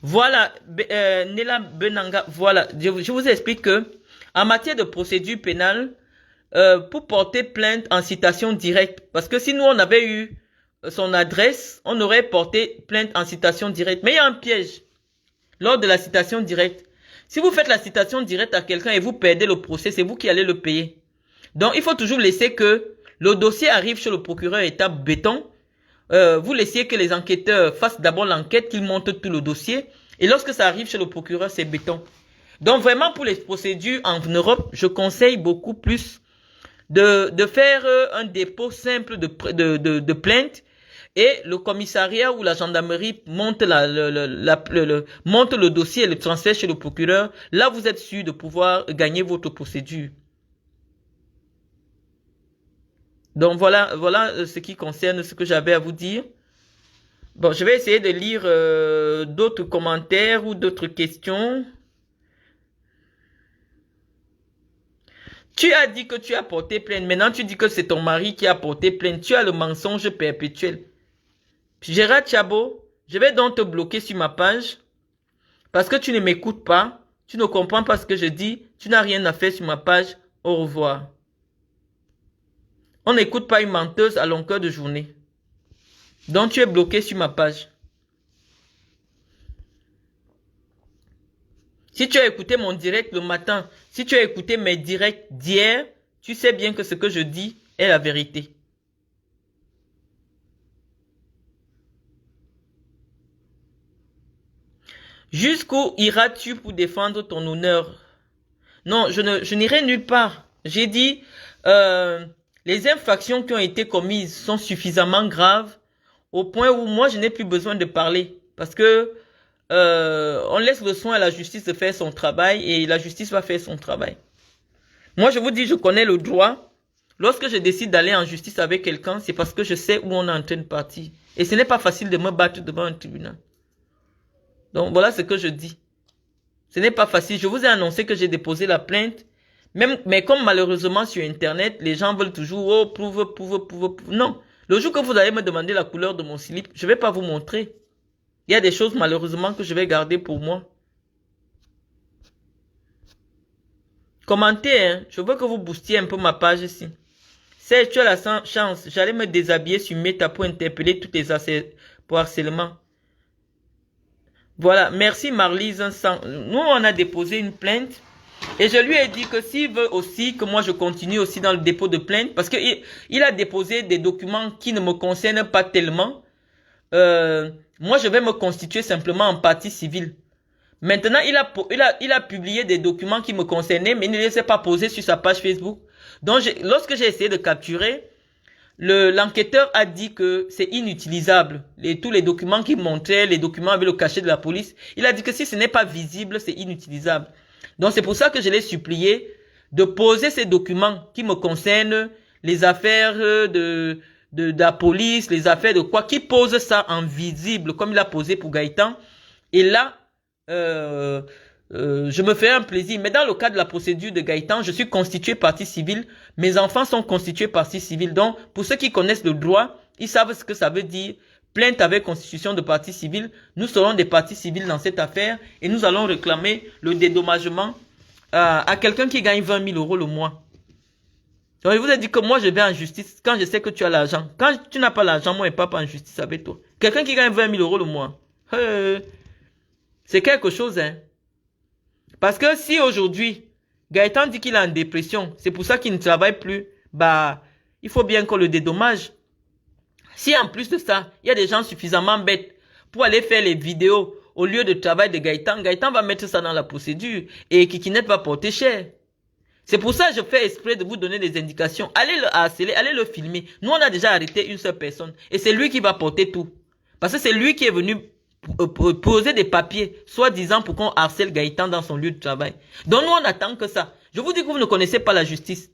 Voilà, Nela Benanga, voilà. Je vous explique que, en matière de procédure pénale, pour porter plainte en citation directe, parce que si nous, on avait eu son adresse, on aurait porté plainte en citation directe. Mais il y a un piège lors de la citation directe. Si vous faites la citation directe à quelqu'un et vous perdez le procès, c'est vous qui allez le payer. Donc, il faut toujours laisser que le dossier arrive chez le procureur étape béton. Vous laissez que les enquêteurs fassent d'abord l'enquête, qu'ils montent tout le dossier. Et lorsque ça arrive chez le procureur, c'est béton. Donc, vraiment, pour les procédures en Europe, je conseille beaucoup plus de faire un dépôt simple de plainte. Et le commissariat ou la gendarmerie monte monte le dossier et le transfère chez le procureur. Là, vous êtes sûr de pouvoir gagner votre procédure. Donc, voilà ce qui concerne ce que j'avais à vous dire. Bon, je vais essayer de lire d'autres commentaires ou d'autres questions. Tu as dit que tu as porté plainte. Maintenant, tu dis que c'est ton mari qui a porté plainte. Tu as le mensonge perpétuel. Gérard Chabo, je vais donc te bloquer sur ma page parce que tu ne m'écoutes pas, tu ne comprends pas ce que je dis, tu n'as rien à faire sur ma page. Au revoir. On n'écoute pas une menteuse à longueur de journée. Donc tu es bloqué sur ma page. Si tu as écouté mon direct le matin, si tu as écouté mes directs d'hier, tu sais bien que ce que je dis est la vérité. Jusqu'où iras-tu pour défendre ton honneur? Non, je n'irai nulle part. J'ai dit, les infractions qui ont été commises sont suffisamment graves au point où moi, je n'ai plus besoin de parler. Parce que on laisse le soin à la justice de faire son travail et la justice va faire son travail. Moi, je vous dis, je connais le droit. Lorsque je décide d'aller en justice avec quelqu'un, c'est parce que je sais où on est en train de partir. Et ce n'est pas facile de me battre devant un tribunal. Donc, voilà ce que je dis. Ce n'est pas facile. Je vous ai annoncé que j'ai déposé la plainte. Mais comme malheureusement sur Internet, les gens veulent toujours, oh, prouve. Non. Le jour que vous allez me demander la couleur de mon slip, je ne vais pas vous montrer. Il y a des choses malheureusement que je vais garder pour moi. Commentez, hein. Je veux que vous boostiez un peu ma page ici. Si tu as la chance, j'allais me déshabiller sur Meta pour interpeller toutes les pour harcèlement. Voilà, merci Marlise. Nous, on a déposé une plainte. Et je lui ai dit que s'il veut aussi que moi je continue aussi dans le dépôt de plainte, parce qu'il a déposé des documents qui ne me concernent pas tellement, moi je vais me constituer simplement en partie civile. Maintenant, il a publié des documents qui me concernaient, mais il ne les a pas posés sur sa page Facebook. Donc, lorsque j'ai essayé de capturer, l'enquêteur a dit que c'est inutilisable. Tous les documents qu'il montrait, les documents avec le cachet de la police, il a dit que si ce n'est pas visible, c'est inutilisable. Donc, c'est pour ça que je l'ai supplié de poser ces documents qui me concernent, les affaires de la police, les affaires de quoi, qui pose ça en visible, comme il a posé pour Gaëtan. Et là, je me fais un plaisir. Mais dans le cas de la procédure de Gaëtan, je suis constitué partie civile. Mes enfants sont constitués partie civile. Donc, pour ceux qui connaissent le droit, ils savent ce que ça veut dire. Plainte avec constitution de partie civile. Nous serons des parties civiles dans cette affaire et nous allons réclamer le dédommagement à quelqu'un qui gagne 20 000 € le mois. Donc, je vous ai dit que moi, je vais en justice quand je sais que tu as l'argent. Quand tu n'as pas l'argent, moi, je ne vais pas en justice avec toi. Quelqu'un qui gagne 20 000 € le mois. C'est quelque chose, hein. Parce que si aujourd'hui, Gaëtan dit qu'il est en dépression, c'est pour ça qu'il ne travaille plus, bah, il faut bien qu'on le dédommage. Si en plus de ça, il y a des gens suffisamment bêtes pour aller faire les vidéos au lieu de travail de Gaëtan, Gaëtan va mettre ça dans la procédure et Kikinette va porter cher. C'est pour ça que je fais exprès de vous donner des indications. Allez le harceler, allez le filmer. Nous, on a déjà arrêté une seule personne et c'est lui qui va porter tout. Parce que c'est lui qui est venu poser des papiers, soi-disant pour qu'on harcèle Gaëtan dans son lieu de travail. Donc nous, on attend que ça. Je vous dis que vous ne connaissez pas la justice.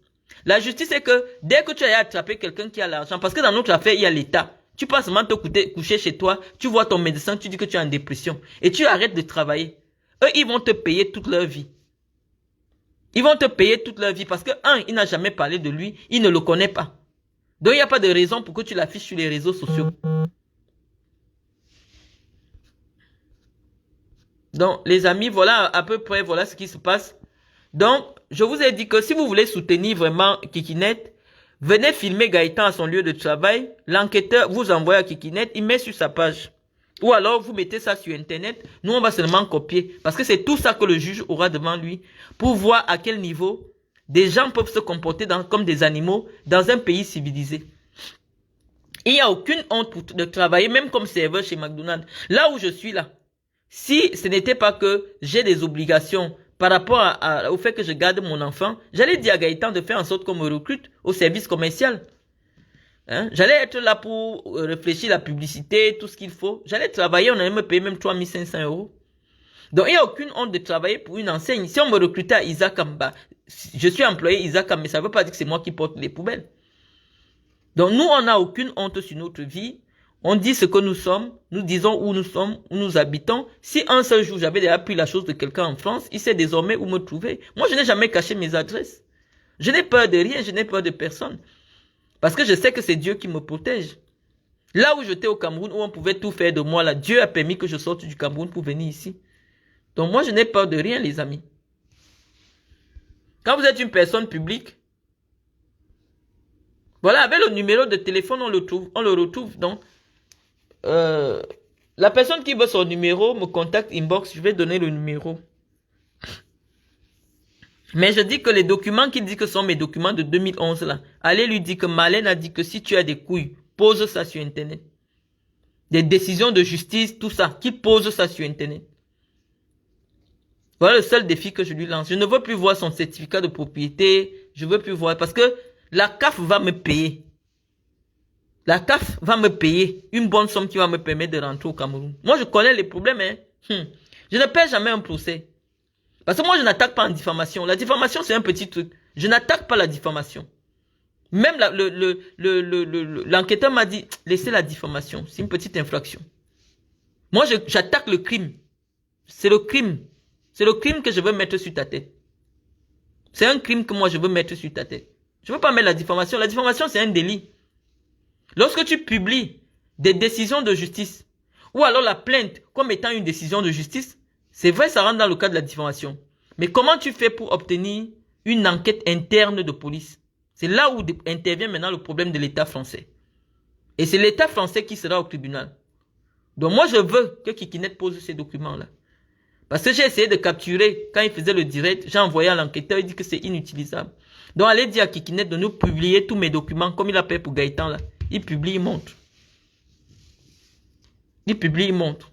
La justice, c'est que dès que tu as attrapé quelqu'un qui a l'argent, parce que dans notre affaire, il y a l'État. Tu passes seulement te coucher chez toi, tu vois ton médecin, tu dis que tu es en dépression. Et tu arrêtes de travailler. Eux, ils vont te payer toute leur vie. Ils vont te payer toute leur vie parce que, il n'a jamais parlé de lui, il ne le connaît pas. Donc, il n'y a pas de raison pour que tu l'affiches sur les réseaux sociaux. Donc, les amis, voilà à peu près, voilà ce qui se passe. Donc, je vous ai dit que si vous voulez soutenir vraiment Kikinette, venez filmer Gaëtan à son lieu de travail. L'enquêteur vous envoie à Kikinette, il met sur sa page. Ou alors, vous mettez ça sur Internet. Nous, on va seulement copier. Parce que c'est tout ça que le juge aura devant lui pour voir à quel niveau des gens peuvent se comporter comme des animaux dans un pays civilisé. Il n'y a aucune honte de travailler, même comme serveur chez McDonald's. Là où je suis là. Si ce n'était pas que j'ai des obligations par rapport au fait que je garde mon enfant, j'allais dire à Gaëtan de faire en sorte qu'on me recrute au service commercial. Hein? J'allais être là pour réfléchir la publicité, tout ce qu'il faut. J'allais travailler, on allait me payer même 3 500 €. Donc, il n'y a aucune honte de travailler pour une enseigne. Si on me recrutait à Isakam, bah, je suis employé Isakam, mais ça ne veut pas dire que c'est moi qui porte les poubelles. Donc, nous, on n'a aucune honte sur notre vie. On dit ce que nous sommes, nous disons où nous sommes, où nous habitons. Si un seul jour j'avais déjà appris la chose de quelqu'un en France, il sait désormais où me trouver. Moi, je n'ai jamais caché mes adresses. Je n'ai peur de rien, je n'ai peur de personne. Parce que je sais que c'est Dieu qui me protège. Là où j'étais au Cameroun, où on pouvait tout faire de moi, là, Dieu a permis que je sorte du Cameroun pour venir ici. Donc moi, je n'ai peur de rien, les amis. Quand vous êtes une personne publique, voilà, avec le numéro de téléphone, on le retrouve. Donc, la personne qui veut son numéro me contacte inbox, je vais donner le numéro. Mais je dis que les documents qu'il dit que sont mes documents de 2011 là, allez lui dire que Marlène a dit que si tu as des couilles, pose ça sur Internet. Des décisions de justice, tout ça, qui pose ça sur Internet. Voilà le seul défi que je lui lance. Je ne veux plus voir son certificat de propriété, je veux plus voir, parce que la CAF va me payer. La CAF va me payer une bonne somme qui va me permettre de rentrer au Cameroun. Moi, je connais les problèmes. Hein. Je ne perds jamais un procès. Parce que moi, je n'attaque pas en diffamation. La diffamation, c'est un petit truc. Je n'attaque pas la diffamation. Même l'enquêteur m'a dit, laissez la diffamation, c'est une petite infraction. Moi, j'attaque le crime. C'est le crime. C'est le crime que je veux mettre sur ta tête. C'est un crime que moi, je veux mettre sur ta tête. Je ne veux pas mettre la diffamation. La diffamation, c'est un délit. Lorsque tu publies des décisions de justice, ou alors la plainte comme étant une décision de justice, c'est vrai, ça rentre dans le cadre de la diffamation. Mais comment tu fais pour obtenir une enquête interne de police? C'est là où intervient maintenant le problème de l'État français. Et c'est l'État français qui sera au tribunal. Donc moi, je veux que Kikinet pose ces documents-là. Parce que j'ai essayé de capturer, quand il faisait le direct, j'ai envoyé à l'enquêteur, il dit que c'est inutilisable. Donc allez dire à Kikinet de nous publier tous mes documents, comme il a fait pour Gaëtan là. Il publie, il montre. Il publie, il montre.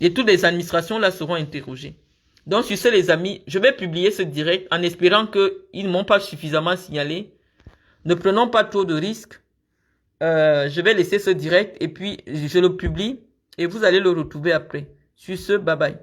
Et toutes les administrations là seront interrogées. Donc sur ce les amis, je vais publier ce direct en espérant qu'ils ne m'ont pas suffisamment signalé. Ne prenons pas trop de risques. Je vais laisser ce direct et puis je le publie et vous allez le retrouver après. Sur ce, bye bye.